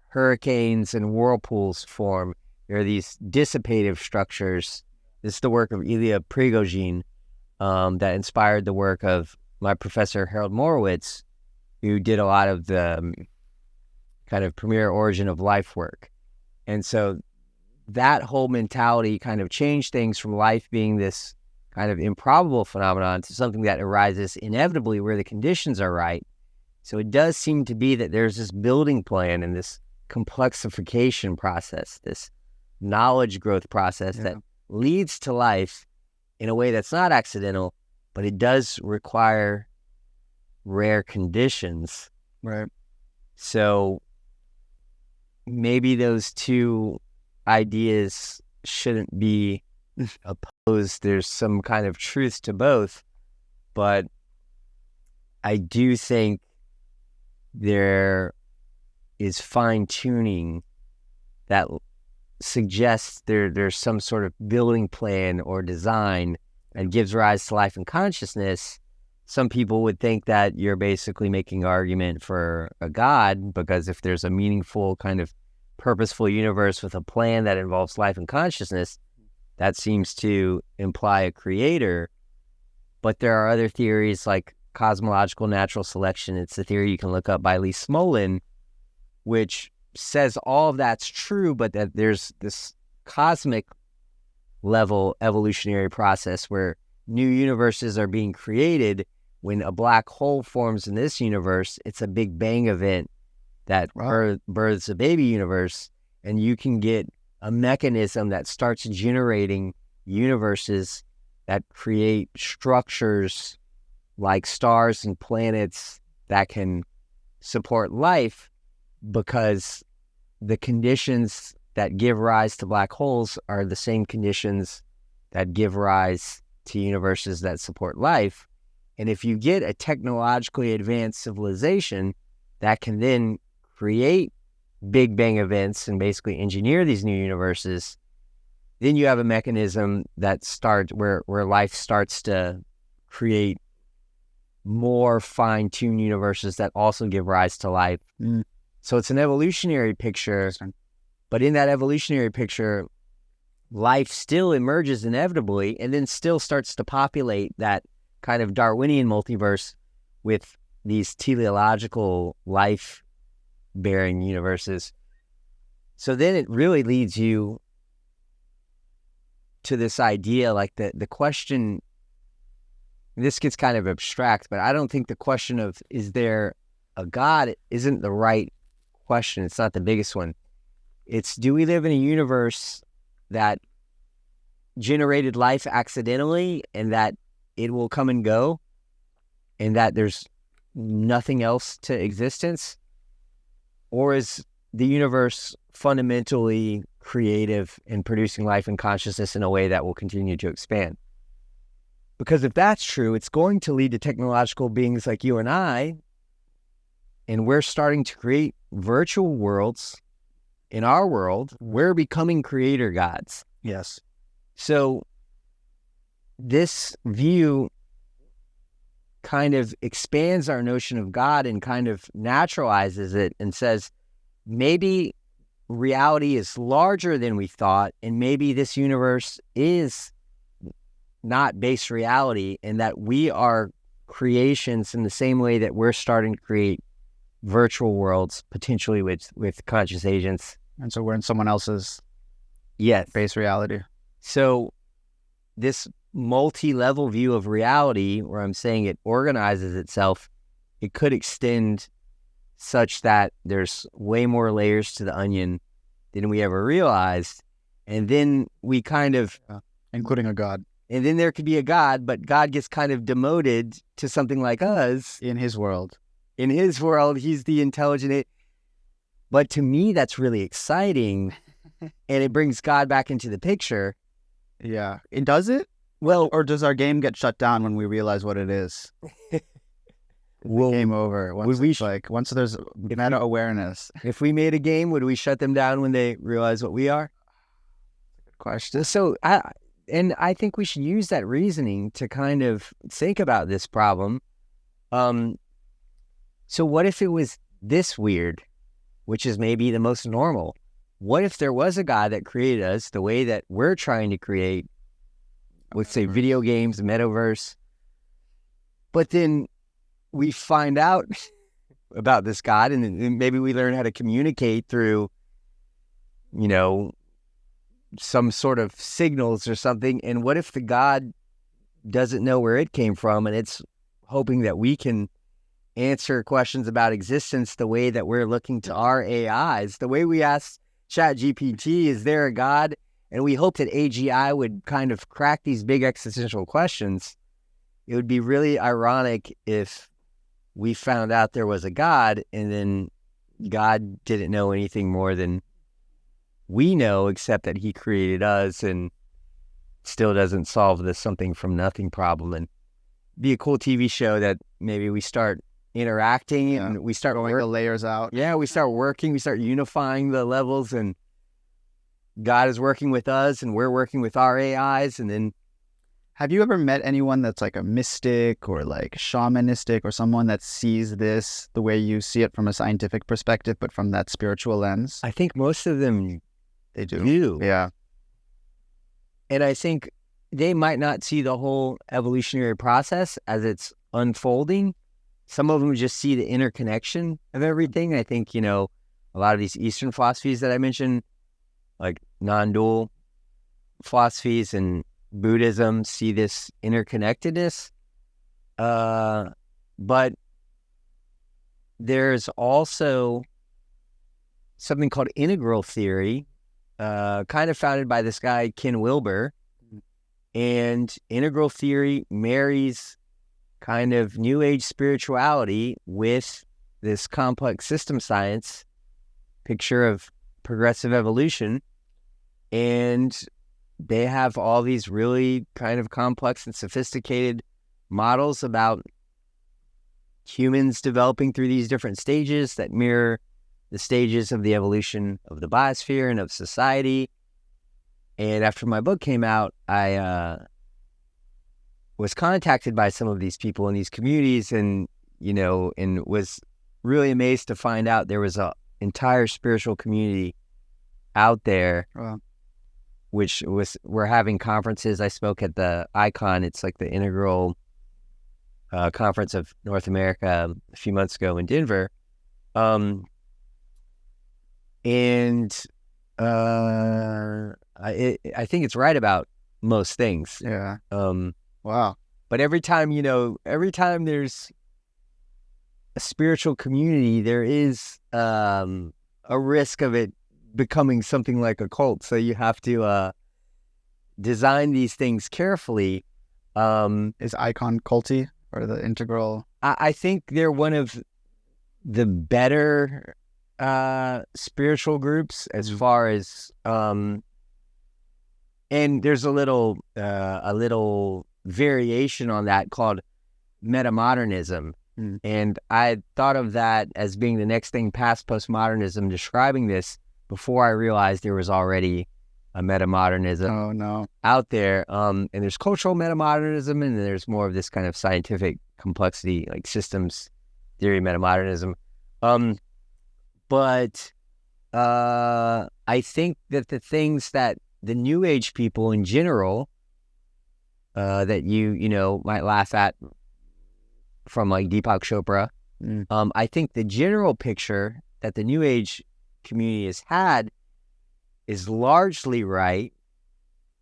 hurricanes and whirlpools form. There are these dissipative structures. This is the work of Ilya Prigogine that inspired the work of my professor Harold Morowitz, who did a lot of the kind of premier origin of life work. And so that whole mentality kind of changed things from life being this kind of improbable phenomenon to something that arises inevitably where the conditions are right. So it does seem to be that there's this building plan and this complexification process, this knowledge growth process that leads to life in a way that's not accidental, but it does require rare conditions. Right. So maybe those two ideas shouldn't be opposed. There's some kind of truth to both, but I do think there is fine-tuning that suggests there's some sort of building plan or design that gives rise to life and consciousness. Some people would think that you're basically making an argument for a God, because if there's a meaningful kind of purposeful universe with a plan that involves life and consciousness, that seems to imply a creator. But there are other theories like cosmological natural selection. It's a theory you can look up by Lee Smolin, which says all of that's true, but that there's this cosmic level evolutionary process where new universes are being created. When a black hole forms in this universe, it's a Big Bang event that births a baby universe, and you can get a mechanism that starts generating universes that create structures like stars and planets that can support life, because the conditions that give rise to black holes are the same conditions that give rise to universes that support life. And if you get a technologically advanced civilization that can then create Big Bang events and basically engineer these new universes, then you have a mechanism that starts where life starts to create more fine-tuned universes that also give rise to life. So it's an evolutionary picture, but in that evolutionary picture, life still emerges inevitably and then still starts to populate that kind of Darwinian multiverse with these teleological life-bearing universes. So then it really leads you to this idea, like the question, this gets kind of abstract, but I don't think the question of is there a God isn't the right question. It's not the biggest one. It's, do we live in a universe that generated life accidentally and that it will come and go and that there's nothing else to existence? Or is the universe fundamentally creative and producing life and consciousness in a way that will continue to expand? Because if that's true, it's going to lead to technological beings like you and I, and we're starting to create virtual worlds in our world. We're becoming creator gods. Yes. So this view kind of expands our notion of God and kind of naturalizes it and says, maybe reality is larger than we thought, and maybe this universe is not base reality, and that we are creations in the same way that we're starting to create virtual worlds, potentially with conscious agents. And so we're in someone else's Yes. base reality. So this multi-level view of reality, where I'm saying it organizes itself, it could extend such that there's way more layers to the onion than we ever realized. And then we kind of... including a god. And then there could be a God, but God gets kind of demoted to something like us. In his world. In his world, he's the intelligent. But to me, that's really exciting. And it brings God back into the picture. Yeah. It does it? Well, Or does our game get shut down when we realize what it is? well, Game over. Once, we it's like, once there's meta-awareness. if we made a game, would we shut them down when they realize what we are? Good question. So I think we should use that reasoning to kind of think about this problem. So what if it was this weird, which is maybe the most normal? What if there was a God that created us the way that we're trying to create, let's say, video games, metaverse, but then we find out about this God, and then maybe we learn how to communicate through, some sort of signals or something. And what if the God doesn't know where it came from, and it's hoping that we can answer questions about existence the way that we're looking to our AIs, the way we ask ChatGPT, is there a God? And we hope that AGI would kind of crack these big existential questions. It would be really ironic if we found out there was a God, and then God didn't know anything more than we know, except that he created us and still doesn't solve this something from nothing problem. And be a cool TV show that maybe we start interacting and we start going the layers out. Yeah, we start working, we start unifying the levels, and God is working with us and we're working with our AIs. And then, have you ever met anyone that's like a mystic or like shamanistic, or someone that sees this the way you see it from a scientific perspective, but from that spiritual lens? I think most of them They do. Yeah. And I think they might not see the whole evolutionary process as it's unfolding. Some of them just see the interconnection of everything. I think, a lot of these Eastern philosophies that I mentioned, like non-dual philosophies and Buddhism, see this interconnectedness. But there's also something called integral theory, kind of founded by this guy, Ken Wilber. And integral theory marries kind of New Age spirituality with this complex system science picture of progressive evolution. And they have all these really kind of complex and sophisticated models about humans developing through these different stages that mirror the stages of the evolution of the biosphere and of society. And after my book came out, I was contacted by some of these people in these communities, and was really amazed to find out there was an entire spiritual community out there. Wow. We're having conferences. I spoke at the ICON. It's like the Integral Conference of North America a few months ago in Denver. I think it's right about most things. Yeah. Wow. But every time there's a spiritual community, there is a risk of it becoming something like a cult. So you have to design these things carefully. Is Icon culty, or the Integral? I think they're one of the better spiritual groups as far as and there's a little variation on that called metamodernism. And I thought of that as being the next thing past postmodernism, describing this, before I realized there was already a metamodernism out there. And there's cultural metamodernism, and then there's more of this kind of scientific complexity, like systems theory metamodernism. But I think that the things that the New Age people in general, that you know might laugh at from like Deepak Chopra, I think the general picture that the New Age community has had is largely right,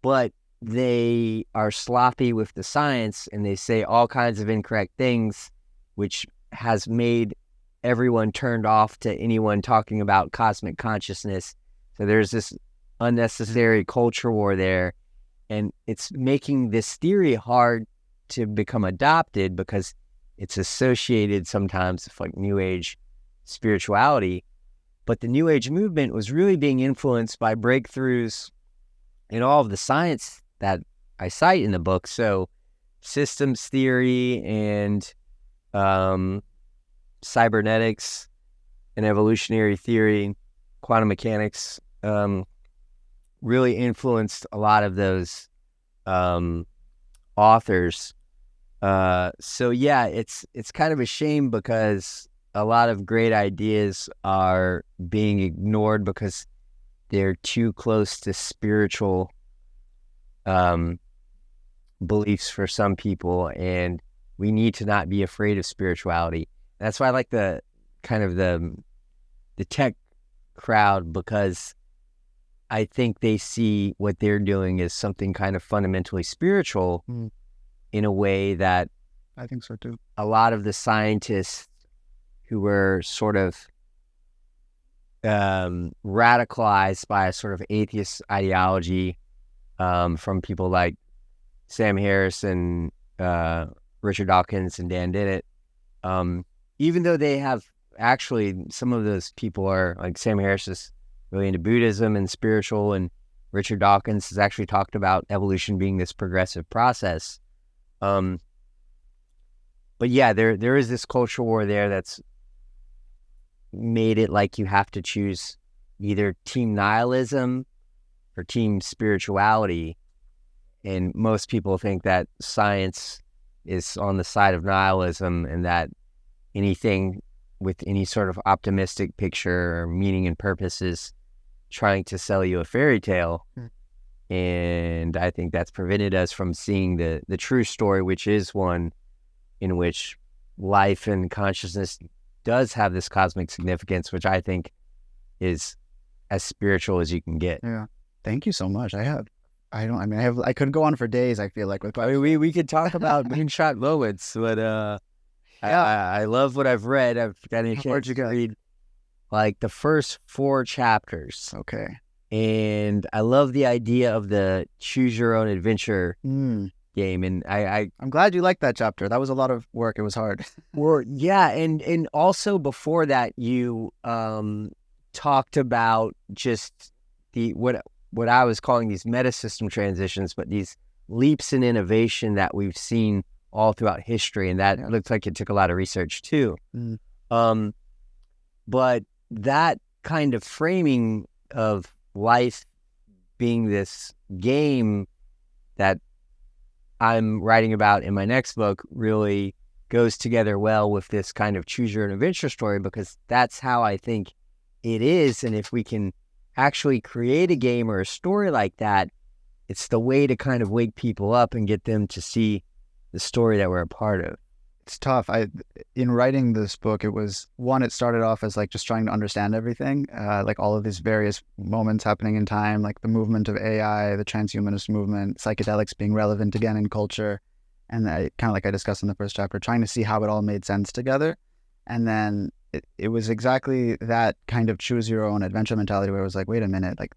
but they are sloppy with the science and they say all kinds of incorrect things, which has made everyone turned off to anyone talking about cosmic consciousness. So there's this unnecessary culture war there, and it's making this theory hard to become adopted because it's associated sometimes with like New Age spirituality. But the New Age movement was really being influenced by breakthroughs in all of the science that I cite in the book. So systems theory and cybernetics and evolutionary theory, quantum mechanics, really influenced a lot of those authors. So yeah, it's kind of a shame because a lot of great ideas are being ignored because they're too close to spiritual beliefs for some people, and we need to not be afraid of spirituality. That's why I like the kind of the tech crowd, because I think they see what they're doing as something kind of fundamentally spiritual in a way that I think so too. A lot of the scientists who were sort of radicalized by a sort of atheist ideology from people like Sam Harris and Richard Dawkins and Dan Dennett, even though they have actually, some of those people are, like Sam Harris is really into Buddhism and spiritual, and Richard Dawkins has actually talked about evolution being this progressive process. But yeah, there is this cultural war there that's made it like you have to choose either team nihilism or team spirituality. And most people think that science is on the side of nihilism, and that anything with any sort of optimistic picture or meaning and purpose is trying to sell you a fairy tale. And I think that's prevented us from seeing the true story, which is one in which life and consciousness does have this cosmic significance, which I think is as spiritual as you can get. Yeah. Thank you so much. I could go on for days, I feel like. We could talk about moonshot moments, but I love what I've read. I've got a chance to read like the first 4 chapters. Okay. And I love the idea of the choose your own adventure game. And I'm glad you liked that chapter. That was a lot of work. It was hard. Yeah. And also before that, you talked about just what I was calling these meta-system transitions, but these leaps in innovation that we've seen all throughout history. And that looks like it took a lot of research too. But that kind of framing of life being this game that I'm writing about in my next book really goes together well with this kind of choose your own adventure story, because that's how I think it is. And if we can actually create a game or a story like that, it's the way to kind of wake people up and get them to see the story that we're a part of. It's tough. In writing this book, it started off as like just trying to understand everything, like all of these various moments happening in time, like the movement of AI, the transhumanist movement, psychedelics being relevant again in culture. And kind of like I discussed in the first chapter, trying to see how it all made sense together. And then it was exactly that kind of choose your own adventure mentality where it was like, wait a minute, like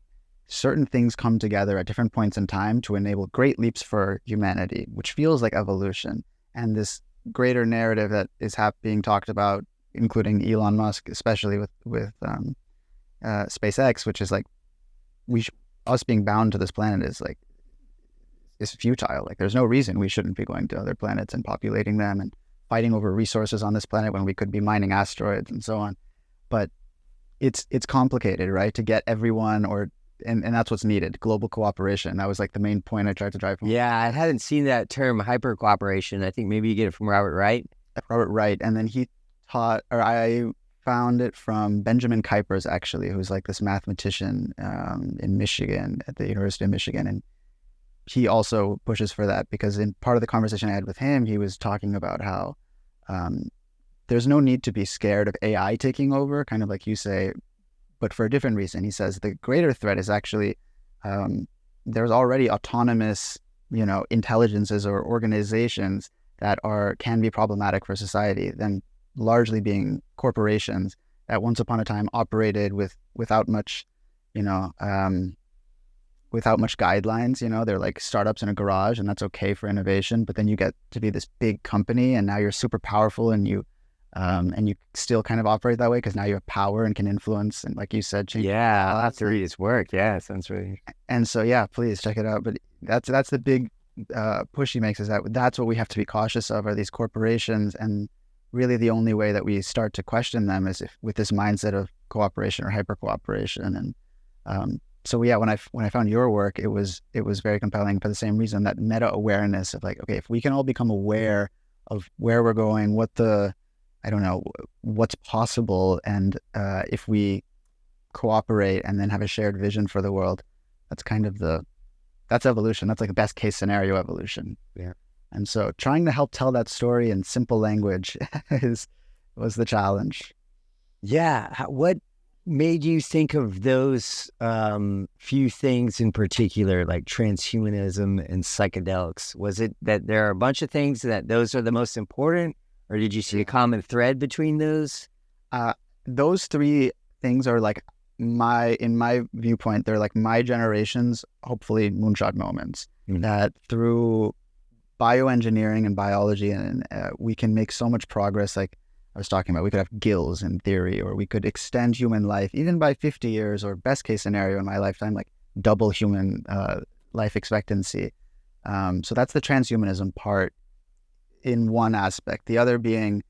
certain things come together at different points in time to enable great leaps for humanity, which feels like evolution. And this greater narrative that is being talked about, including Elon Musk, especially with SpaceX, which is like us being bound to this planet is futile. Like there's no reason we shouldn't be going to other planets and populating them and fighting over resources on this planet when we could be mining asteroids and so on. But it's complicated, right? To get everyone and that's what's needed. Global cooperation. That was like the main point I tried to drive home. Yeah, I hadn't seen that term, hyper-cooperation. I think maybe you get it from Robert Wright. Robert Wright. And then he taught, or I found it from Benjamin Kuipers, actually, who's like this mathematician in Michigan, at the University of Michigan. And he also pushes for that, because in part of the conversation I had with him, he was talking about how there's no need to be scared of AI taking over, kind of like you say, but for a different reason. He says the greater threat is actually there's already autonomous, intelligences or organizations that can be problematic for society, then largely being corporations that once upon a time operated without much guidelines. They're like startups in a garage, and that's okay for innovation. But then you get to be this big company, and now you're super powerful, and you still kind of operate that way because now you have power and can influence, and like you said, change. Yeah, I'll have to read his work. Yeah, sounds really. And so, yeah, please check it out. But that's the big push he makes, is that's what we have to be cautious of, are these corporations. And really the only way that we start to question them is with this mindset of cooperation or hyper-cooperation. And so yeah, when I found your work, it was very compelling for the same reason, that meta-awareness of like, okay, if we can all become aware of where we're going, what's possible, and if we cooperate and then have a shared vision for the world, that's evolution. That's like a best case scenario evolution. Yeah. And so trying to help tell that story in simple language was the challenge. Yeah. What made you think of those few things in particular, like transhumanism and psychedelics? Was it that there are a bunch of things that those are the most important, or did you see a common thread between those? Those three things are like in my viewpoint, they're like my generation's, hopefully, moonshot moments. That through bioengineering and biology, and we can make so much progress. Like I was talking about, we could have gills in theory, or we could extend human life even by 50 years, or best case scenario in my lifetime, like double human life expectancy. So that's the transhumanism part in one aspect. The other being,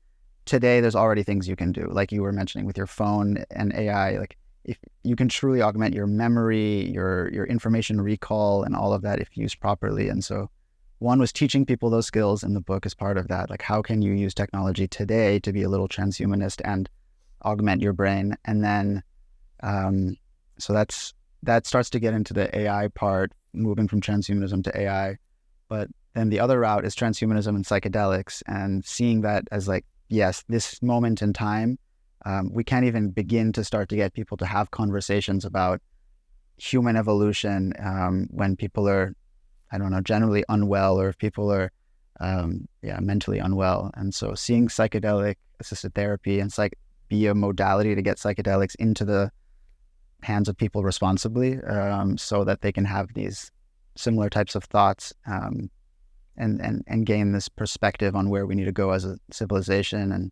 today there's already things you can do, like you were mentioning with your phone and AI. Like if you can truly augment your memory, your information recall, and all of that if used properly. And so one was teaching people those skills in the book as part of that. Like, how can you use technology today to be a little transhumanist and augment your brain? And then, so that starts to get into the AI part, moving from transhumanism to AI. But then the other route is transhumanism and psychedelics, and seeing that as like, yes, this moment in time, we can't even begin to start to get people to have conversations about human evolution when people are, generally unwell, or if people are, mentally unwell. And so seeing psychedelic assisted therapy and be a modality to get psychedelics into the hands of people responsibly, so that they can have these similar types of thoughts, and gain this perspective on where we need to go as a civilization. And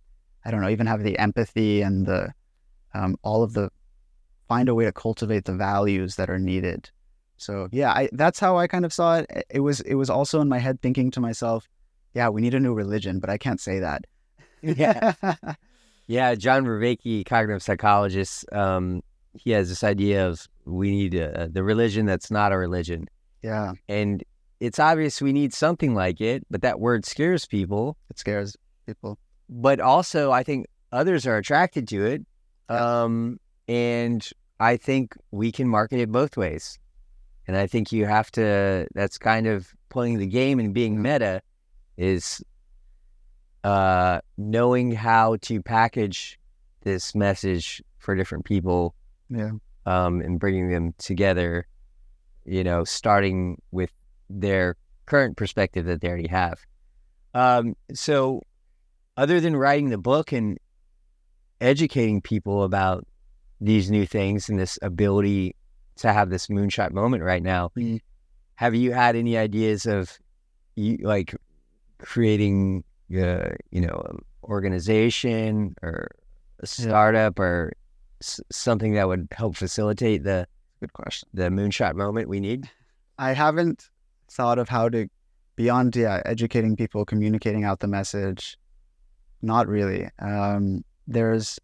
even have the empathy and the find a way to cultivate the values that are needed. So yeah, that's how I kind of saw it. It was also in my head thinking to myself, yeah, we need a new religion, but I can't say that. Yeah. Yeah. John Vervaeke, cognitive psychologist, he has this idea of we need the religion that's not a religion. Yeah. And it's obvious we need something like it, but that word scares people. It scares people. But also, I think others are attracted to it. Yes. And I think we can market it both ways. And I think you have to, that's kind of playing the game and being meta, is knowing how to package this message for different people. Yeah. And bringing them together, starting with their current perspective that they already have. So other than writing the book and educating people about these new things and this ability to have this moonshot moment right now, have you had any ideas of creating organization or a startup or something that would help facilitate the good question, the moonshot moment we need? I haven't thought of how to, beyond educating people, communicating out the message. Not really. There's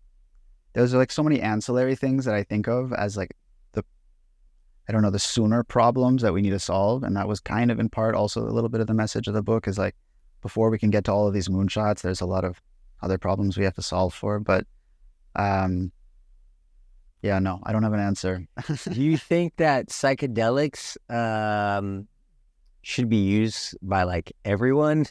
like so many ancillary things that I think of as like the sooner problems that we need to solve. And that was kind of in part also a little bit of the message of the book, is like, before we can get to all of these moonshots, there's a lot of other problems we have to solve for. But Yeah, no, I don't have an answer. Do you think that psychedelics should be used by like everyone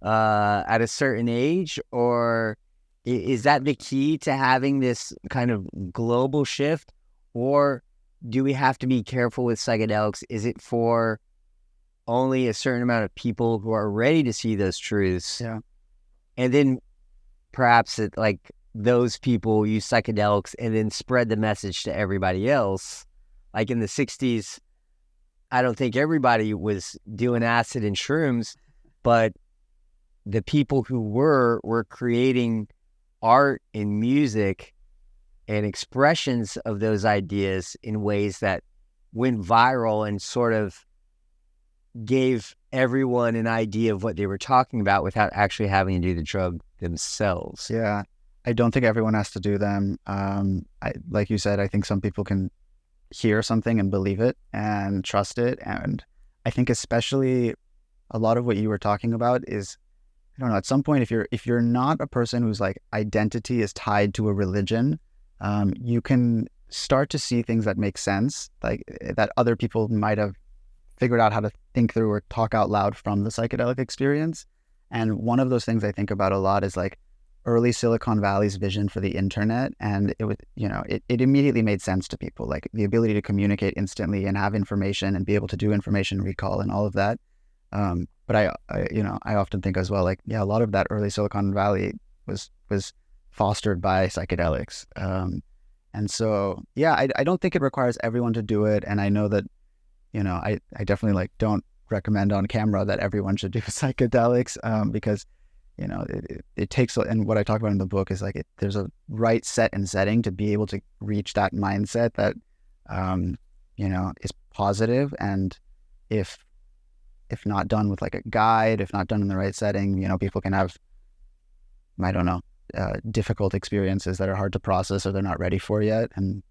at a certain age, or is that the key to having this kind of global shift, or do we have to be careful with psychedelics? Is it for only a certain amount of people who are ready to see those truths? Yeah. And then perhaps it, like those people use psychedelics and then spread the message to everybody else. Like in the 60s, I don't think everybody was doing acid and shrooms, but the people who were creating art and music and expressions of those ideas in ways that went viral and sort of gave everyone an idea of what they were talking about without actually having to do the drug themselves. Yeah. I don't think everyone has to do them. Like you said, I think some people can hear something and believe it and trust it. And I think especially a lot of what you were talking about is, I don't know, at some point, if you're not a person whose like identity is tied to a religion, you can start to see things that make sense, like that other people might have figured out how to think through or talk out loud from the psychedelic experience. And one of those things I think about a lot is like early Silicon Valley's vision for the internet. And it was, it immediately made sense to people, like the ability to communicate instantly and have information and be able to do information recall and all of that. But I often think as well, like, yeah, a lot of that early Silicon Valley was fostered by psychedelics. And so, yeah, I don't think it requires everyone to do it. And I know that, I definitely like don't recommend on camera that everyone should do psychedelics, because, it takes, and what I talk about in the book is like, there's a right set and setting to be able to reach that mindset that, is positive. And if not done with like a guide, if not done in the right setting, people can have, I don't know, difficult experiences that are hard to process or they're not ready for yet. And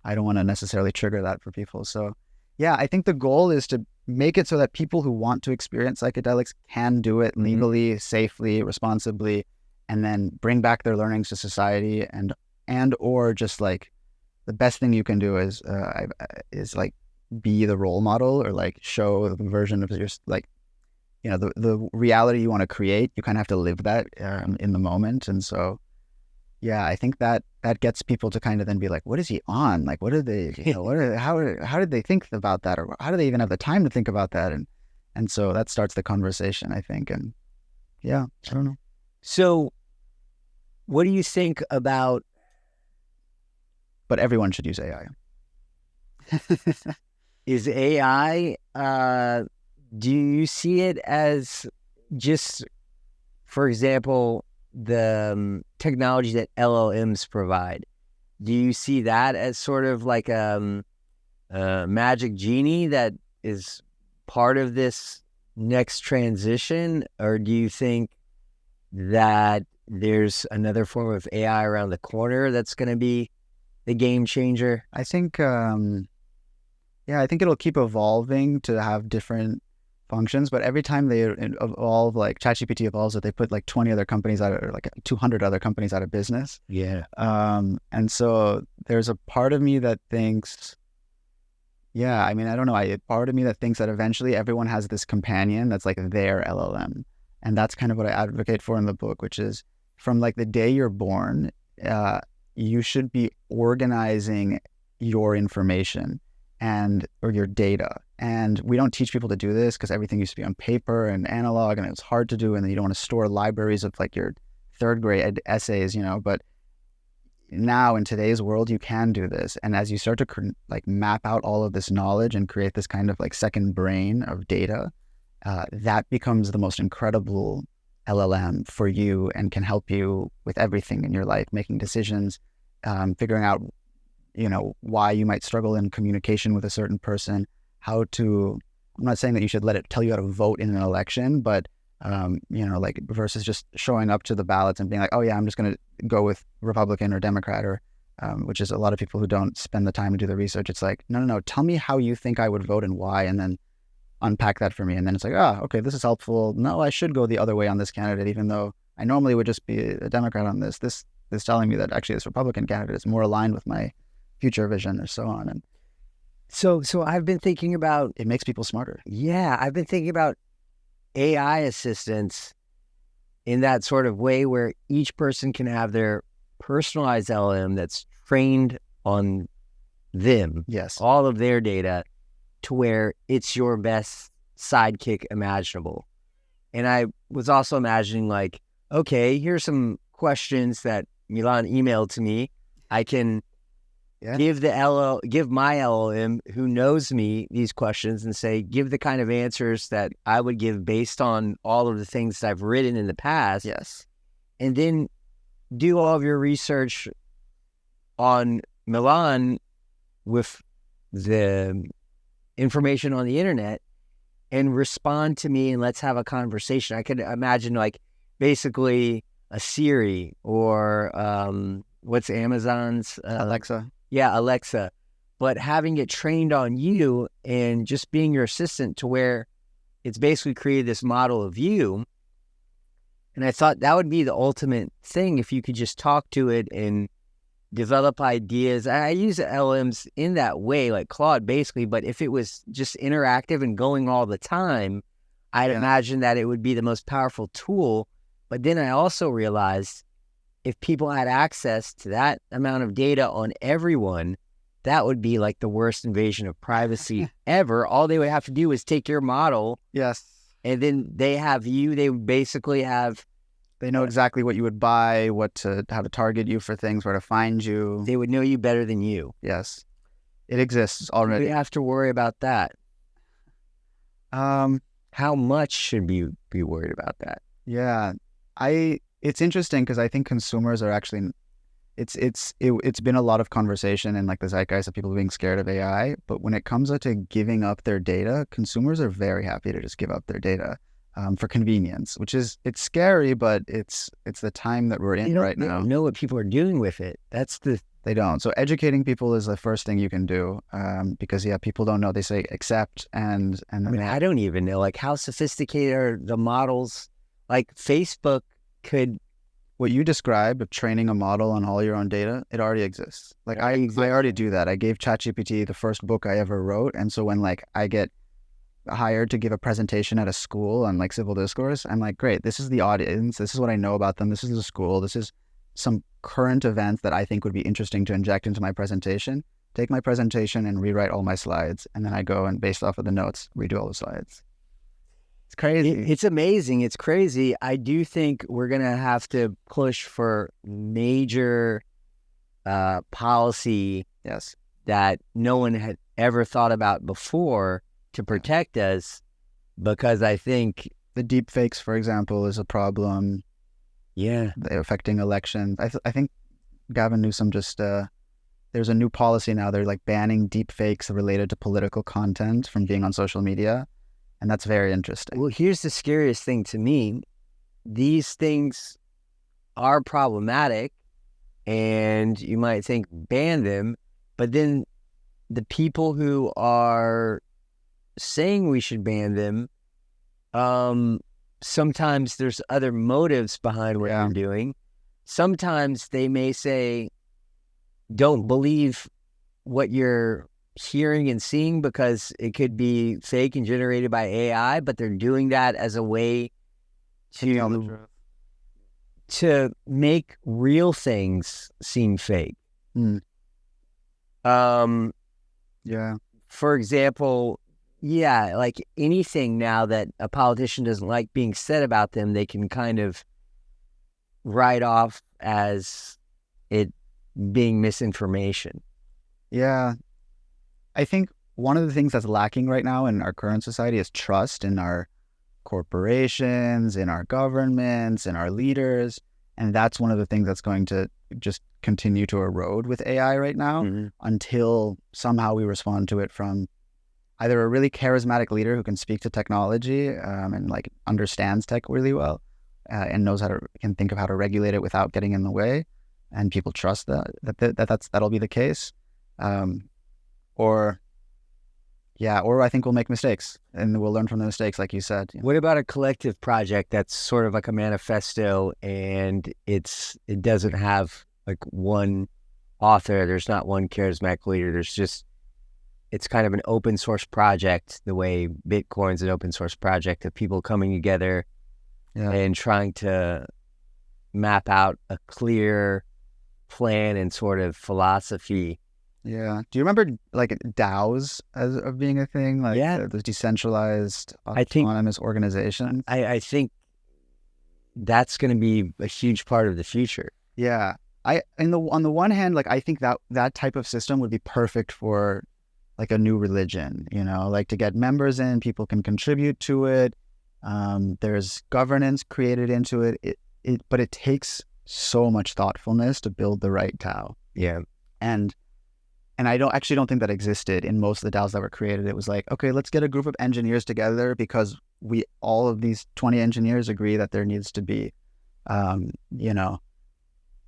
I don't want to necessarily trigger that for people. So yeah, I think the goal is to make it so that people who want to experience psychedelics can do it legally, safely, responsibly, and then bring back their learnings to society and or just like the best thing you can do is like be the role model or like show the version of your, like, the reality you want to create. You kind of have to live that in the moment. And so, yeah, I think that gets people to kind of then be like, what is he on? Like, what are they, how did they think about that? Or how do they even have the time to think about that? And so that starts the conversation, I think. And yeah, I don't know. So what do you think about... But everyone should use AI. Is AI, do you see it as just, for example, the technology that LLMs provide? Do you see that as sort of like a magic genie that is part of this next transition? Or do you think that there's another form of AI around the corner that's going to be the game changer? I think, I think it'll keep evolving to have different functions, but every time they evolve, like ChatGPT evolves, that they put like 20 other companies out, or like 200 other companies out of business. Yeah. And so there's a part of me that thinks, I don't know, a part of me that thinks that eventually everyone has this companion that's like their LLM. And that's kind of what I advocate for in the book, which is from like the day you're born, you should be organizing your information or your data. And we don't teach people to do this because everything used to be on paper and analog, and it was hard to do. And then you don't want to store libraries of like your third grade essays, but now in today's world, you can do this. And as you start to like map out all of this knowledge and create this kind of like second brain of data, that becomes the most incredible LLM for you and can help you with everything in your life, making decisions, figuring out, why you might struggle in communication with a certain person, I'm not saying that you should let it tell you how to vote in an election, but, like versus just showing up to the ballots and being like, oh yeah, I'm just going to go with Republican or Democrat, or, which is a lot of people who don't spend the time to do the research. It's like, no, tell me how you think I would vote and why, and then unpack that for me. And then it's like, okay, this is helpful. No, I should go the other way on this candidate, even though I normally would just be a Democrat on this. is telling me that actually this Republican candidate is more aligned with my future vision or so on. And So I've been thinking about, it makes people smarter. yeah, I've been thinking about AI assistants in that sort of way where each person can have their personalized LLM that's trained on them, Yes. all of their data, to where it's your best sidekick imaginable. And I was also imagining, like, okay, here's some questions that Milan emailed to me. I can give my LLM who knows me these questions and say, give the kind of answers that I would give based on all of the things that I've written in the past. Yes. And then do all of your research on Milan with the information on the internet and respond to me, and let's have a conversation. I could imagine, like, basically a Siri or what's Amazon's? Alexa. Yeah, Alexa. But having it trained on you and just being your assistant to where it's basically created this model of you. And I thought that would be the ultimate thing if you could just talk to it and develop ideas. I use LMs in that way, like Claude, basically, but if it was just interactive and going all the time, I'd imagine that it would be the most powerful tool. But then I also realized if people had access to that amount of data on everyone, that would be like the worst invasion of privacy ever. All they would have to do is take your model. Yes. And then they have you. They basically have. They know exactly what you would buy, how to target you for things, where to find you. They would know you better than you. Yes. It exists already. We have to worry about that. How much should we be worried about that? Yeah. It's interesting because I think consumers are actually, it's been a lot of conversation in like the zeitgeist of people being scared of AI, but when it comes to giving up their data, consumers are very happy to just give up their data for convenience, it's scary, but it's the time that we're in right now. They don't know what people are doing with it. They don't. So educating people is the first thing you can do because people don't know. They say accept and I mean, I don't even know, like, how sophisticated are the models? Like Facebook could. What you described of training a model on all your own data, it already exists. Like I already do that. I gave ChatGPT the first book I ever wrote, and so when like I get hired to give a presentation at a school on like civil discourse, I'm like, great, this is the audience, this is what I know about them, this is the school, this is some current events that I think would be interesting to inject into my presentation. Take my presentation and rewrite all my slides, and then I go and based off of the notes, redo all the slides. It's crazy. It's amazing. It's crazy. I do think we're going to have to push for major policy that no one had ever thought about before to protect us, because I think the deep fakes, for example, is a problem. Yeah. They're affecting elections. I think Gavin Newsom just, there's a new policy now. They're like banning deep fakes related to political content from being on social media. And that's very interesting. Well, here's the scariest thing to me. These things are problematic, and you might think ban them, but then the people who are saying we should ban them, sometimes there's other motives behind what they're doing. Sometimes they may say, don't believe what you're hearing and seeing because it could be fake and generated by AI, but they're doing that as a way to make real things seem fake. For example, like anything now that a politician doesn't like being said about them, they can kind of write off as it being misinformation. Yeah. I think one of the things that's lacking right now in our current society is trust in our corporations, in our governments, in our leaders. And that's one of the things that's going to just continue to erode with AI right now until somehow we respond to it from either a really charismatic leader who can speak to technology and like understands tech really well and knows can think of how to regulate it without getting in the way, and people trust that'll be the case. Or Yeah, or I think we'll make mistakes and we'll learn from the mistakes, like you said. What about a collective project that's sort of like a manifesto, and it doesn't have like one author, there's not one charismatic leader, it's kind of an open source project, the way Bitcoin's an open source project of people coming together and trying to map out a clear plan and sort of philosophy. Yeah. Do you remember like DAOs as of being a thing? Like those decentralized autonomous organizations? I think that's going to be a huge part of the future. Yeah. On the one hand, like I think that type of system would be perfect for like a new religion, like to get members in, people can contribute to it. There's governance created into it. But it takes so much thoughtfulness to build the right DAO. Yeah. And I don't think that existed in most of the DAOs that were created. It was like, okay, let's get a group of engineers together because all of these 20 engineers agree that there needs to be,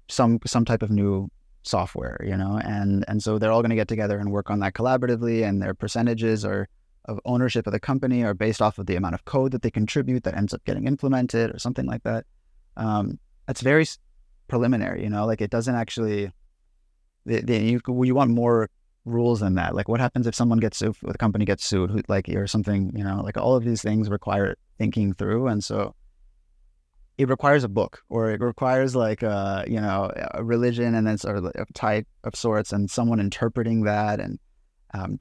some type of new software, and so they're all going to get together and work on that collaboratively, and their percentages of ownership of the company are based off of the amount of code that they contribute that ends up getting implemented or something like that. That's very preliminary, like it doesn't actually. You want more rules than that. Like, what happens if someone gets sued, if the company gets sued, or something? Like all of these things require thinking through, and so it requires a book, or it requires like a religion, and then sort of a type of sorts, and someone interpreting that and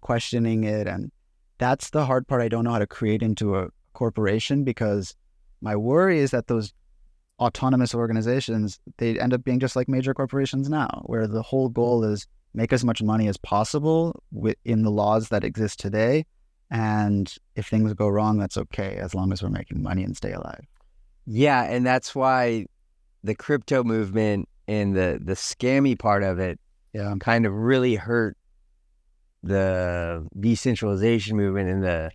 questioning it, and that's the hard part. I don't know how to create into a corporation, because my worry is that those autonomous organizations, they end up being just like major corporations now, where the whole goal is make as much money as possible within the laws that exist today. And if things go wrong, that's okay, as long as we're making money and stay alive. Yeah, and that's why the crypto movement and the scammy part of it kind of really hurt the decentralization movement and the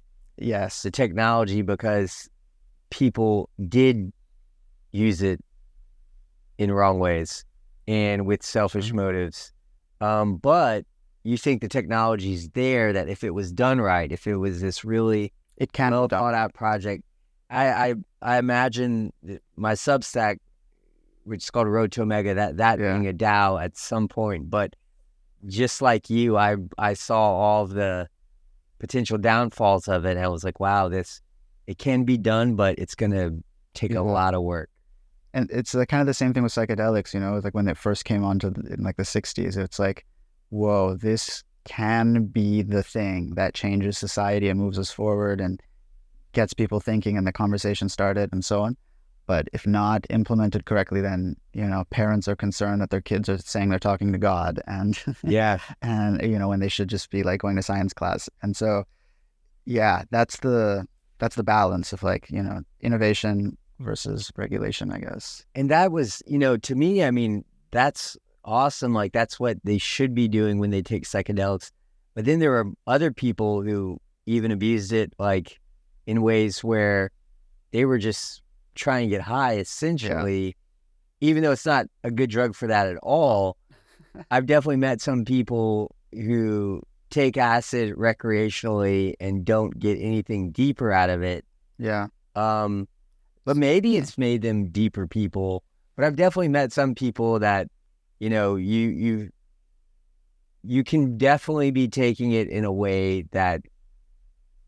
technology, because people did use it in wrong ways and with selfish motives. But you think the technology's there, that if it was done right, if it was this really well thought out project, I imagine my Substack, which is called Road to Omega, that being a DAO at some point. But just like you, I saw all of the potential downfalls of it, and I was like, wow, it can be done, but it's going to take a lot of work. And it's kind of the same thing with psychedelics, like when it first came on in like the 60s, it's like, whoa, this can be the thing that changes society and moves us forward and gets people thinking, and the conversation started and so on. But if not implemented correctly, then, parents are concerned that their kids are saying they're talking to God, and and when they should just be like going to science class. And so, that's the balance of like, innovation versus regulation, I guess. And that was, to me, I mean, that's awesome. Like, that's what they should be doing when they take psychedelics. But then there are other people who even abused it, like in ways where they were just trying to get high, essentially, even though it's not a good drug for that at all. I've definitely met some people who take acid recreationally and don't get anything deeper out of it. Yeah. But maybe it's made them deeper people. But I've definitely met some people that, you can definitely be taking it in a way that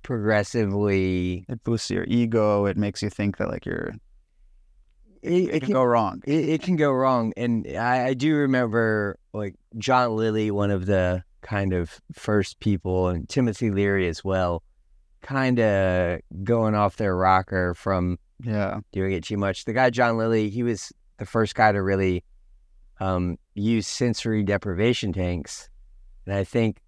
progressively... It boosts your ego. It makes you think that like it can go wrong. It can go wrong. And I do remember like John Lilly, one of the kind of first people, and Timothy Leary as well, kind of going off their rocker from doing it too much. The guy John Lilly, he was the first guy to really use sensory deprivation tanks. And I think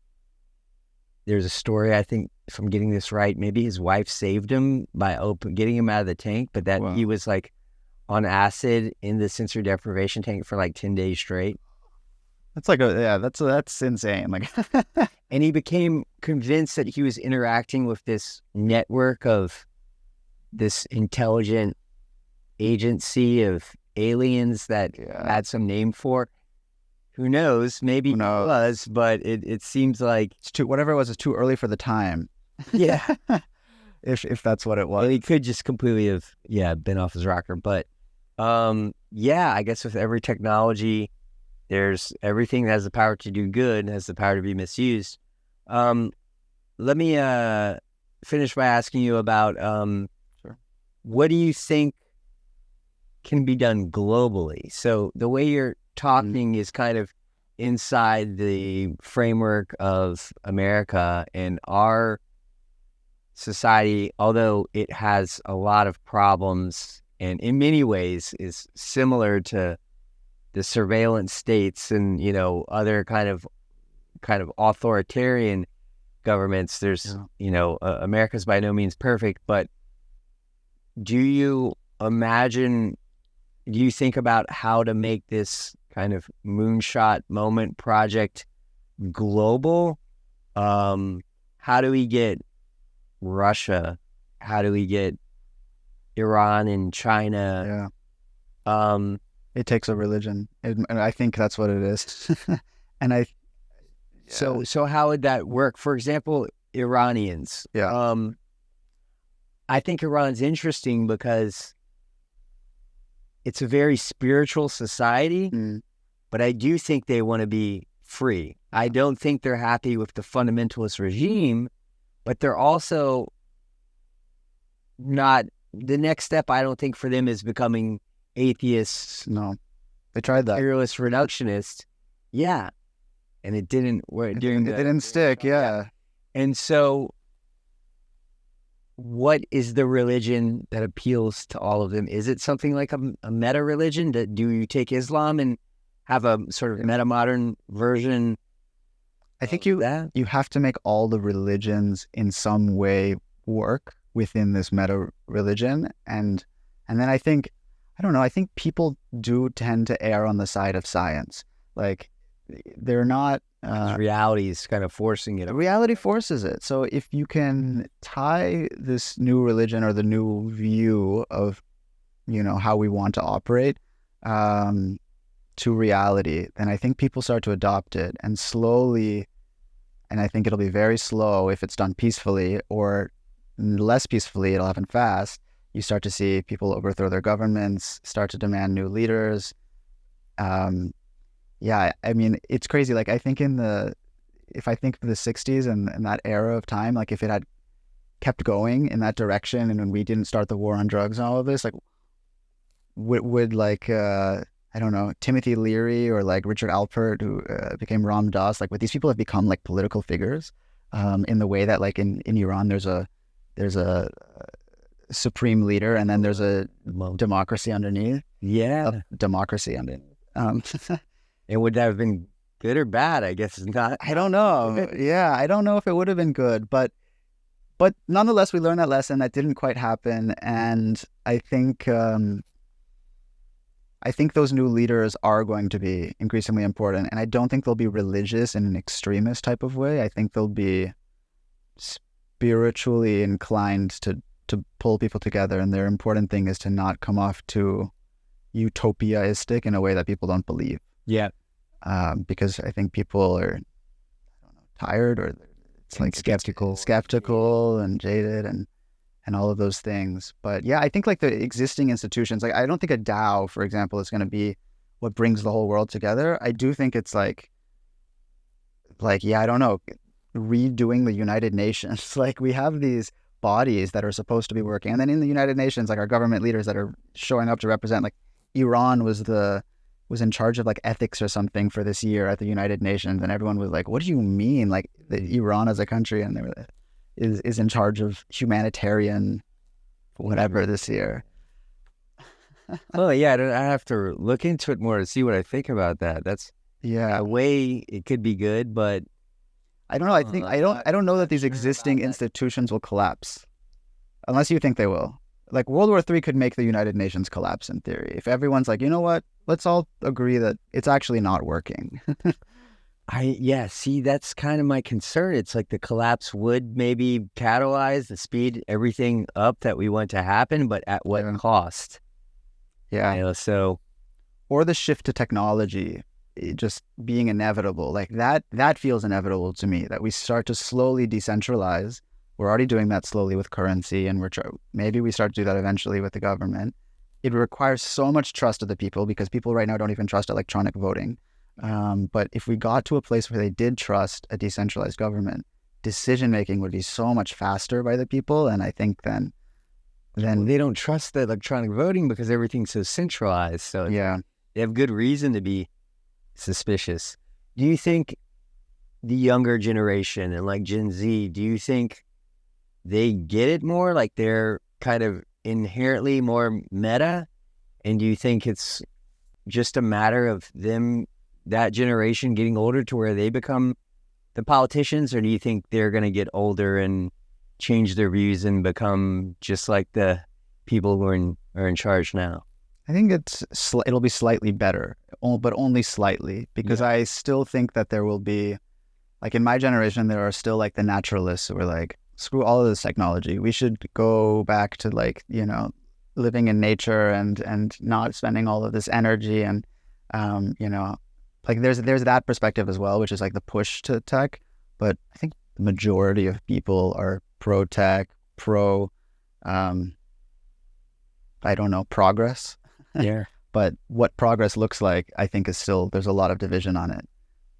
there's a story, I think, if I'm getting this right, maybe his wife saved him by getting him out of the tank, but that he was like on acid in the sensory deprivation tank for like 10 days straight. That's like that's insane. Like, and he became convinced that he was interacting with this network of this intelligent agency of aliens that had some name for. Who knows? Maybe it was, but it seems like whatever it was, it's too early for the time. Yeah. if that's what it was. Well, he could just completely have, been off his rocker. But, I guess with every technology, there's everything that has the power to do good and has the power to be misused. Let me finish by asking you about Sure. what do you think can be done globally? So the way you're talking is kind of inside the framework of America, and our society, although it has a lot of problems and in many ways is similar to the surveillance states and, other kind of authoritarian governments. There's, America's by no means perfect, but do you think about how to make this kind of moonshot moment project global? How do we get Russia? How do we get Iran and China? It takes a religion, and I think that's what it is. And so how would that work? For example, Iranians. I think Iran's interesting because it's a very spiritual society, but I do think they want to be free. I don't think they're happy with the fundamentalist regime, but they're also not. The next step, I don't think, for them is becoming atheists. No, they tried that. Materialist reductionist. Yeah. And it didn't work. It didn't stick, yeah. And so what is the religion that appeals to all of them? Is it something like a meta-religion? Do you take Islam and have a sort of meta-modern version? I think you have to make all the religions in some way work within this meta-religion. And then I think people do tend to err on the side of science. Like, they're not... reality is kind of forcing it. Reality forces it. So if you can tie this new religion or the new view of, how we want to operate to reality, then I think people start to adopt it. And slowly, and I think it'll be very slow if it's done peacefully, or less peacefully, it'll happen fast. You start to see people overthrow their governments, start to demand new leaders. I mean, it's crazy. Like, I think if I think of the 60s and that era of time, like, if it had kept going in that direction and when we didn't start the war on drugs and all of this, like, would I don't know, Timothy Leary or like Richard Alpert, who became Ram Dass, like, would these people have become like political figures in the way that, like, in Iran, there's a supreme leader and then there's a democracy underneath? Yeah. Democracy underneath. And would that have been good or bad? I guess it's not. I don't know. Yeah, I don't know if it would have been good, but nonetheless, we learned that lesson. That didn't quite happen, and I think those new leaders are going to be increasingly important, and I don't think they'll be religious in an extremist type of way. I think they'll be spiritually inclined to pull people together, and their important thing is to not come off too utopiaistic in a way that people don't believe. Yeah. Because I think people are, tired, or it's like skeptical and jaded and all of those things. But yeah, I think like the existing institutions, like, I don't think a DAO, for example, is going to be what brings the whole world together. I do think it's like, I don't know, redoing the United Nations. Like, we have these bodies that are supposed to be working. And then in the United Nations, like, our government leaders that are showing up to represent, like, Iran was in charge of like ethics or something for this year at the United Nations, and everyone was like, "What do you mean? Like, Iran as a country and is in charge of humanitarian whatever this year?" Well, yeah, I have to look into it more to see what I think about that. That's a way it could be good, but I don't know. I think I don't know that these existing institutions will collapse, unless you think they will. Like, World War III could make the United Nations collapse in theory. If everyone's like, you know what, let's all agree that it's actually not working. See, that's kind of my concern. It's like the collapse would maybe catalyze the speed everything up that we want to happen, but at what cost? Yeah. Or the shift to technology just being inevitable. Like, that feels inevitable to me, that we start to slowly decentralize We're already doing that slowly with currency, and maybe we start to do that eventually with the government. It requires so much trust of the people, because people right now don't even trust electronic voting. But if we got to a place where they did trust a decentralized government, decision-making would be so much faster by the people. And I think then they don't trust the electronic voting because everything's so centralized. So yeah, they have good reason to be suspicious. Do you think the younger generation and like Gen Z, do you think they get it more? Like they're kind of inherently more meta? And do you think it's just a matter of them, that generation, getting older to where they become the politicians? Or do you think they're going to get older and change their views and become just like the people who are in charge now? I think it'll be slightly better, but only slightly, because I still think that there will be, like in my generation, there are still like the naturalists who are like, screw all of this technology. We should go back to like, you know, living in nature and not spending all of this energy. And, you know, like there's that perspective as well, which is like the push to tech. But I think the majority of people are pro-tech, I don't know, progress. Yeah. But what progress looks like, I think, is still, there's a lot of division on it.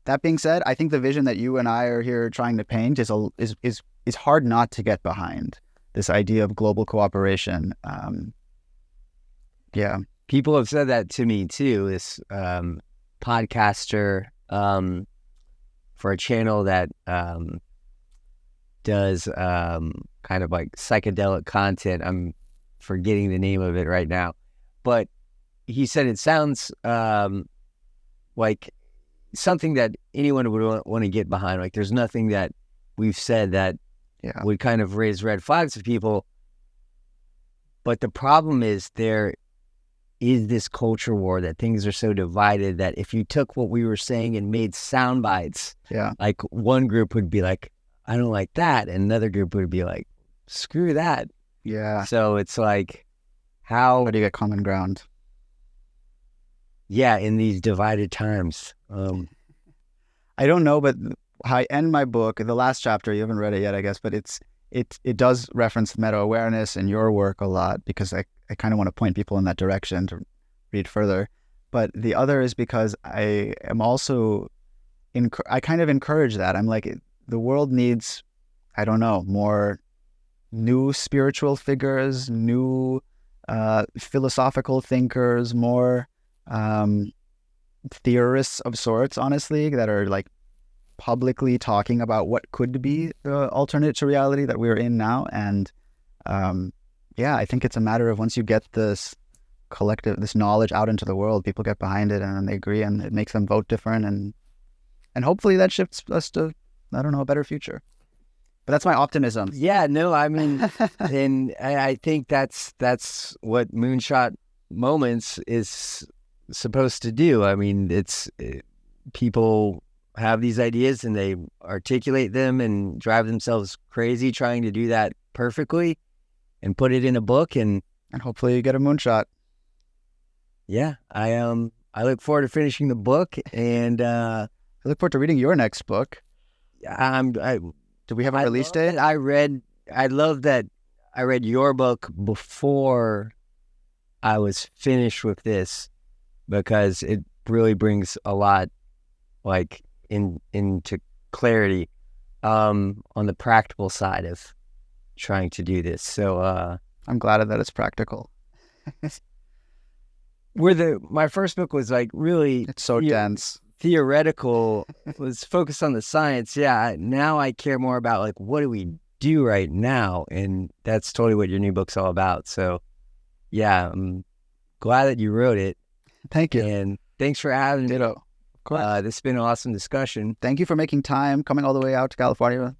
That being said, I think the vision that you and I are here trying to paint is hard not to get behind. This idea of global cooperation. Yeah. People have said that to me too. This podcaster for a channel that does kind of like psychedelic content. I'm forgetting the name of it right now. But he said it sounds like something that anyone would want to get behind. Like there's nothing that we've said that would kind of raise red flags to people. But the problem is there is this culture war, that things are so divided that if you took what we were saying and made sound bites, like one group would be like, I don't like that. And another group would be like, screw that. Yeah. So it's like, how do you get common ground? Yeah, in these divided times. I don't know, but I end my book, the last chapter, you haven't read it yet, I guess, but it does reference meta-awareness and your work a lot, because I kind of want to point people in that direction to read further. But the other is because I am also, I kind of encourage that. I'm like, the world needs, I don't know, more new spiritual figures, new philosophical thinkers, more theorists of sorts, honestly, that are like publicly talking about what could be the alternate to reality that we're in now. And I think it's a matter of, once you get this collective, this knowledge out into the world, people get behind it and they agree, and it makes them vote different, and hopefully that shifts us to, I don't know, a better future. But that's my optimism. Yeah, no, I mean, and I think that's what Moonshot Moments is supposed to do. I mean, people have these ideas and they articulate them and drive themselves crazy trying to do that perfectly and put it in a book, and hopefully you get a moonshot. Yeah, I look forward to finishing the book, and I look forward to reading your next book. Do we have a release date? I love that I read your book before I was finished with this, because it really brings a lot like into clarity on the practical side of trying to do this. So I'm glad that it's practical. My first book was like really, it's so dense, theoretical, was focused on the science. Yeah, now I care more about like, what do we do right now? And that's totally what your new book's all about. So yeah, I'm glad that you wrote it. Thank you. And thanks for having me. Ditto. Of course. This has been an awesome discussion. Thank you for making time, coming all the way out to California.